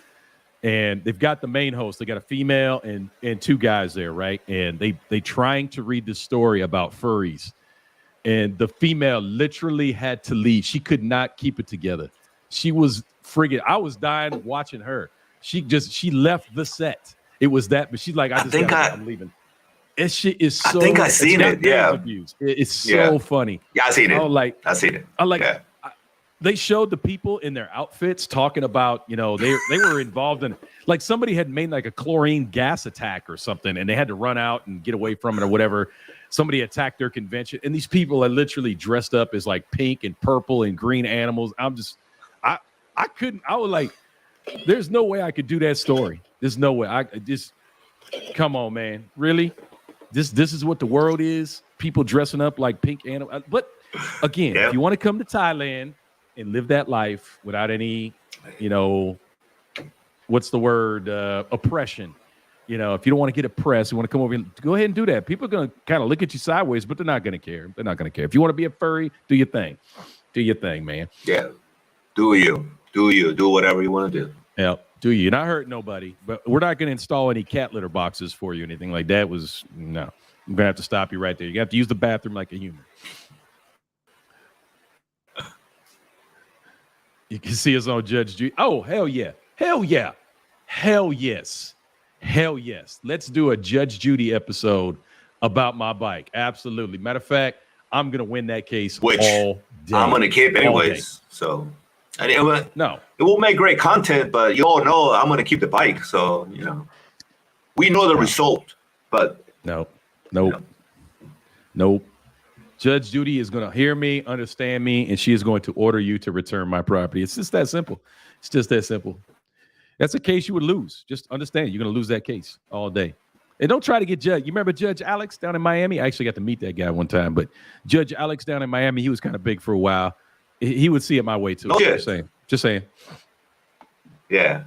And they've got the main host. They got a female and two guys there, right? And they trying to read the story about furries. And the female literally had to leave. She could not keep it together. She was friggin'. I was dying watching her. She left the set. It was that, but she's like, I'm leaving. That shit is so. I think I seen it. Yeah, it's so funny. Yeah, I seen it. I seen it. They showed the people in their outfits talking about, they were involved in, like somebody had made like a chlorine gas attack or something, and they had to run out and get away from it or whatever. Somebody attacked their convention, and these people are literally dressed up as like pink and purple and green animals. I was like, there's no way I could do that story. There's no way. Come on, man. Really? This is what the world is? People dressing up like pink animals. But again, if you want to come to Thailand and live that life without any, what's the word? Oppression. If you don't want to get oppressed, you want to come over and go ahead and do that. People are going to kind of look at you sideways, but they're not going to care. They're not going to care. If you want to be a furry, do your thing. Do your thing, man. Yeah. Do you. Do whatever you want to do. Yeah. Do you. You're not hurting nobody, but we're not going to install any cat litter boxes for you or anything like that. No. I'm gonna have to stop you right there. You have to use the bathroom like a human. You can see us on Judge Judy. Oh, hell yeah. Hell yeah. Hell yes. Hell yes. Let's do a Judge Judy episode about my bike. Absolutely. Matter of fact, I'm going to win that case all day. I'm going to keep anyways. So, no, it will make great content, but you all know I'm going to keep the bike. So, we know the result, but. Nope. Judge Judy is going to hear me, understand me, and she is going to order you to return my property. It's just that simple. It's just that simple. That's a case you would lose. Just understand you're going to lose that case all day. And don't try to get Judge. You remember Judge Alex down in Miami? I actually got to meet that guy one time. But Judge Alex down in Miami, he was kind of big for a while. He would see it my way too. No, Just saying. Yeah.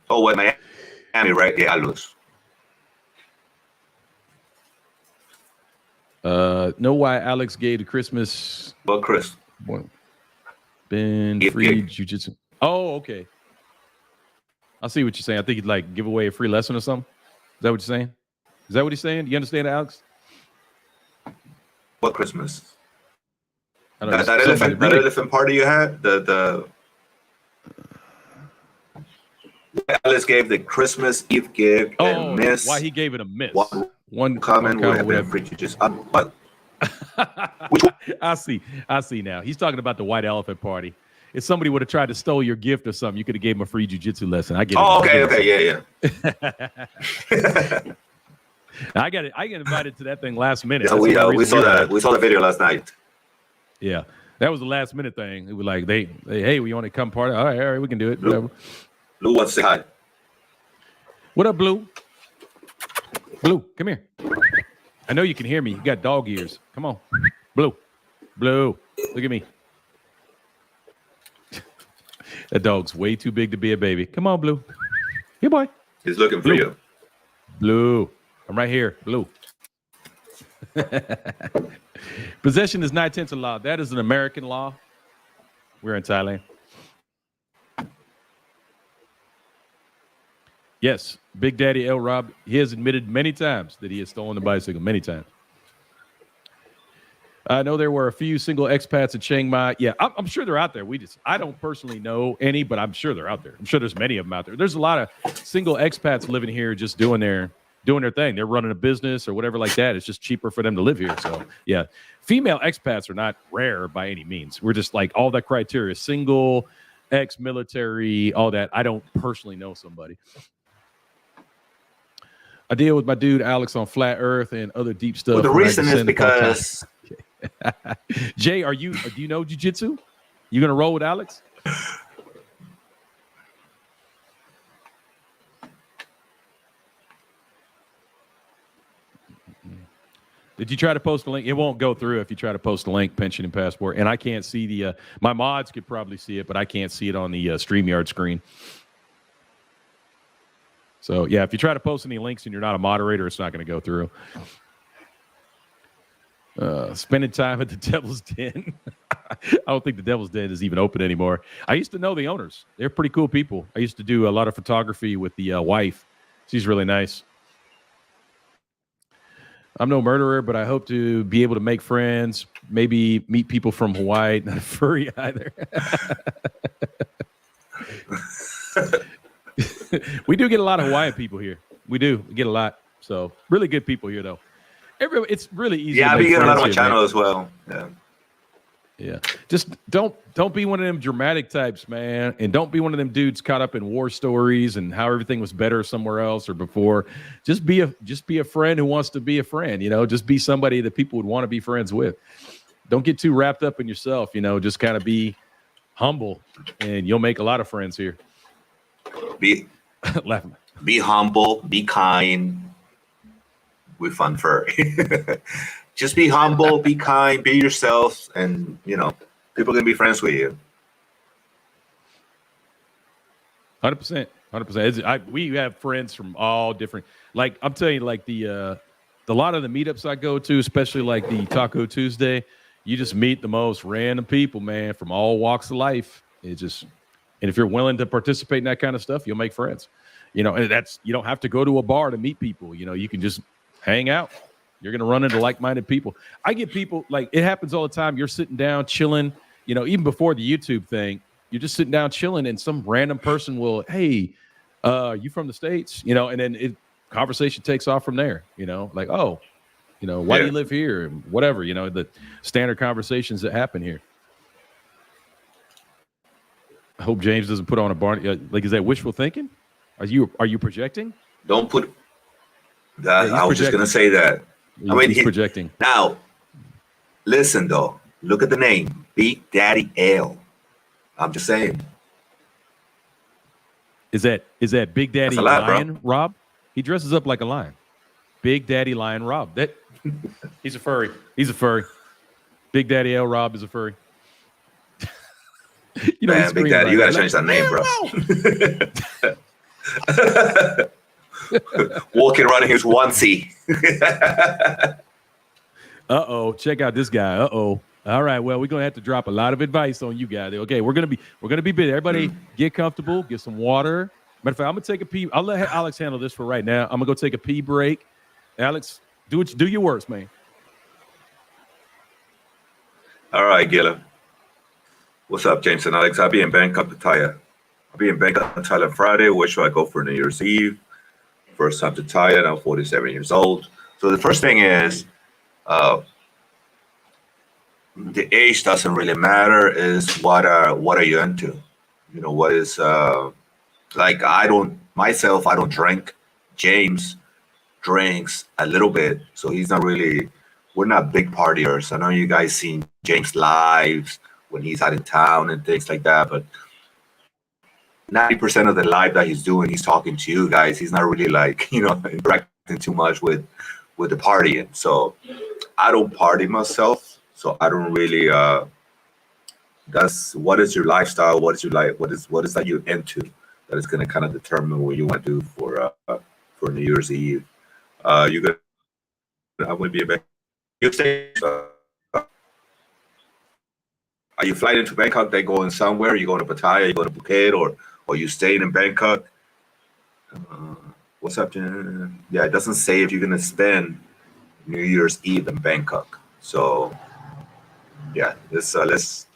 Oh, wait, Miami, right? Yeah, I lose. Know why Alex gave the Christmas? Well, Chris. Been free jiu-jitsu. Oh, okay. I see what you're saying. I think he'd like give away a free lesson or something. Is that what you're saying? Is that what he's saying? Do you understand, Alex? What Christmas? I don't know, that elephant party you had? The Alex gave the Christmas Eve gift and miss. Why he gave it a miss? One comment would have been free jiu-jitsu. What? Which one? I see now. He's talking about the white elephant party. If somebody would have tried to steal your gift or something, you could have gave him a free jiu-jitsu lesson. I get it. Oh, okay, yeah. I got invited to that thing last minute. Yeah, we saw that. We saw the video last night. Yeah, that was the last minute thing. It was like hey, we want to come party. All right, we can do it. Blue wants to say hi. What up, Blue? Blue, come here. I know you can hear me. You got dog ears. Come on, Blue. Look at me. That dog's way too big to be a baby. Come on, Blue. Here, boy. He's looking for you. Blue. I'm right here. Blue. Possession is 9/10 law. That is an American law. We're in Thailand. Yes, Big Daddy El Rob, he has admitted many times that he has stolen the bicycle, many times. I know there were a few single expats in Chiang Mai. Yeah, I'm sure they're out there. I don't personally know any, but I'm sure they're out there. I'm sure there's many of them out there. There's a lot of single expats living here just doing their thing. They're running a business or whatever like that. It's just cheaper for them to live here. So, yeah, female expats are not rare by any means. We're just like all that criteria, single, ex-military, all that. I don't personally know somebody. I deal with my dude Alex on flat Earth and other deep stuff. Well, the reason is because Jay, do you know jiu-jitsu? You gonna roll with Alex? Did you try to post a link? It won't go through if you try to post a link, pension and passport. And I can't see the my mods could probably see it, but I can't see it on the StreamYard screen. So, yeah, if you try to post any links and you're not a moderator, it's not going to go through. Spending time at the Devil's Den. I don't think the Devil's Den is even open anymore. I used to know the owners. They're pretty cool people. I used to do a lot of photography with the wife. She's really nice. I'm no murderer, but I hope to be able to make friends, maybe meet people from Hawaii. Not a furry either. We do get a lot of Hawaiian people here. We get a lot. So really good people here, though. It's really easy. Yeah, I get a lot on my channel as well. Yeah. Just don't be one of them dramatic types, man. And don't be one of them dudes caught up in war stories and how everything was better somewhere else or before. Just be a friend who wants to be a friend, just be somebody that people would want to be friends with. Don't get too wrapped up in yourself, just kind of be humble and you'll make a lot of friends here. Be humble, be kind, with fun furry. Just be humble, be kind, be yourself, and people can be friends with you. 100%. We have friends from all different. Like I'm telling you, like the lot of the meetups I go to, especially like the Taco Tuesday, you just meet the most random people, man, from all walks of life. And if you're willing to participate in that kind of stuff, you'll make friends. You know, and that's, you don't have to go to a bar to meet people. You know, you can just hang out. You're going to run into like-minded people. I get people, like, it happens all the time. You're sitting down chilling, you know, even before the YouTube thing, you're just sitting down chilling and some random person will, hey, you from the States? You know, and then conversation takes off from there, you know, like, oh, you know, why do you live here? Whatever, you know, the standard conversations that happen here. I hope James doesn't put on a barn. Like, is that wishful thinking? Are you projecting? Don't put that. Yeah, I was just going to say that. I mean, he's projecting. Now, listen, though. Look at the name. Big Daddy L. I'm just saying. Is that Big Daddy lot, Lion, bro. Rob? He dresses up like a lion. Big Daddy Lion Rob. That he's a furry. He's a furry. Big Daddy L Rob is a furry. You know, man, Big Daddy, you gotta change that name, bro. Walking around in his onesie. Uh-oh, check out this guy. Uh-oh. All right, well, we're gonna have to drop a lot of advice on you guys. Okay, we're gonna be busy. Everybody get comfortable, get some water. Matter of fact, I'm gonna take a pee. I'll let Alex handle this for right now. I'm gonna go take a pee break. Alex, do your worst, man. All right, Gilla. What's up, James and Alex? I'll be in Bangkok, Pattaya. I'll be in Bangkok, Thailand Friday. Where should I go for New Year's Eve? First time to Thailand. I'm 47 years old. So the first thing is, the age doesn't really matter. Is what are you into? You know, what is like, I don't drink. James drinks a little bit, so he's not really. We're not big partiers. I know you guys seen James lives when he's out in town and things like that, but 90% of the live that he's doing, he's talking to you guys. He's not really, like, you know, interacting too much with the partying. So I don't party myself, so I don't really. That's what is your lifestyle? What is your life? What is that you're into? That is going to kind of determine what you want to do for New Year's Eve. I'm going to be a bit. You stay. Are you flying into Bangkok? They going somewhere? You going to Pattaya? You going to Phuket? Or you staying in Bangkok? What's up, Jen? Yeah, it doesn't say if you're going to spend New Year's Eve in Bangkok. So yeah, let's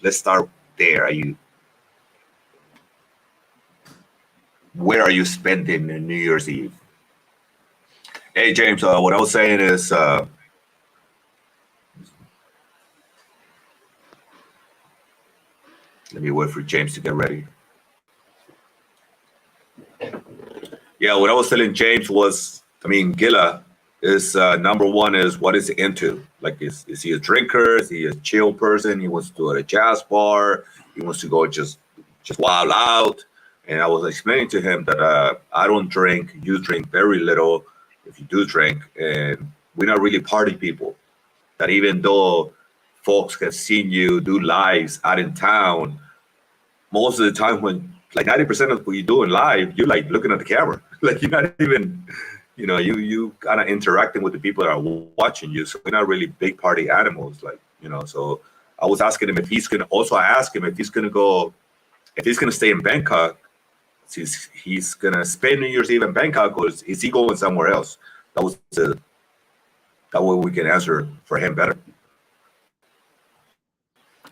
start there. Where are you spending New Year's Eve? Hey, James, what I was saying is, let me wait for James to get ready. Yeah, what I was telling James was, I mean, Gilla is number one is what is he into? Like, is he a drinker? Is he a chill person? He wants to go to a jazz bar. He wants to go just wild out. And I was explaining to him that I don't drink. You drink very little, if you do drink. And we're not really party people. That even though folks have seen you do lives out in town, most of the time when, like, 90% of what you do in live, you're like looking at the camera. Like, you're not even, you know, you kind of interacting with the people that are watching you. So we're not really big party animals, like, you know. So I was asking him if he's going to, also I asked him if he's going to stay in Bangkok, he's going to spend New Year's Eve in Bangkok, or is he going somewhere else? That way we can answer for him better.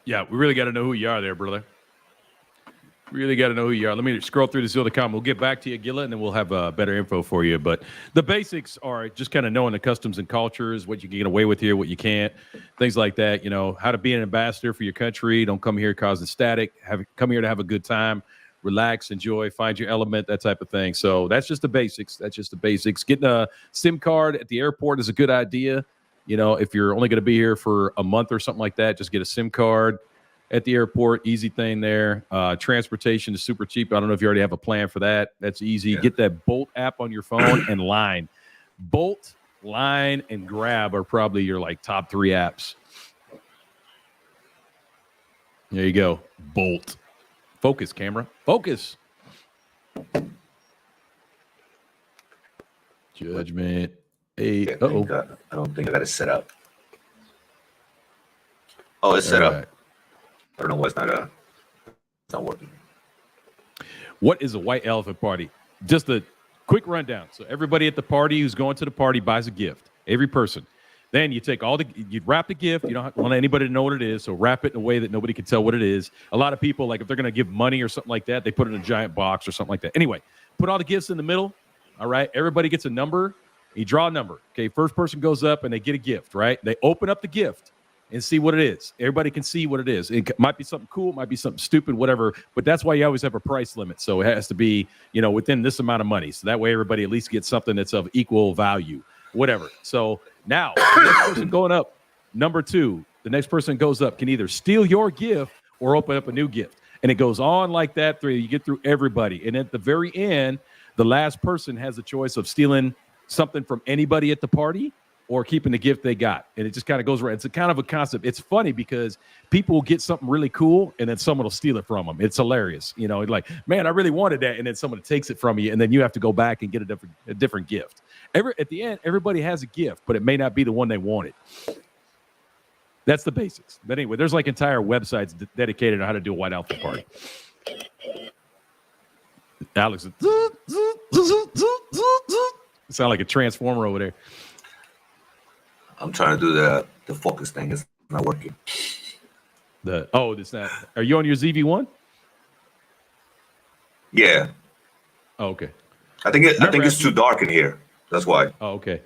Yeah, we really got to know who you are there, brother. Really got to know who you are. Let me scroll through this other comment. We'll get back to you, Gilla, and then we'll have better info for you. But the basics are just kind of knowing the customs and cultures, what you can get away with here, what you can't, things like that. You know, how to be an ambassador for your country. Don't come here causing static. Come here to have a good time, relax, enjoy, find your element, that type of thing. So that's just the basics. Getting a SIM card at the airport is a good idea. You know, if you're only going to be here for a month or something like that, just get a SIM card at the airport. Easy thing there. Transportation is super cheap. I don't know if you already have a plan for that. That's easy. Yeah. Get that Bolt app on your phone and Line. Bolt, Line, and Grab are probably your like top 3 apps. There you go. Bolt. Focus, camera. Focus. Judgment. Hey. Uh-oh. I don't think I got it set up. Oh, it's set up. I don't know why it's not working. What is a white elephant party? Just a quick rundown. So everybody at the party who's going to the party buys a gift. Every person. Then you take you wrap the gift. You don't want anybody to know what it is. So wrap it in a way that nobody can tell what it is. A lot of people, like if they're going to give money or something like that, they put it in a giant box or something like that. Anyway, put all the gifts in the middle. All right. Everybody gets a number. You draw a number. Okay. First person goes up and they get a gift, right? They open up the gift and see what it is. Everybody can see what it is. It might be something cool, might be something stupid, whatever. But that's why you always have a price limit. So it has to be, within this amount of money. So that way everybody at least gets something that's of equal value, whatever. So now the next person going up, number 2, the next person goes up can either steal your gift or open up a new gift. And it goes on like that through. You get through everybody. And at the very end, the last person has a choice of stealing something from anybody at the party or keeping the gift they got. And it just kind of goes around. It's a kind of a concept. It's funny because people will get something really cool and then someone will steal it from them. It's hilarious. Like, man, I really wanted that. And then someone takes it from you. And then you have to go back and get a different gift. At the end, everybody has a gift, but it may not be the one they wanted. That's the basics. But anyway, there's like entire websites dedicated to how to do a white outfit party. Alex, sound like a transformer over there. I'm trying to do the focus thing. It's not working. It's not. Are you on your ZV-1? Yeah. Oh, okay. I think it's too dark in here. That's why. Oh, okay.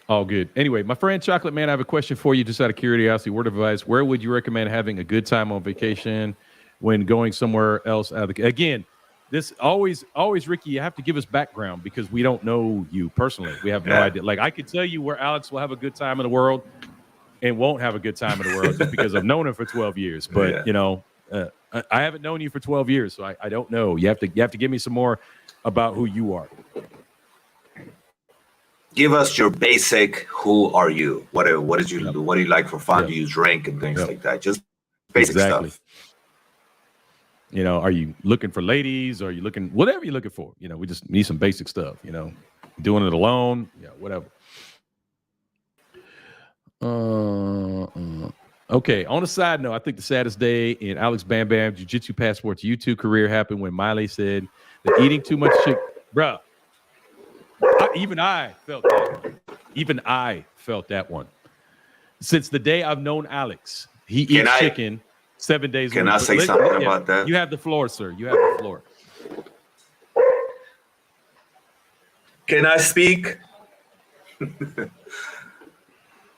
All good. Anyway, my friend Chocolate Man, I have a question for you just out of curiosity. Word of advice. Where would you recommend having a good time on vacation when going somewhere else? Again, this always, Ricky, you have to give us background because we don't know you personally. We have no idea. Like I could tell you where Alex will have a good time in the world and won't have a good time in the world just because I've known him for 12 years. But, I haven't known you for 12 years, so I don't know. You have to give me some more about who you are. Give us your basic. Who are you? What do you like for fun? Do you drink and things like that? Just basic stuff. Are you looking for ladies? Or are you looking whatever you're looking for? We just need some basic stuff. Doing it alone. Yeah, whatever. Okay. On a side note, I think the saddest day in Alex Bam Bam Jiu-Jitsu Passport's YouTube career happened when Miley said that eating too much chicken, bruh. Even I felt that one. Since the day I've known Alex, he eats chicken 7 days a week. Can I say something about that? You have the floor, sir. You have the floor. Can I speak?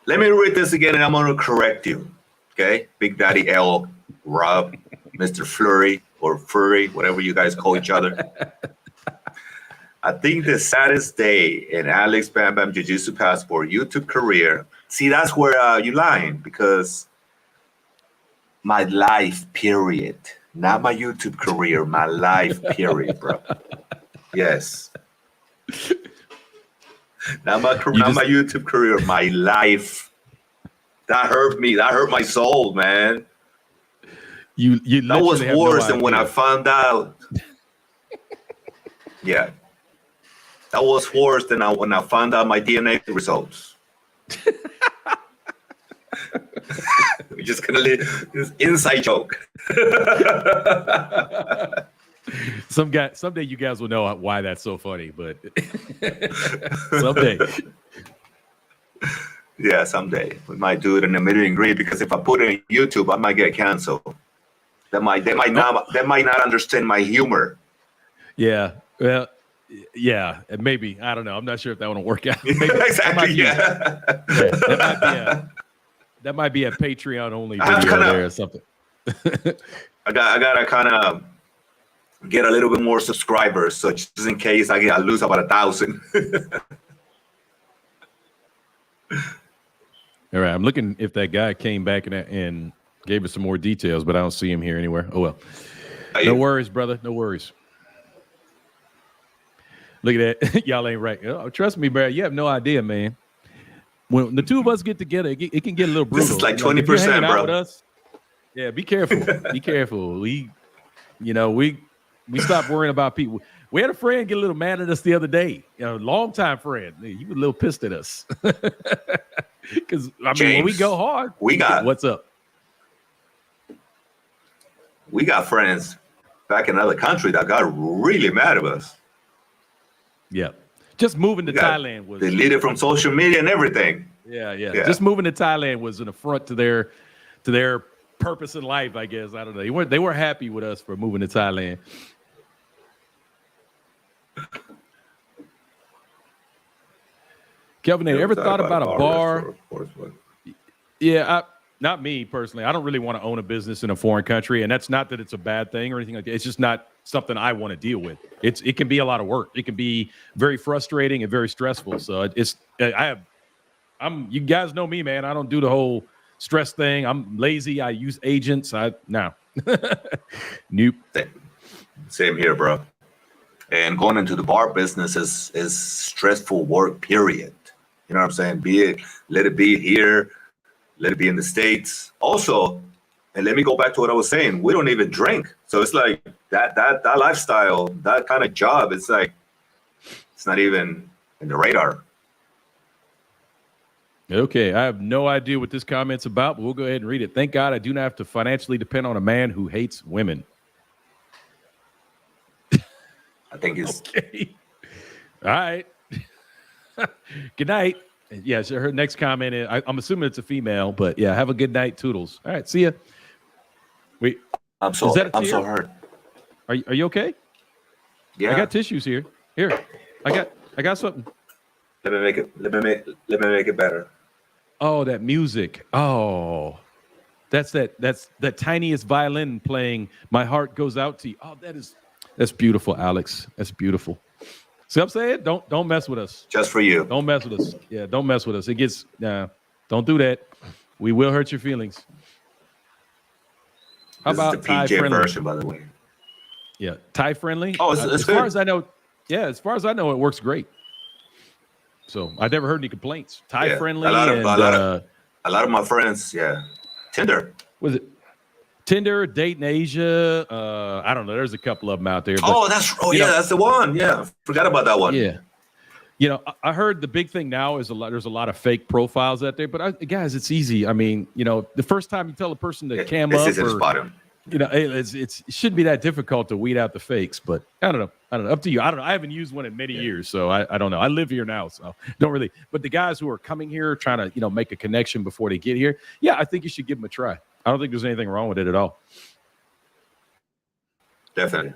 Let me read this again and I'm going to correct you. Okay? Big Daddy L, Rob, Mr. Flurry, or Furry, whatever you guys call each other. I think the saddest day in Alex Bam Bam Jiu-Jitsu Passport YouTube career. See, that's where you're lying because my life, period. Not my YouTube career, my life, period, bro. Yes. Not my YouTube career, my life. That hurt me. That hurt my soul, man. That was worse than when I found out. Yeah. That was worse than when I found out my DNA results. We're just gonna leave this inside joke. Someday you guys will know why that's so funny, but someday. Yeah, someday we might do it in a meet and greet because if I put it on YouTube, I might get canceled. They might not understand my humor. Yeah, well, yeah, maybe I don't know. I'm not sure if that one will work out. Maybe, exactly. That might be a Patreon only video there or something. I gotta kind of get a little bit more subscribers, so just in case I lose about 1,000. All right, I'm looking if that guy came back and gave us some more details, but I don't see him here anywhere. Oh well, no worries, brother. No worries. Look at that. Y'all ain't right. Oh, trust me, bro. You have no idea, man. When the two of us get together, it can get a little brutal. This is like 20%, bro. With us, yeah, be careful. Be careful. We stopped worrying about people. We had a friend get a little mad at us the other day. A longtime friend. He was a little pissed at us. Because, James, when we go hard, what's up? We got friends back in another country that got really mad at us. Yeah. Just moving to We got Thailand was deleted from social media and everything. yeah. Yeah. Just moving to Thailand was an affront to their purpose in life, I guess. I don't know. They weren't happy with us for moving to Thailand. Kelvin, Never ever thought thought about a bar? restaurant, of course, but Yeah, not me personally. I don't really want to own a business in a foreign country, and that's not that it's a bad thing or anything like that. It's just not something I want to deal with. It can be a lot of work. It can be very frustrating and very stressful. So you guys know me, man. I don't do the whole stress thing. I'm lazy. I use agents. Nope. Same here, bro. And going into the bar business is stressful work, period. You know what I'm saying? Let it be here, let it be in the States. Also, and let me go back to what I was saying. We don't even drink. So it's like that lifestyle, that kind of job, it's like it's not even in the radar. Okay, I have no idea what this comment's about, but we'll go ahead and read it. Thank God I do not have to financially depend on a man who hates women. I think it's okay. All right. Good night. Yeah, so her next comment is, I'm assuming it's a female, but yeah, have a good night, toodles. All right, see ya. Wait, I'm so hurt. Are you okay? Yeah. I got tissues here. Here, I got something. Let me make it better. Oh, that music. Oh, that's the tiniest violin playing. My heart goes out to you. Oh, that's beautiful, Alex. That's beautiful. See what I'm saying? Don't mess with us. Just for you. Don't mess with us. Yeah, don't mess with us. It gets don't do that. We will hurt your feelings. How This about is the Thai PJ friendly? version, by the way. Yeah, Thai friendly. Oh, it's as good. far as I know, as it works great. So I've never heard any complaints. Thai friendly. A lot of my friends, Tinder. Was it Tinder, Date in Asia? I don't know. There's a couple of them out there. But, that's the one. Yeah, forgot about that one. Yeah. You know, I heard the big thing now is there's a lot of fake profiles out there. But guys, it's easy. I mean, the first time you tell a person to cam up, it shouldn't be that difficult to weed out the fakes. But I don't know. Up to you. I don't know. I haven't used one in many years, so I don't know. I live here now, so don't really. But the guys who are coming here trying to make a connection before they get here, I think you should give them a try. I don't think there's anything wrong with it at all. Definitely.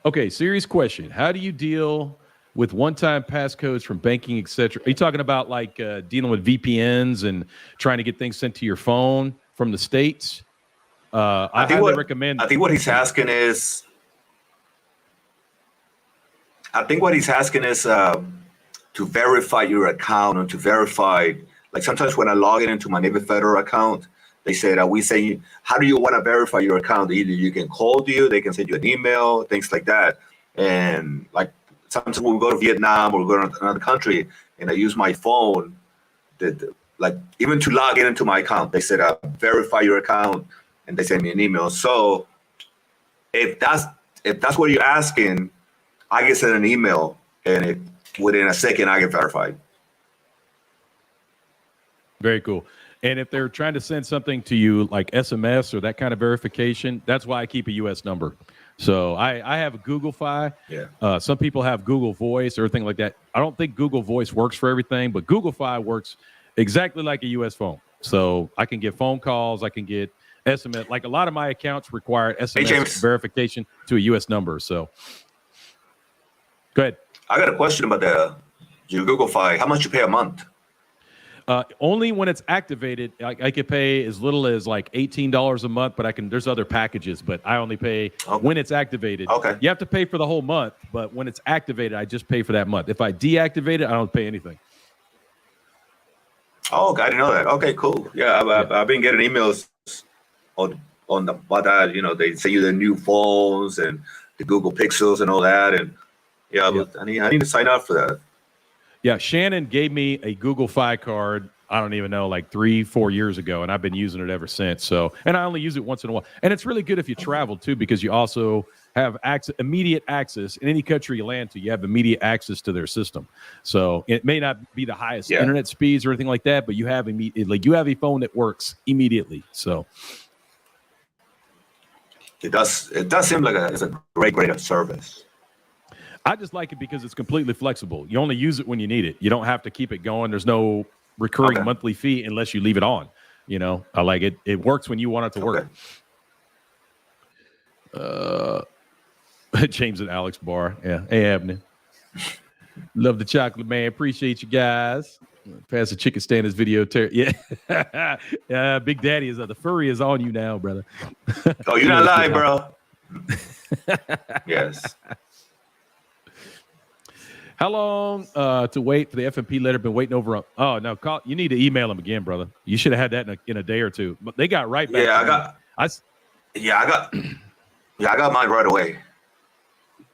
Okay, serious question. How do you deal with one-time passcodes from banking, etc.? Are you talking about like dealing with VPNs and trying to get things sent to your phone from the States? I highly recommend. I think what he's asking is. To verify your account and to verify. Like sometimes when I log into my Navy Federal account, they say that how do you want to verify your account? Either you can call you, they can send you an email, things like that. And like sometimes when we go to Vietnam or we go to another country and I use my phone, like even to log into my account, they said verify your account and they send me an email. So if that's what you're asking, I can send an email and within a second I get verified. Very cool. And if they're trying to send something to you like SMS or that kind of verification, that's why I keep a U.S. number. So I have a Google Fi. Yeah. Some people have Google Voice or everything like that. I don't think Google Voice works for everything, but Google Fi works exactly like a U.S. phone. So I can get phone calls. I can get SMS. Like a lot of my accounts require SMS verification to a U.S. number. So go ahead. I got a question about your Google Fi. How much you pay a month? Only when it's activated. I could pay as little as like $18 a month, but there's other packages, but I only pay when it's activated. Okay. You have to pay for the whole month, but when it's activated, I just pay for that month. If I deactivate it, I don't pay anything. Oh, I didn't know that. Okay, cool. Yeah, I've been getting emails on about that. They send you the new phones and the Google Pixels and all that, and but I need to sign up for that. Yeah, Shannon gave me a Google Fi card, I don't even know, like 3-4 years ago, and I've been using it ever since. So, and I only use it once in a while. And it's really good if you travel, too, because you also have immediate access. In any country you land to, you have immediate access to their system. So it may not be the highest internet speeds or anything like that, but you have you have a phone that works immediately. So It does seem like it's a great service. I just like it because it's completely flexible. You only use it when you need it. You don't have to keep it going. There's no recurring monthly fee unless you leave it on. You know, I like it. It works when you want it to work. James and Alex Barr. Yeah. Hey, Abner. Love the chocolate, man. Appreciate you guys. Pass the chicken standards video. Yeah. Big Daddy is the furry is on you now, brother. Oh, you're not lying, bro. Yes. How long to wait for the FMP letter? Been waiting over. Oh no, you need to email them again, brother. You should have had that in a day or two. But they got right back. Yeah, I got mine right away.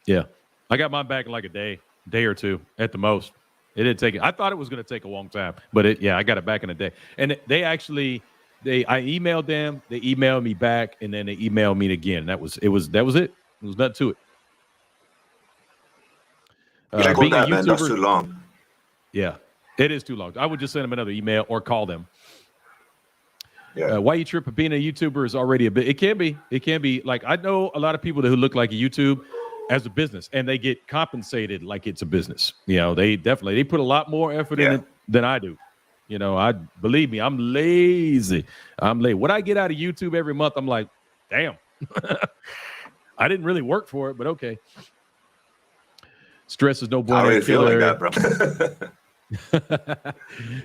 Yeah, I got mine back in like a day or two at the most. It didn't take it. I thought it was going to take a long time, but I got it back in a day. And I emailed them. They emailed me back, and then they emailed me again. That was it. There was nothing to it. Being a YouTuber, man, that's too long. Yeah, it is too long. I would just send them another email or call them. Yeah. Why you tripping? Being a YouTuber is already a bit. It can be like I know a lot of people who look like a YouTube as a business, and they get compensated like it's a business. You know, they put a lot more effort in it than I do. You know, believe me, I'm lazy. What I get out of YouTube every month, I'm like, damn, I didn't really work for it, but okay. Stress is no born killer. Feel like that, bro.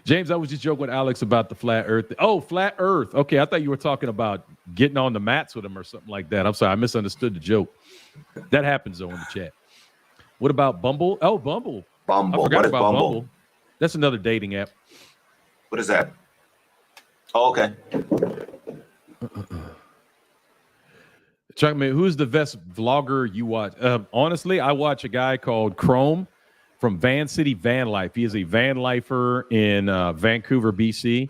James, I was just joking with Alex about the flat Earth. Oh, flat Earth. Okay, I thought you were talking about getting on the mats with him or something like that. I'm sorry, I misunderstood the joke. That happens though in the chat. What about Bumble? Oh, Bumble. I forgot about Bumble. That's another dating app. What is that? Oh, okay. Chuck, man, who's the best vlogger you watch? Honestly, I watch a guy called Chrome from Van City Van Life. He is a van lifer in Vancouver, BC.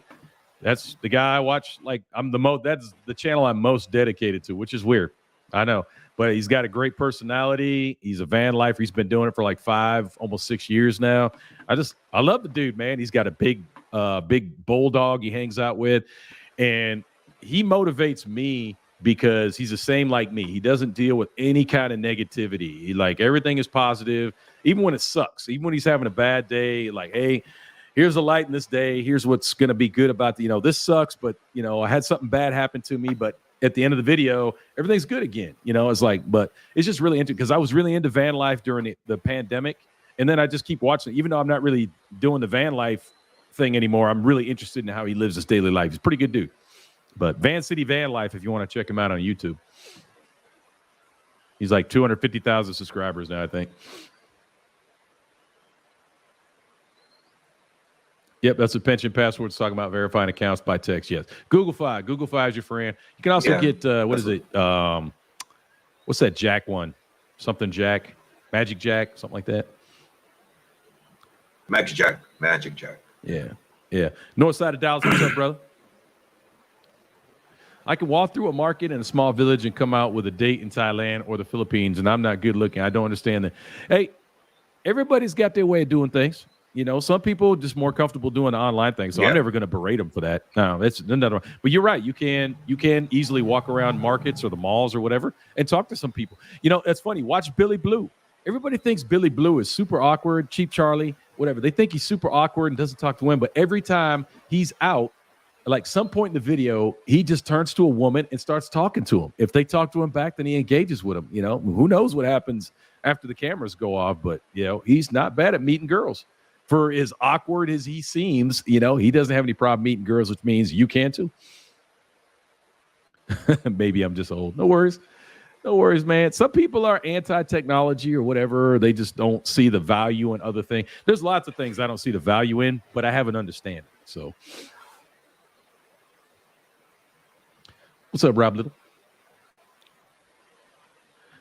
That's the guy I watch. Like that's the channel I'm most dedicated to, which is weird. I know, but he's got a great personality. He's a van lifer. He's been doing it for like 5, almost 6 years now. I love the dude, man. He's got a big bulldog he hangs out with, and he motivates me because he's the same like me. He doesn't deal with any kind of negativity. Everything is positive, even when it sucks. Even when he's having a bad day, like, hey, here's a light in this day. Here's what's going to be good about this sucks, but I had something bad happen to me, but at the end of the video, everything's good again. It's like, but it's just really interesting because I was really into van life during the pandemic, and then I just keep watching it. Even though I'm not really doing the van life thing anymore, I'm really interested in how he lives his daily life. He's a pretty good dude. But Van City Van Life, if you want to check him out on YouTube. He's like 250,000 subscribers now, I think. Yep, that's what Pension Password's talking about, verifying accounts by text. Yes. Google Fi is your friend. You can also get, what is it? What's that Jack one? Something Jack? Magic Jack? Something like that? Magic Jack. Yeah. North side of Dallas, what's up, brother? I can walk through a market in a small village and come out with a date in Thailand or the Philippines, and I'm not good looking. I don't understand that. Hey, everybody's got their way of doing things. Some people just more comfortable doing the online thing. So I'm never going to berate them for that. No, that's another. But you're right. You can easily walk around markets or the malls or whatever and talk to some people. It's funny. Watch Billy Blue. Everybody thinks Billy Blue is super awkward, Cheap Charlie, whatever. They think he's super awkward and doesn't talk to women. But every time he's out, like some point in the video, he just turns to a woman and starts talking to him. If they talk to him back, then he engages with them. Who knows what happens after the cameras go off? But he's not bad at meeting girls. For as awkward as he seems, he doesn't have any problem meeting girls, which means you can too. Maybe I'm just old. No worries, man. Some people are anti-technology or whatever. They just don't see the value in other things. There's lots of things I don't see the value in, but I have an understanding. So. What's up, Rob Little?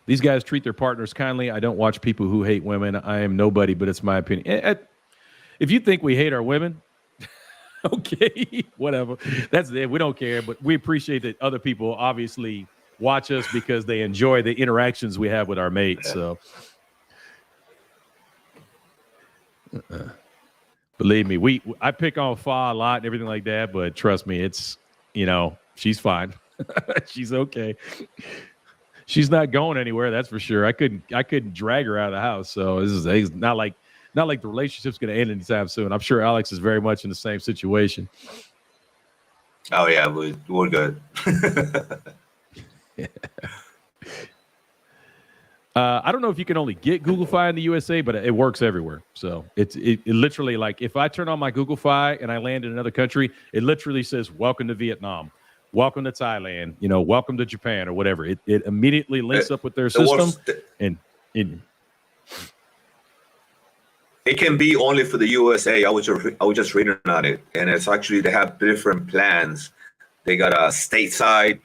These guys treat their partners kindly. I don't watch people who hate women. I am nobody, but it's my opinion. If you think we hate our women, okay, whatever. That's it. We don't care, but we appreciate that other people obviously watch us because they enjoy the interactions we have with our mates. So, believe me, I pick on Fa a lot and everything like that, but trust me, it's she's fine. She's okay. She's not going anywhere. That's for sure. I couldn't drag her out of the house. So this is it's not like the relationship's going to end anytime soon. I'm sure Alex is very much in the same situation. Oh yeah, we're good. I don't know if you can only get Google Fi in the USA, but it works everywhere. So it literally, like, if I turn on my Google Fi and I land in another country, it literally says, welcome to Vietnam, welcome to Thailand, welcome to Japan or whatever. It immediately links up with their system. And it can be only for the USA. I was just reading on it, and it's actually, they have different plans. They got a stateside,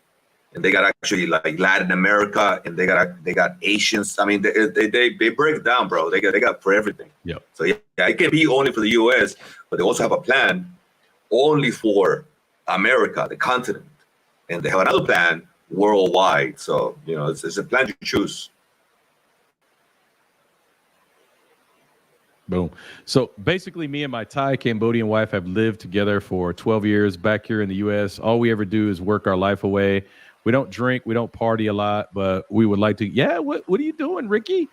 and they got actually like Latin America, and they got Asians. I mean, they break down, bro. They got for everything. Yeah. So yeah, it can be only for the US, but they also have a plan only for America, the continent, and they have another plan worldwide. So it's a plan to choose. Boom. So basically, me and my Thai Cambodian wife have lived together for 12 years back here in the U.S. All we ever do is work our life away. We don't drink. We don't party a lot, but we would like to. Yeah. What are you doing, Ricky?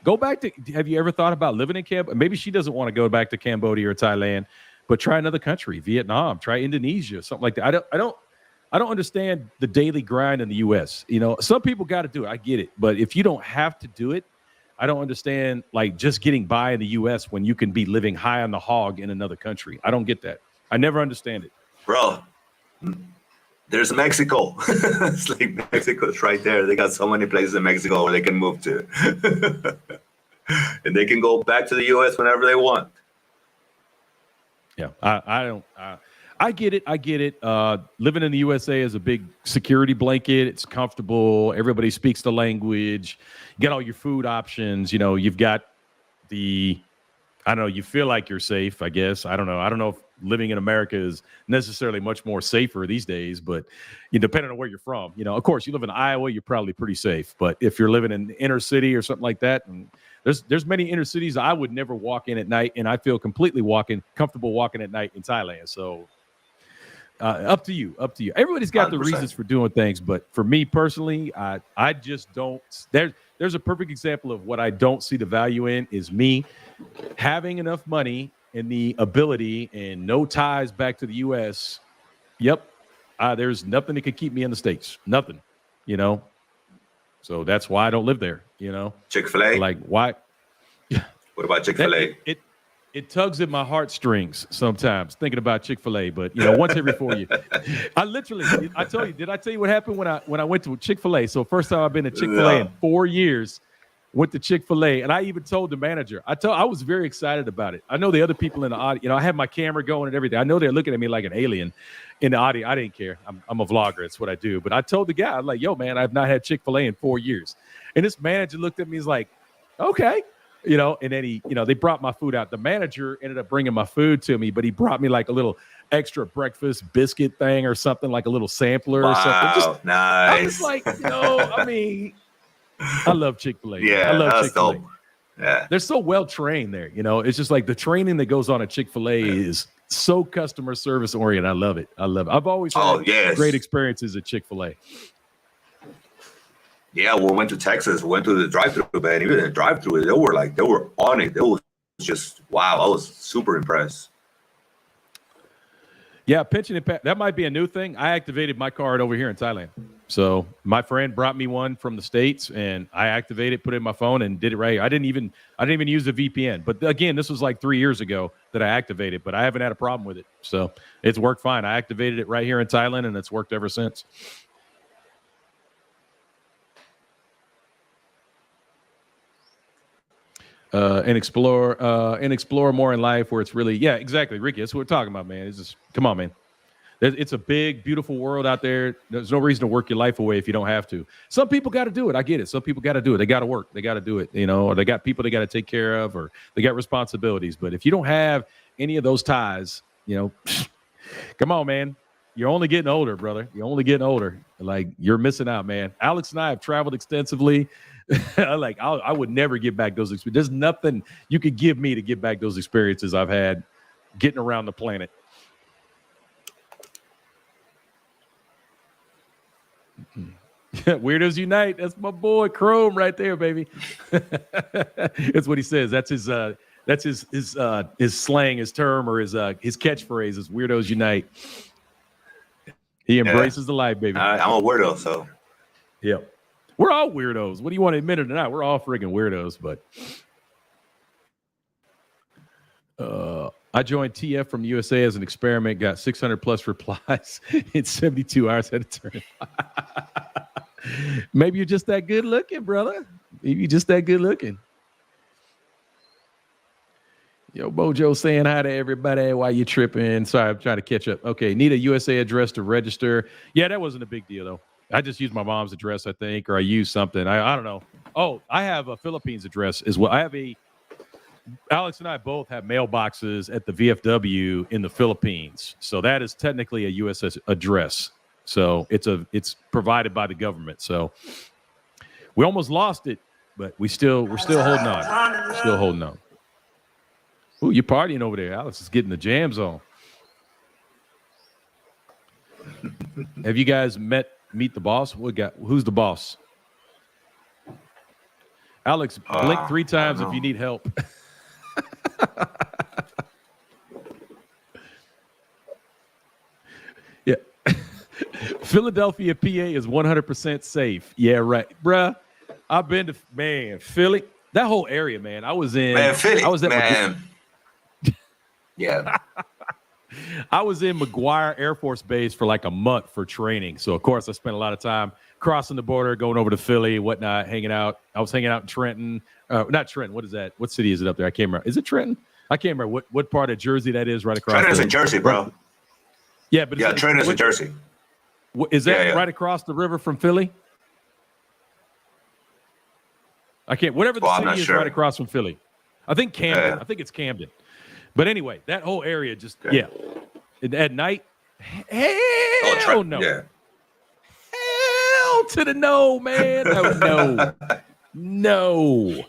Go back to. Have you ever thought about living in Cambodia? Maybe she doesn't want to go back to Cambodia or Thailand, but try another country, Vietnam, try Indonesia, something like that. I don't understand the daily grind in the U.S. Some people got to do it. I get it. But if you don't have to do it, I don't understand, like, just getting by in the U.S. when you can be living high on the hog in another country. I don't get that. I never understand it. Bro, there's Mexico. It's like Mexico's right there. They got so many places in Mexico where they can move to. And they can go back to the U.S. whenever they want. Yeah, I get it. Living in the USA is a big security blanket. It's comfortable. Everybody speaks the language. You got all your food options. You've got you feel like you're safe, I guess. I don't know if living in America is necessarily much more safer these days, but depending on where you're from, of course, you live in Iowa, you're probably pretty safe. But if you're living in the inner city or something like that, and there's many inner cities I would never walk in at night, and I feel completely comfortable walking at night in Thailand. So up to you. Everybody's got 100%. The reasons for doing things, but for me personally, I just don't. There's a perfect example of what I don't see the value in is me having enough money and the ability and no ties back to the U.S. Yep. There's nothing that could keep me in the States. Nothing, So that's why I don't live there, Chick-fil-A? Like, why? What about Chick-fil-A? It tugs at my heartstrings sometimes thinking about Chick-fil-A, but once every 4 years. Did I tell you what happened when I went to Chick-fil-A? So first time I've been to Chick-fil-A in 4 years. Went to Chick-fil-A, and I even told the manager. I was very excited about it. I know the other people in the audience, I had my camera going and everything. I know they're looking at me like an alien in the audience. I didn't care. I'm a vlogger. That's what I do. But I told the guy, I'm like, yo, man, I've not had Chick-fil-A in 4 years. And this manager looked at me, he's like, okay. And then they brought my food out. The manager ended up bringing my food to me, but he brought me like a little extra breakfast biscuit thing or something, like a little sampler or something. Nice. I was like, I love Chick-fil-A. Yeah, I love Chick-fil-A. Dope. Yeah. They're so well trained there. It's just like the training that goes on at Chick-fil-A is so customer service oriented. I love it. I've always had great experiences at Chick-fil-A. Yeah, we went to Texas, went to the drive-thru, man. Even the drive-thru, they were on it. It was just wow. I was super impressed. Yeah, pension impact. That might be a new thing. I activated my card over here in Thailand. So my friend brought me one from the States, and I activated, put it in my phone, and did it right here. I didn't even use the VPN. But again, this was like 3 years ago that I activated, but I haven't had a problem with it. So it's worked fine. I activated it right here in Thailand, and it's worked ever since. And explore more in life where it's really, yeah, exactly, Ricky. That's what we're talking about, man. It's just, come on, man. It's a big, beautiful world out there. There's no reason to work your life away if you don't have to. Some people got to do it. I get it. Some people got to do it. They got to work. They got to do it, or they got people they got to take care of, or they got responsibilities. But if you don't have any of those ties, come on, man. You're only getting older, brother. You're only getting older. Like, you're missing out, man. Alex and I have traveled extensively. I would never get back those experiences. There's nothing you could give me to get back those experiences I've had getting around the planet. Weirdos unite. That's my boy Chrome right there, baby. That's what he says. That's his slang, his term, or his catchphrase is weirdos unite. He embraces the life, baby. I'm a weirdo, so yeah. We're all weirdos. What do you want to admit it or not? We're all friggin' weirdos, but I joined TF from the USA as an experiment, got 600 plus replies in 72 hours at a turn. Maybe you're just that good looking, brother. Maybe you're just that good looking. Yo, Bojo saying hi to everybody while you tripping. Sorry, I'm trying to catch up. Okay, need a USA address to register. Yeah, that wasn't a big deal, though. I just used my mom's address, I think, or I used something. I don't know. Oh, I have a Philippines address as well. Alex and I both have mailboxes at the VFW in the Philippines. So that is technically a U.S. address. So it's provided by the government. So we almost lost it, but we're still holding on. Still holding on. Ooh, you're partying over there. Alex is getting the jams on. Have you guys meet the boss? Who's the boss? Alex, blink 3 times if you need help. Yeah. Philadelphia, PA is 100% safe. Yeah, right. Bruh, I've been to, Philly. That whole area, man. Philly. I was at yeah. I was in McGuire Air Force Base for like a month for training. So, of course, I spent a lot of time crossing the border, going over to Philly, whatnot, hanging out. I was hanging out in Trenton. Not Trenton. What is that? What city is it up there? I can't remember. Is it Trenton? I can't remember what part of Jersey that is right across. Trenton's in Jersey, bro. Yeah, but Trenton's in Jersey. Is that right across the river from Philly? I can't. Whatever the city is right across from Philly. I think Camden. I think it's Camden. But anyway, that whole area just, At night, hell no. Yeah. Hell to the no, man. No.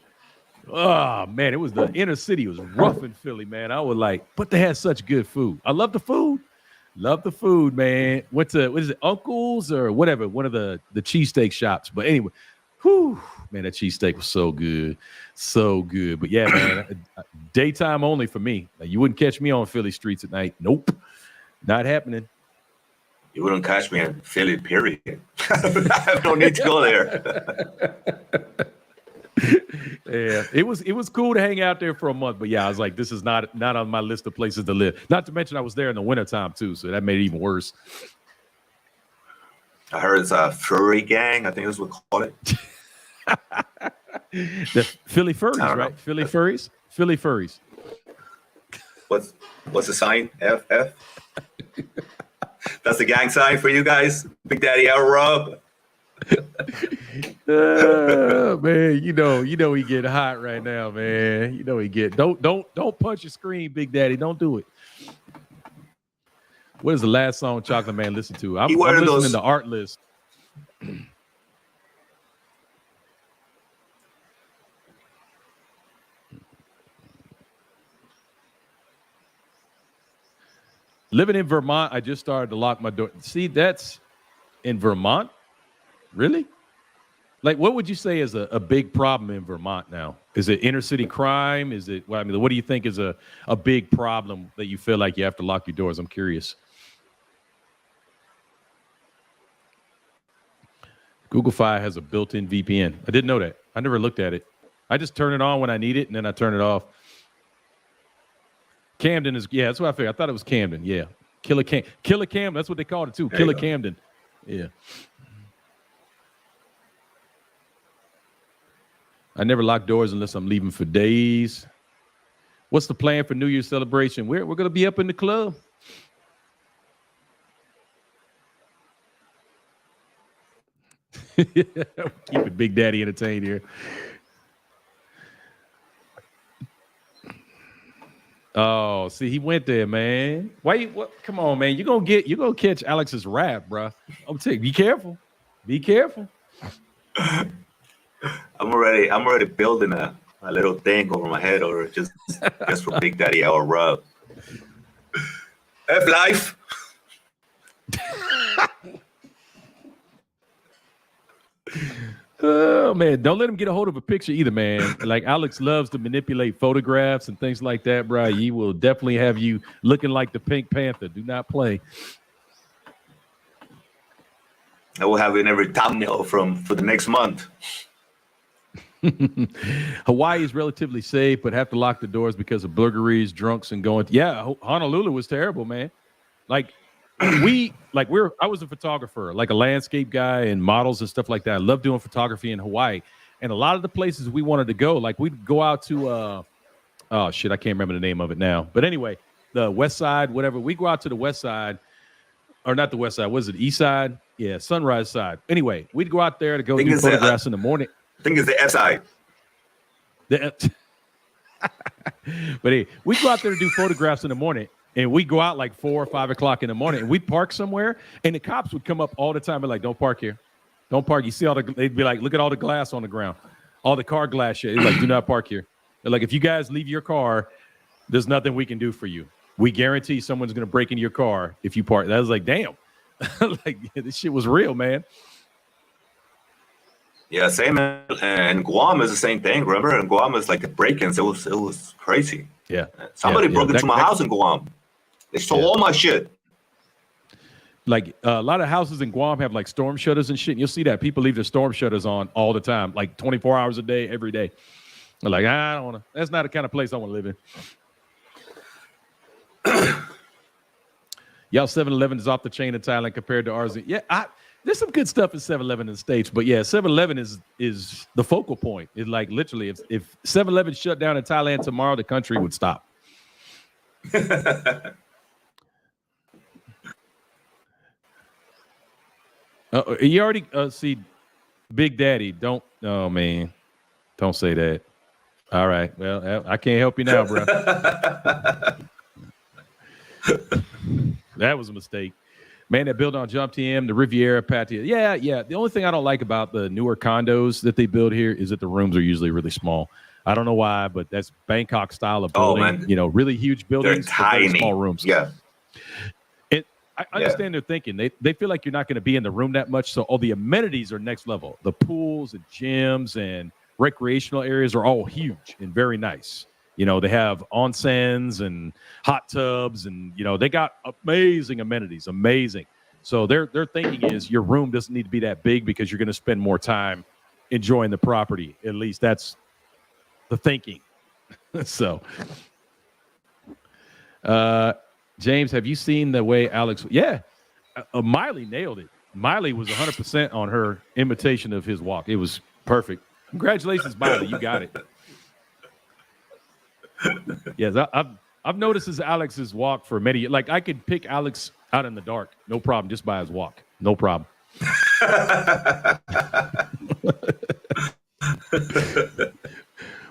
Oh, man, it was the inner city. It was rough in Philly, man. I was like, but they had such good food. I love the food. Love the food, man. Went to, what is it, Uncle's or whatever, one of the cheesesteak shops. But anyway, man, that cheesesteak was so good. So good. But yeah, man, daytime only for me. Like, you wouldn't catch me on Philly streets at night. Nope. Not happening. You wouldn't catch me in Philly, period. I have no need to go there. Yeah, it was cool to hang out there for a month. But yeah, I was like, this is not on my list of places to live. Not to mention I was there in the wintertime too. So that made it even worse. I heard it's a furry gang. I think that's what we call it. The Philly furries, right? Philly furries. Philly furries. What's the sign? FF. That's the gang sign for you guys. Big Daddy L Rub. Man, you know he get hot right now, man. You know he get. Don't punch your screen, Big Daddy. Don't do it. What is the last song Chocolate Man listened to? I'm listening to Art List. Living in Vermont, I just started to lock my door. See, that's in Vermont? Really? Like, what would you say is a big problem in Vermont now? Is it inner city crime? Is it, what do you think is a big problem that you feel like you have to lock your doors? I'm curious. Google Fi has a built-in VPN. I didn't know that. I never looked at it. I just turn it on when I need it, and then I turn it off. Camden is, that's what I figured. I thought it was Camden. Yeah. Killer Cam. That's what they called it too. Killer Camden. Yeah. I never lock doors unless I'm leaving for days. What's the plan for New Year's celebration? We're going to be up in the club. Keeping Big Daddy entertained here. Oh, see, he went there, man. Come on, man. You're gonna catch Alex's rap, bro. I'm telling you, be careful. Be careful. I'm already building a little thing over my head, or just for Big Daddy L Rub. F life. Oh man, don't let him get a hold of a picture either, man. Like Alex loves to manipulate photographs and things like that, bro. He will definitely have you looking like the Pink Panther. Do not play. I will have it in every thumbnail for the next month. Hawaii is relatively safe, but have to lock the doors because of burglaries, drunks, and going. Yeah, Honolulu was terrible, man. Like I was a photographer, like a landscape guy and models and stuff like that. I love doing photography in Hawaii. And a lot of the places we wanted to go, like we'd go out to oh shit, I can't remember the name of it now. But anyway, the west side, whatever. We go out to the west side, or not the west side, was it east side? Yeah, Sunrise side. Anyway, we'd go out there to go do photographs in the morning. I think it's the F side. But hey, we go out there to do photographs in the morning, and we go out like 4 or 5 o'clock in the morning, and we'd park somewhere, and the cops would come up all the time and like, don't park here. Don't park. You see they'd be like, look at all the glass on the ground, all the car glass shit. They're like, do not park here. They're like, if you guys leave your car, there's nothing we can do for you. We guarantee someone's going to break into your car if you park. That was like, damn. Like, yeah, this shit was real, man. Yeah, same. And Guam is the same thing. Remember, in Guam is like the break-ins. It was crazy. Yeah. Somebody broke into my house in Guam. They stole all my shit. Like a lot of houses in Guam have like storm shutters and shit. And you'll see that people leave their storm shutters on all the time, like 24 hours a day, every day. They're like, I don't want to. That's not the kind of place I want to live in. Y'all 7-Eleven is off the chain in Thailand compared to ours. Yeah, there's some good stuff at 7-Eleven in the States, but yeah, 7-Eleven is the focal point. It's like literally, if 7-Eleven shut down in Thailand tomorrow, the country would stop. You already see Big Daddy. Don't, oh man, don't say that. All right, well, I can't help you now, bro. That was a mistake. Man, that build on Jump TM, the Riviera patio. Yeah. The only thing I don't like about the newer condos that they build here is that the rooms are usually really small. I don't know why, but that's Bangkok style of building. Man. You know, really huge buildings, they're tiny, small rooms. Yeah. I understand their thinking. They feel like you're not going to be in the room that much, so all the amenities are next level. The pools and gyms and recreational areas are all huge and very nice. You know, they have onsens and hot tubs, and you know they got amazing amenities, amazing. So their thinking is your room doesn't need to be that big because you're going to spend more time enjoying the property. At least that's the thinking. So, James, have you seen the way Alex? Yeah, Miley nailed it. Miley was 100% on her imitation of his walk. It was perfect. Congratulations, Miley. You got it. Yes, I've noticed this Alex's walk for many years. Like I could pick Alex out in the dark, no problem, just by his walk, no problem.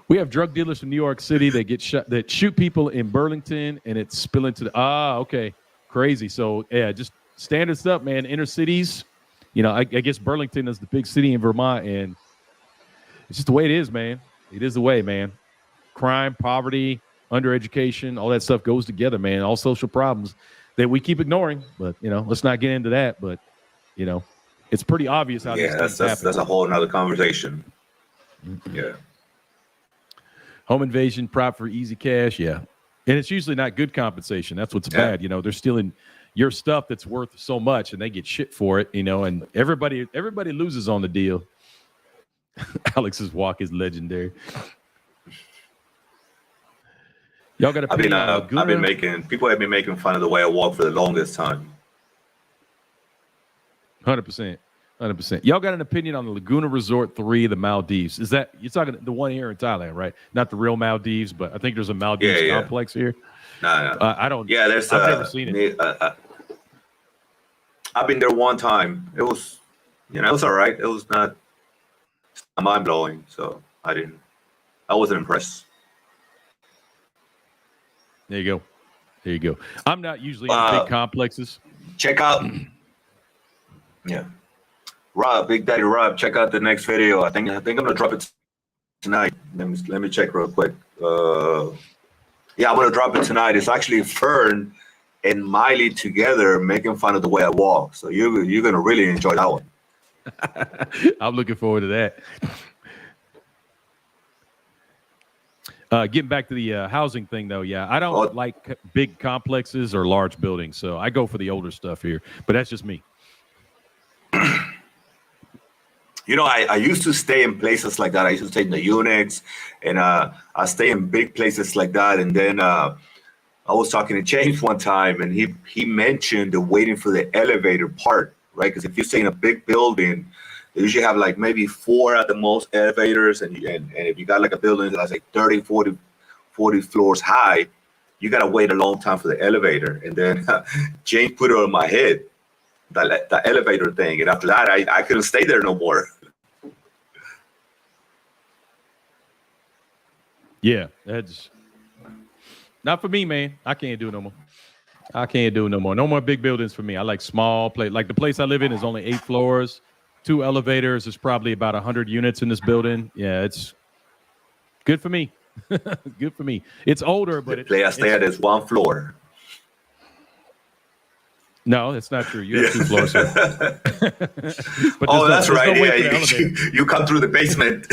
We have drug dealers from New York City that get shot, that shoot people in Burlington, and it's spilling to the okay, crazy. So yeah, just standard stuff, man. Inner cities, you know, I guess Burlington is the big city in Vermont, and it's just the way it is, man. It is the way, man. Crime, poverty, undereducation, all that stuff goes together, man. All social problems that we keep ignoring, but you know, let's not get into that. But you know, it's pretty obvious how these things happen. That's a whole nother conversation. Mm-hmm. Yeah. Home invasion, prop for easy cash, yeah. And it's usually not good compensation. That's what's bad. You know, they're stealing your stuff that's worth so much, and they get shit for it. You know, and everybody loses on the deal. Alex's walk is legendary. Y'all got to. People have been making fun of the way I walk for the longest time. 100%. Y'all got an opinion on the Laguna Resort 3, the Maldives? Is that you're talking the one here in Thailand, right? Not the real Maldives, but I think there's a Maldives complex here. No. I don't. Yeah, I've never seen it. I've been there one time. It was, it was all right. It was not mind blowing, so I wasn't impressed. There you go. I'm not usually in big complexes. Check out. Yeah. Rob, Big Daddy Rob, check out the next video. I think I'm gonna drop it tonight. Let me check real quick. Yeah, I'm gonna drop it tonight. It's actually Fern and Miley together making fun of the way I walk. So you're gonna really enjoy that one. I'm looking forward to that. Getting back to the housing thing, though, yeah, I don't like big complexes or large buildings, so I go for the older stuff here. But that's just me. I used to stay in places like that. I used to stay in the units, and I stay in big places like that. And then I was talking to James one time, and he mentioned the waiting for the elevator part, right? Because if you stay in a big building, they usually have like maybe 4 at the most elevators, and if you got like a building that's like 30, 40 floors high, you got to wait a long time for the elevator. And then James put it on my head, the elevator thing. And after that, I couldn't stay there no more. Yeah, that's not for me, man. I can't do it no more. I can't do it no more. No more big buildings for me. I like small place. Like the place I live in is only 8 floors, 2 elevators. There's probably about 100 units in this building. Yeah, it's good for me. Good for me. It's older, but the place I stay at is 1 floor. No, that's not true. You have 2 floors here. But that's right. Yeah, you come through the basement.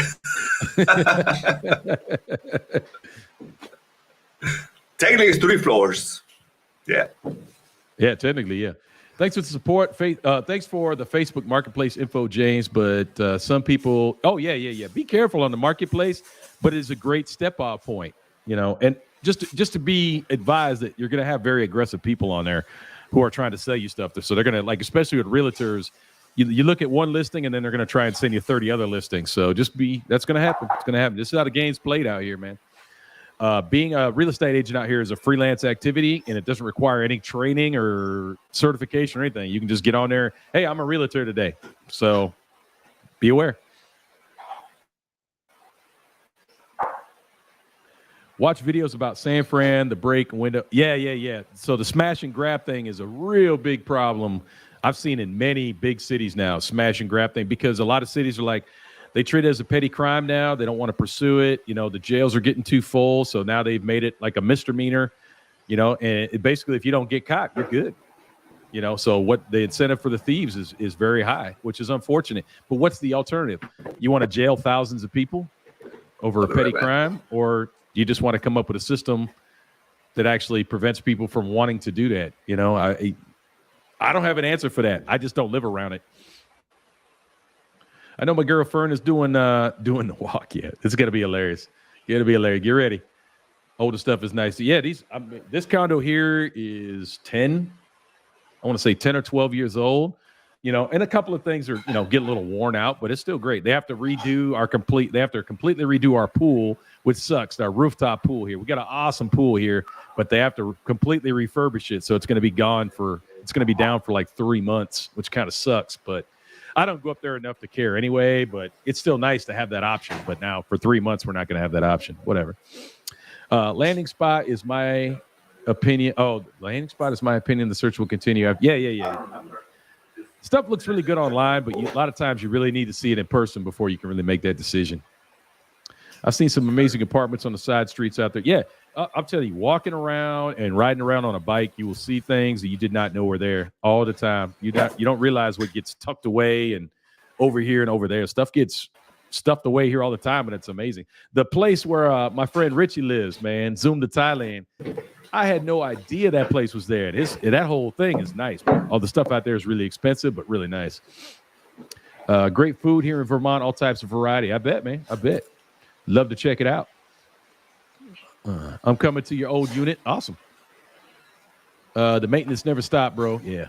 Technically, it's 3 floors. Yeah. Yeah, technically, yeah. Thanks for the support. Thanks for the Facebook Marketplace info, James. But some people, yeah. Be careful on the marketplace, but it's a great step-off point, and just to be advised that you're going to have very aggressive people on there who are trying to sell you stuff. So they're going to, especially with realtors, you look at one listing and then they're going to try and send you 30 other listings. So that's going to happen. It's going to happen. This is how the game's played out here, man. Being a real estate agent out here is a freelance activity, and it doesn't require any training or certification or anything. You can just get on there. Hey, I'm a realtor today. So be aware. Watch videos about San Fran, the break window. Yeah. So the smash and grab thing is a real big problem. I've seen in many big cities now, smash and grab thing, because a lot of cities are like, they treat it as a petty crime now. They don't want to pursue it. The jails are getting too full. So now they've made it like a misdemeanor, and basically if you don't get caught, you're good. So what the incentive for the thieves is very high, which is unfortunate. But what's the alternative? You want to jail thousands of people over a petty crime, or you just want to come up with a system that actually prevents people from wanting to do that? I don't have an answer for that. I just don't live around it. I know my girl Fern is doing the walk. Yeah, it's gonna be hilarious. Get ready. Older stuff is nice. Yeah, this condo here is 10. I want to say 10 or 12 years old. And a couple of things are get a little worn out, but it's still great. They have to completely redo our pool, which sucks. Our rooftop pool here. We got an awesome pool here, but they have to completely refurbish it, so it's going to be down for like 3 months, which kind of sucks. But I don't go up there enough to care anyway, but it's still nice to have that option. But now for 3 months, we're not going to have that option. Whatever. Landing spot is my opinion. Oh, landing spot is my opinion. The search will continue. Yeah. Stuff looks really good online, but a lot of times you really need to see it in person before you can really make that decision. I've seen some amazing apartments on the side streets out there. Yeah, I'll tell you, walking around and riding around on a bike, you will see things that you did not know were there all the time. You don't realize what gets tucked away and over here and over there. Stuff gets stuffed away here all the time, and it's amazing. The place where my friend Richie lives, man, Zoom to Thailand, I had no idea that place was there. That whole thing is nice. All the stuff out there is really expensive, but really nice. Great food here in Vermont, all types of variety. I bet, man. I bet. Love to check it out. I'm coming to your old unit. Awesome. The maintenance never stopped, bro. Yeah.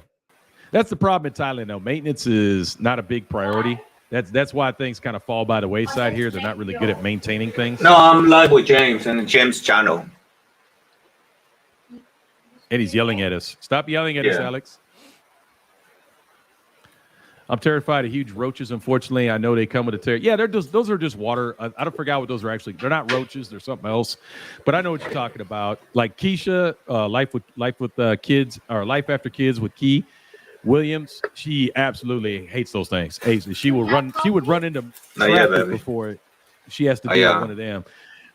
That's the problem in Thailand, though. Maintenance is not a big priority. That's why things kind of fall by the wayside here. They're not really good at maintaining things. No, I'm live with James and James' channel. And he's yelling at us. Stop yelling at us, Alex. I'm terrified of huge roaches. Unfortunately, I know they come with a tear. Yeah, those are just water. I don't forget what those are actually. They're not roaches. They're something else. But I know what you're talking about. Like Keisha, life with kids, or Life After Kids with Key Williams. She absolutely hates those things. She would run into traffic before she has to deal with one of them.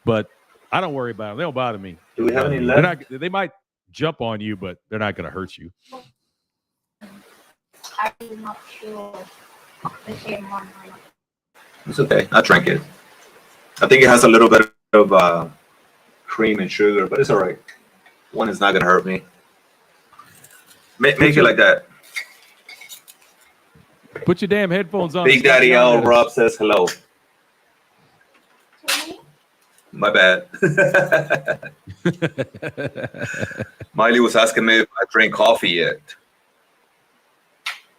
But I don't worry about them. They don't bother me. Do we have any left? They might jump on you, but they're not going to hurt you. I'm not sure. It's okay. I drank it. I think it has a little bit of cream and sugar, but it's all right. One is not gonna hurt me. Make it like that. Put your damn headphones on. Big Daddy L Rob says hello. My bad. Miley was asking me if I drink coffee yet.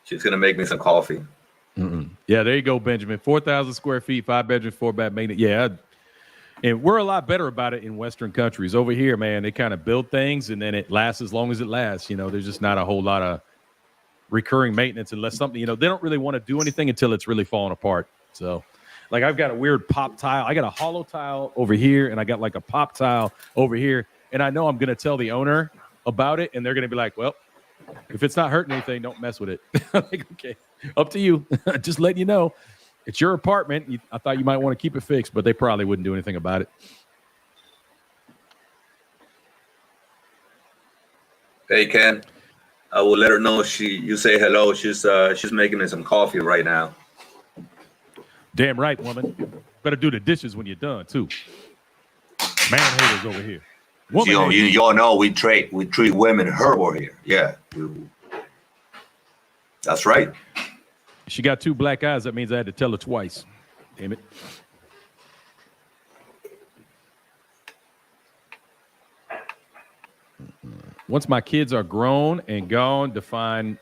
She's gonna make me some coffee. Yeah, there you go, Benjamin. 4,000 square feet, 5 bedrooms, 4 bath maintenance. Yeah, and we're a lot better about it in Western countries. Over here, man, they kind of build things and then it lasts as long as it lasts. You know, there's just not a whole lot of recurring maintenance unless something, you know, they don't really want to do anything until it's really falling apart. So, like, I've got a weird pop tile. I got a hollow tile over here, and I got like a pop tile over here. And I know I'm going to tell the owner about it, and they're going to be like, well, if it's not hurting anything, don't mess with it. I'm like, okay, up to you. Just letting you know. It's your apartment. I thought you might want to keep it fixed, but they probably wouldn't do anything about it. Hey, Ken. I will let her know you say hello. She's making me some coffee right now. Damn right, woman. Better do the dishes when you're done, too. Man haters over here. You all know we treat women herbal here. Yeah. That's right. She got 2 black eyes. That means I had to tell her twice. Damn it. Once my kids are grown and gone, define,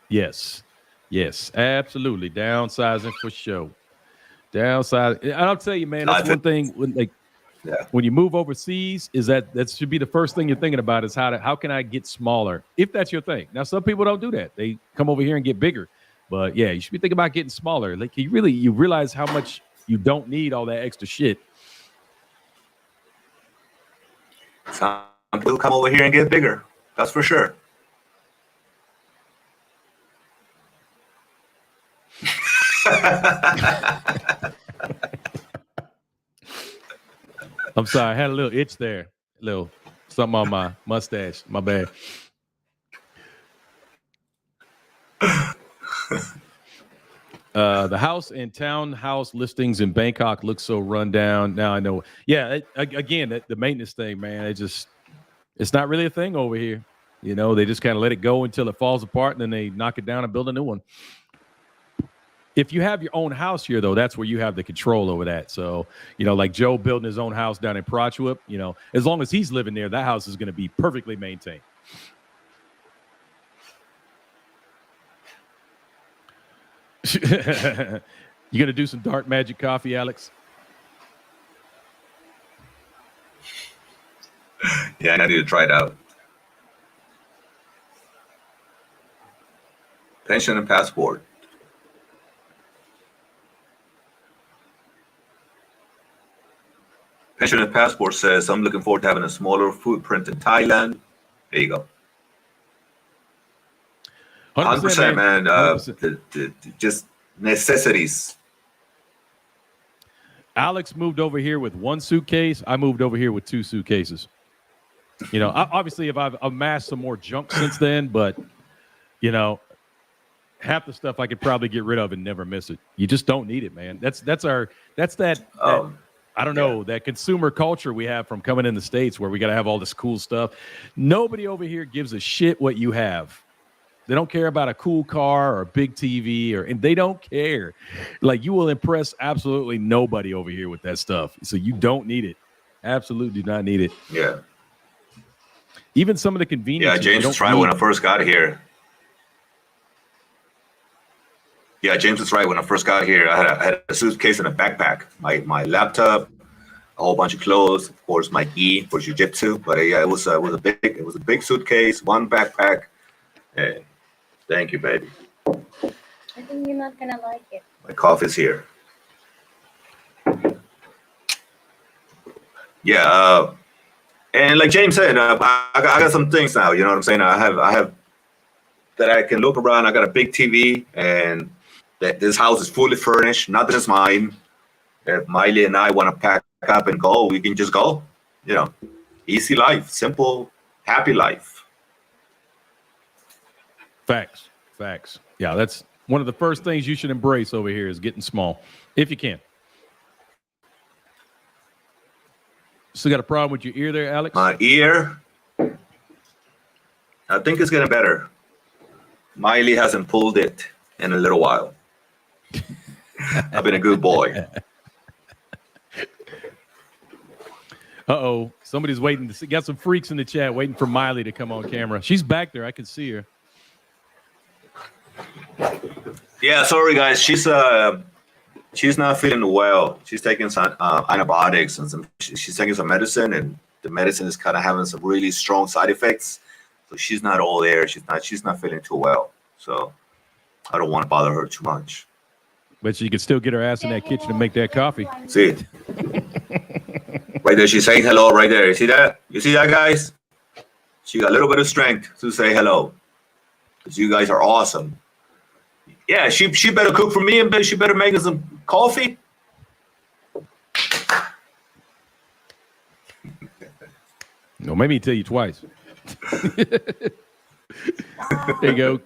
yes, absolutely. Downsizing for sure. Downsizing. I'll tell you, man, that's one thing. When you move overseas, is that should be the first thing you're thinking about is how can I get smaller? If that's your thing. Now, some people don't do that. They come over here and get bigger. But yeah, you should be thinking about getting smaller. Like you realize how much you don't need all that extra shit. Some people come over here and get bigger. That's for sure. I'm sorry, I had a little itch there. A little something on my mustache. My bad. The house and townhouse listings in Bangkok look so run down. Now I know. Yeah, again, the maintenance thing, man, it's not really a thing over here. You know, they just kind of let it go until it falls apart and then they knock it down and build a new one. If you have your own house here, though, that's where you have the control over that. So, you know, like Joe building his own house down in Prachuap, you know, as long as he's living there, that house is going to be perfectly maintained. You gonna do some dark magic coffee, Alex? Yeah, I need to try it out. Pension and passport. Pension and passport says, I'm looking forward to having a smaller footprint in Thailand. There you go. 100%, man. 100%. Just necessities. Alex moved over here with 1 suitcase. I moved over here with 2 suitcases. You know, obviously, if I've amassed some more junk since then, but, you know, half the stuff I could probably get rid of and never miss it. You just don't need it, man. That's that I don't know, that consumer culture we have from coming in the States where we got to have all this cool stuff. Nobody over here gives a shit what you have. They don't care about a cool car or a big TV and they don't care. Like, you will impress absolutely nobody over here with that stuff. So you don't need it. Absolutely do not need it. Yeah. Even some of the convenience. Yeah, James was right when I first got here. Yeah, James was right when I first got here. I had a suitcase and a backpack, my laptop, a whole bunch of clothes, of course, my gi for jiu-jitsu. But yeah, it was a big suitcase, 1 backpack. Hey, thank you, baby. I think you're not gonna like it. My coffee's here. Yeah, and like James said, I got some things now. You know what I'm saying? I have that I can look around. I got a big TV, and that this house is fully furnished. Nothing is mine. If Miley and I want to pack up and go, we can just go. You know, easy life, simple, happy life. Facts. Yeah, One of the first things you should embrace over here is getting small, if you can. Still got a problem with your ear there, Alex? My ear, I think it's getting better. Miley hasn't pulled it in a little while. I've been a good boy. Uh-oh. Somebody's waiting to see. Got some freaks in the chat waiting for Miley to come on camera. She's back there. I can see her. Yeah, sorry guys. She's not feeling well. She's taking some antibiotics and she's taking some medicine, and the medicine is kind of having some really strong side effects. So she's not all there. She's not feeling too well. So I don't want to bother her too much. But you can still get her ass in that kitchen and make that coffee. See it? Right there, she's saying hello right there. You see that? You see that, guys? She got a little bit of strength to say hello. Because you guys are awesome. Yeah, she better cook for me, and she better make us some coffee. No, maybe tell you twice. There you go.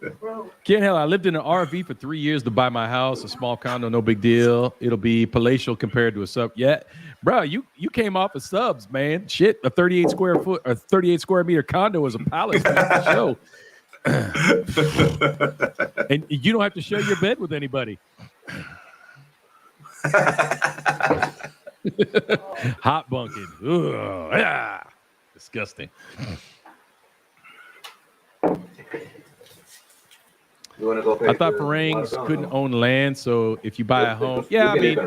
Can't hell. I lived in an RV for 3 years to buy my house, a small condo, no big deal. It'll be palatial compared to a sub. Yeah, bro, you came off of subs, man. Shit, a 38 square meter condo is a palace. Show. And you don't have to share your bed with anybody. Hot bunking. Ugh, yeah. Disgusting. I thought Farangs couldn't own land, so if you buy a home, yeah, I mean,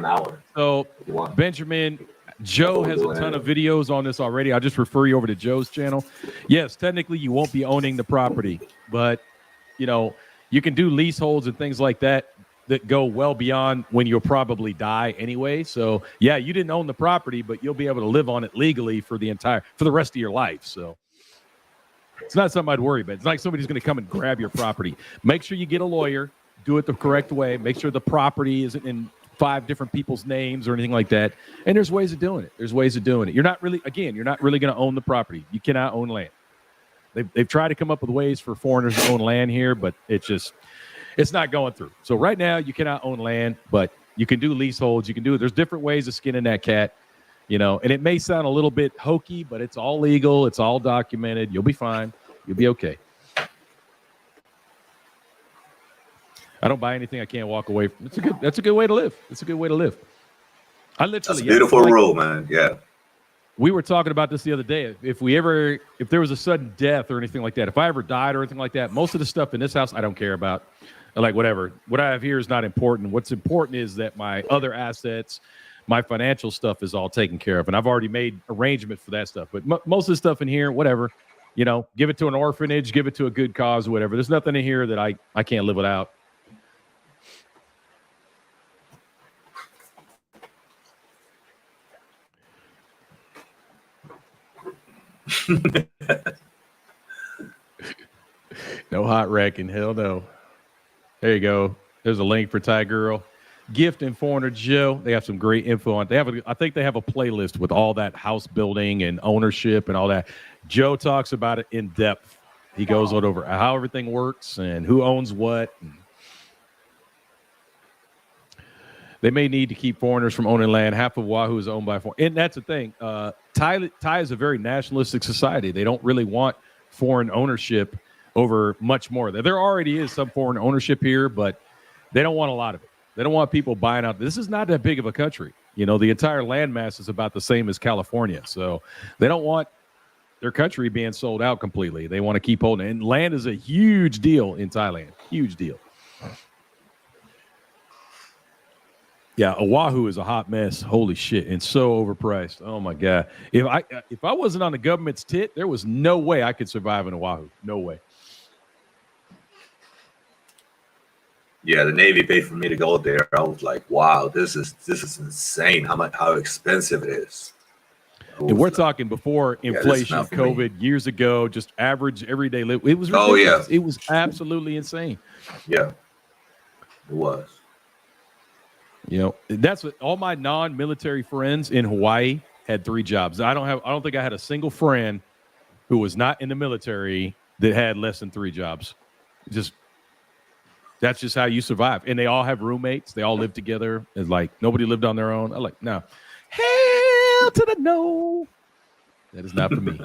so Benjamin, Joe has a ton of videos on this already. I'll just refer you over to Joe's channel. Yes, technically you won't be owning the property, but you know, you can do leaseholds and things like that that go well beyond when you'll probably die anyway. So yeah, you didn't own the property, but you'll be able to live on it legally for the rest of your life. So it's not something I'd worry about. It's not like somebody's going to come and grab your property. Make sure you get a lawyer, do it the correct way. Make sure the property isn't in 5 different people's names or anything like that. And there's ways of doing it. You're not really going to own the property. You cannot own land. They've tried to come up with ways for foreigners to own land here, but it's not going through. So right now you cannot own land, but you can do leaseholds. You can do it. There's different ways of skinning that cat. You know, and it may sound a little bit hokey, but it's all legal. It's all documented. You'll be fine. You'll be okay. I don't buy anything I can't walk away from. That's a good way to live. It's a good way to live. That's a beautiful rule, man. Yeah. We were talking about this the other day. If there was a sudden death or anything like that, if I ever died or anything like that, most of the stuff in this house I don't care about. Like whatever. What I have here is not important. What's important is that my other assets, my financial stuff is all taken care of, and I've already made arrangement for that stuff. But most of the stuff in here, whatever, you know, give it to an orphanage, give it to a good cause, whatever. There's nothing in here that I can't live without. No hot wrecking, hell no. There you go. There's a link for Thai Girl. Gift and Foreigner Joe. They have some great info on it. I think they have a playlist with all that house building and ownership and all that. Joe talks about it in depth. He goes over how everything works and who owns what. They may need to keep foreigners from owning land. Half of Oahu is owned by foreigners. And that's the thing. Thai is a very nationalistic society. They don't really want foreign ownership over much more. There already is some foreign ownership here, but they don't want a lot of it. They don't want people buying out. This is not that big of a country. You know, the entire landmass is about the same as California. So they don't want their country being sold out completely. They want to keep holding it. And land is a huge deal in Thailand. Huge deal. Yeah, Oahu is a hot mess. Holy shit. And so overpriced. Oh my God. If I wasn't on the government's tit, there was no way I could survive in Oahu. No way. Yeah, the Navy paid for me to go there. I was like, wow, this is insane how expensive it is. And we're talking before inflation, COVID, years ago, just average everyday live. It was ridiculous. It was absolutely insane. Yeah, it was. You know, that's what all my non-military friends in Hawaii had 3 jobs. I don't think I had a single friend who was not in the military that had less than 3 jobs. Just That's just how you survive. And they all have roommates. They all live together. It's like nobody lived on their own. I'm like, no. Hell to the no. That is not for me.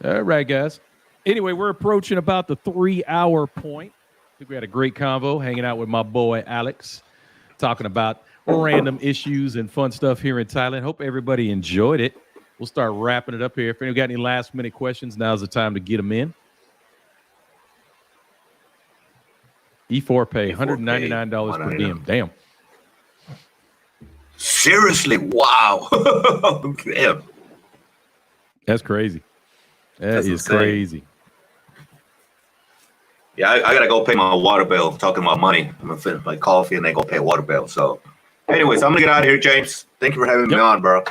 All right, guys. Anyway, we're approaching about the 3-hour point. I think we had a great convo hanging out with my boy Alex, talking about random issues and fun stuff here in Thailand. Hope everybody enjoyed it. We'll start wrapping it up here. If anyone got any last minute questions, now's the time to get them in. E4 pay $199 per diem. Damn. Seriously, wow. Damn. That's crazy. That's insane. Crazy. Yeah, I gotta go pay my water bill. Talking about money, I'm gonna finish my coffee and then go pay water bill. So, anyways, I'm gonna get out of here, James. Thank you for having me on, bro.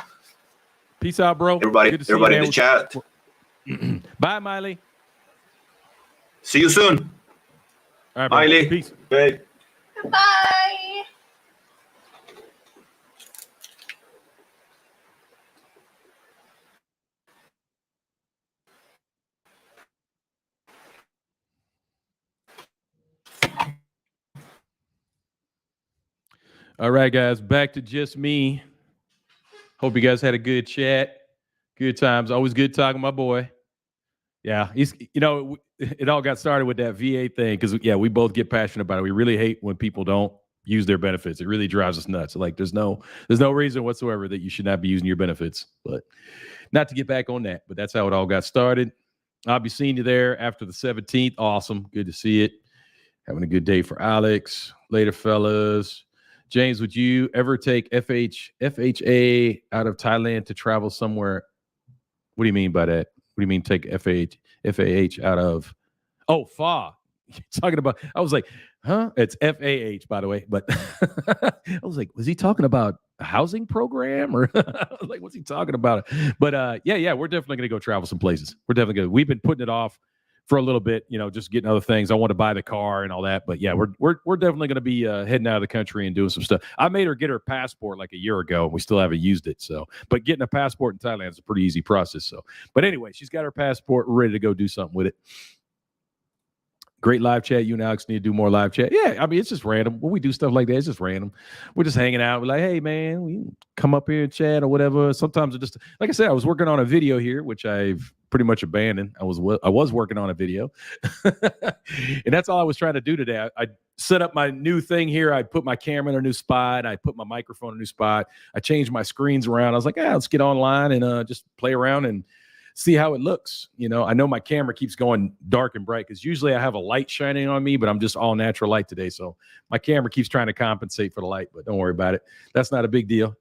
Peace out, bro. Everybody in the chat. Bye, Miley. See you soon. All right, bro. Miley. Peace. Bye. Bye. All right, guys, back to just me. Hope you guys had a good chat. Good times. Always good talking to my boy. Yeah, it all got started with that VA thing because, we both get passionate about it. We really hate when people don't use their benefits. It really drives us nuts. Like, there's no reason whatsoever that you should not be using your benefits. But not to get back on that, but that's how it all got started. I'll be seeing you there after the 17th. Awesome. Good to see it. Having a good day for Alex. Later, fellas. James, would you ever take FHA out of Thailand to travel somewhere? What do you mean by that? What do you mean take FAH out of? Oh, FA. You're talking about, I was like, huh? It's FAH, by the way. But I was like, was he talking about a housing program? Or I was like, what's he talking about? But we're definitely going to go travel some places. We're definitely going to. We've been putting it off for a little bit, just getting other things. I want to buy the car and all that. But yeah, we're definitely going to be heading out of the country and doing some stuff. I made her get her passport like a year ago, and we still haven't used it. So, but getting a passport in Thailand is a pretty easy process. So, but anyway, she's got her passport, ready to go do something with it. Great live chat. You and Alex need to do more live chat. Yeah, I mean, it's just random. When we do stuff like that, it's just random. We're just hanging out. We're like, hey, man, we come up here and chat or whatever. Sometimes it just, like I said, I was working on a video here, which I've pretty much abandoned. I was working on a video. And that's all I was trying to do today. I set up my new thing here. I put my camera in a new spot. I put my microphone in a new spot. I changed my screens around. I was like, let's get online and just play around and see how it looks. I know my camera keeps going dark and bright because usually I have a light shining on me, but I'm just all natural light today. So my camera keeps trying to compensate for the light, but don't worry about it. That's not a big deal.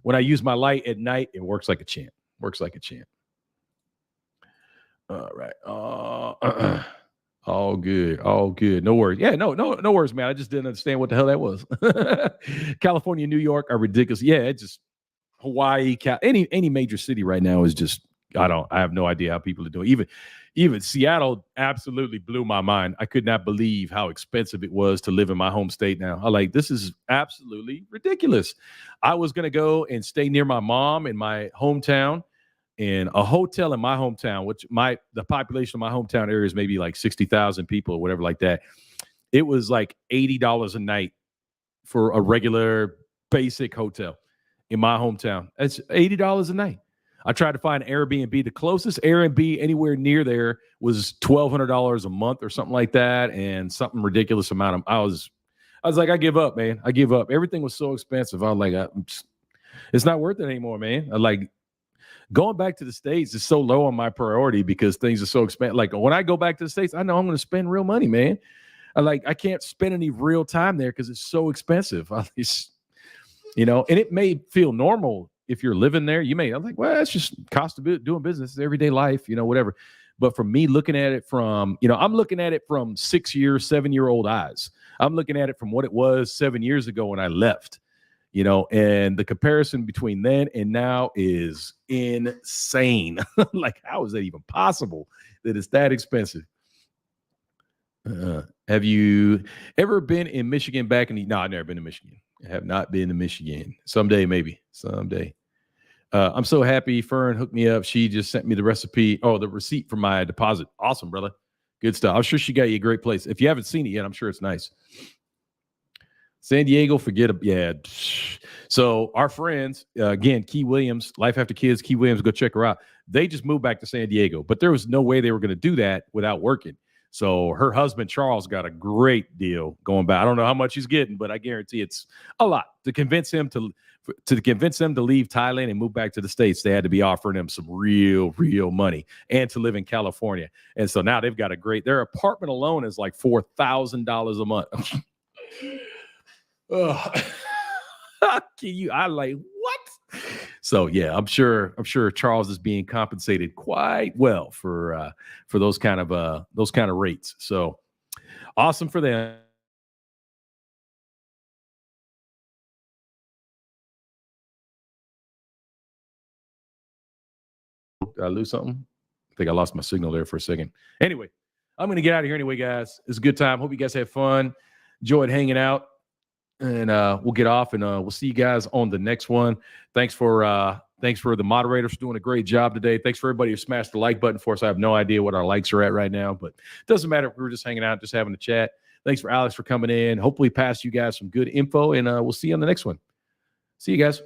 When I use my light at night, it works like a champ. All right. All good. No worries. Yeah, no worries, man. I just didn't understand what the hell that was. California, New York are ridiculous. Yeah, it's just Hawaii, any major city right now is just, I have no idea how people are doing. Even Seattle absolutely blew my mind. I could not believe how expensive it was to live in my home state now. I'm like, this is absolutely ridiculous. I was going to go and stay near my mom in my hometown, in a hotel in my hometown, which the population of my hometown area is maybe like 60,000 people or whatever like that. It was like $80 a night for a regular basic hotel in my hometown. That's $80 a night. I tried to find Airbnb. The closest Airbnb anywhere near there was $1,200 a month or something like that, and something ridiculous amount of. I was like, I give up, man. I give up. Everything was so expensive. I was like, it's not worth it anymore, man. Going back to the States is so low on my priority because things are so expensive. Like when I go back to the States, I know I'm going to spend real money, man. I can't spend any real time there because it's so expensive. And it may feel normal. If you're living there, you may, I'm like, well, that's just cost of doing business, everyday life, whatever. But for me, looking at it from, I'm looking at it from 7-year-old eyes. I'm looking at it from what it was 7 years ago when I left, and the comparison between then and now is insane. Like, how is that even possible that it's that expensive? Have you ever been in Michigan back in no, I've never been to Michigan. I have not been to Michigan. Someday, maybe. Someday. I'm so happy Fern hooked me up. She just sent me the receipt for my deposit. Awesome, brother. Good stuff. I'm sure she got you a great place. If you haven't seen it yet, I'm sure it's nice. San Diego, forget it. Yeah. So our friends, again, Key Williams, Life After Kids, Key Williams, go check her out. They just moved back to San Diego, but there was no way they were going to do that without working. So her husband, Charles, got a great deal going back. I don't know how much he's getting, but I guarantee it's a lot to convince him to leave Thailand and move back to the States. They had to be offering him some real money and to live in California. And so now they've got their apartment alone is like $4,000 a month. I like what? So yeah, I'm sure Charles is being compensated quite well for those kind of rates. So awesome for them. Did I lose something? I think I lost my signal there for a second. Anyway, I'm going to get out of here anyway, guys. It's a good time. Hope you guys had fun. Enjoyed hanging out. And we'll get off and we'll see you guys on the next one. Thanks for the moderators for doing a great job today. Thanks for everybody who smashed the like button for us. I have no idea what our likes are at right now, but it doesn't matter if we were just hanging out, just having a chat. Thanks for Alex for coming in. Hopefully pass you guys some good info, and we'll see you on the next one. See you guys.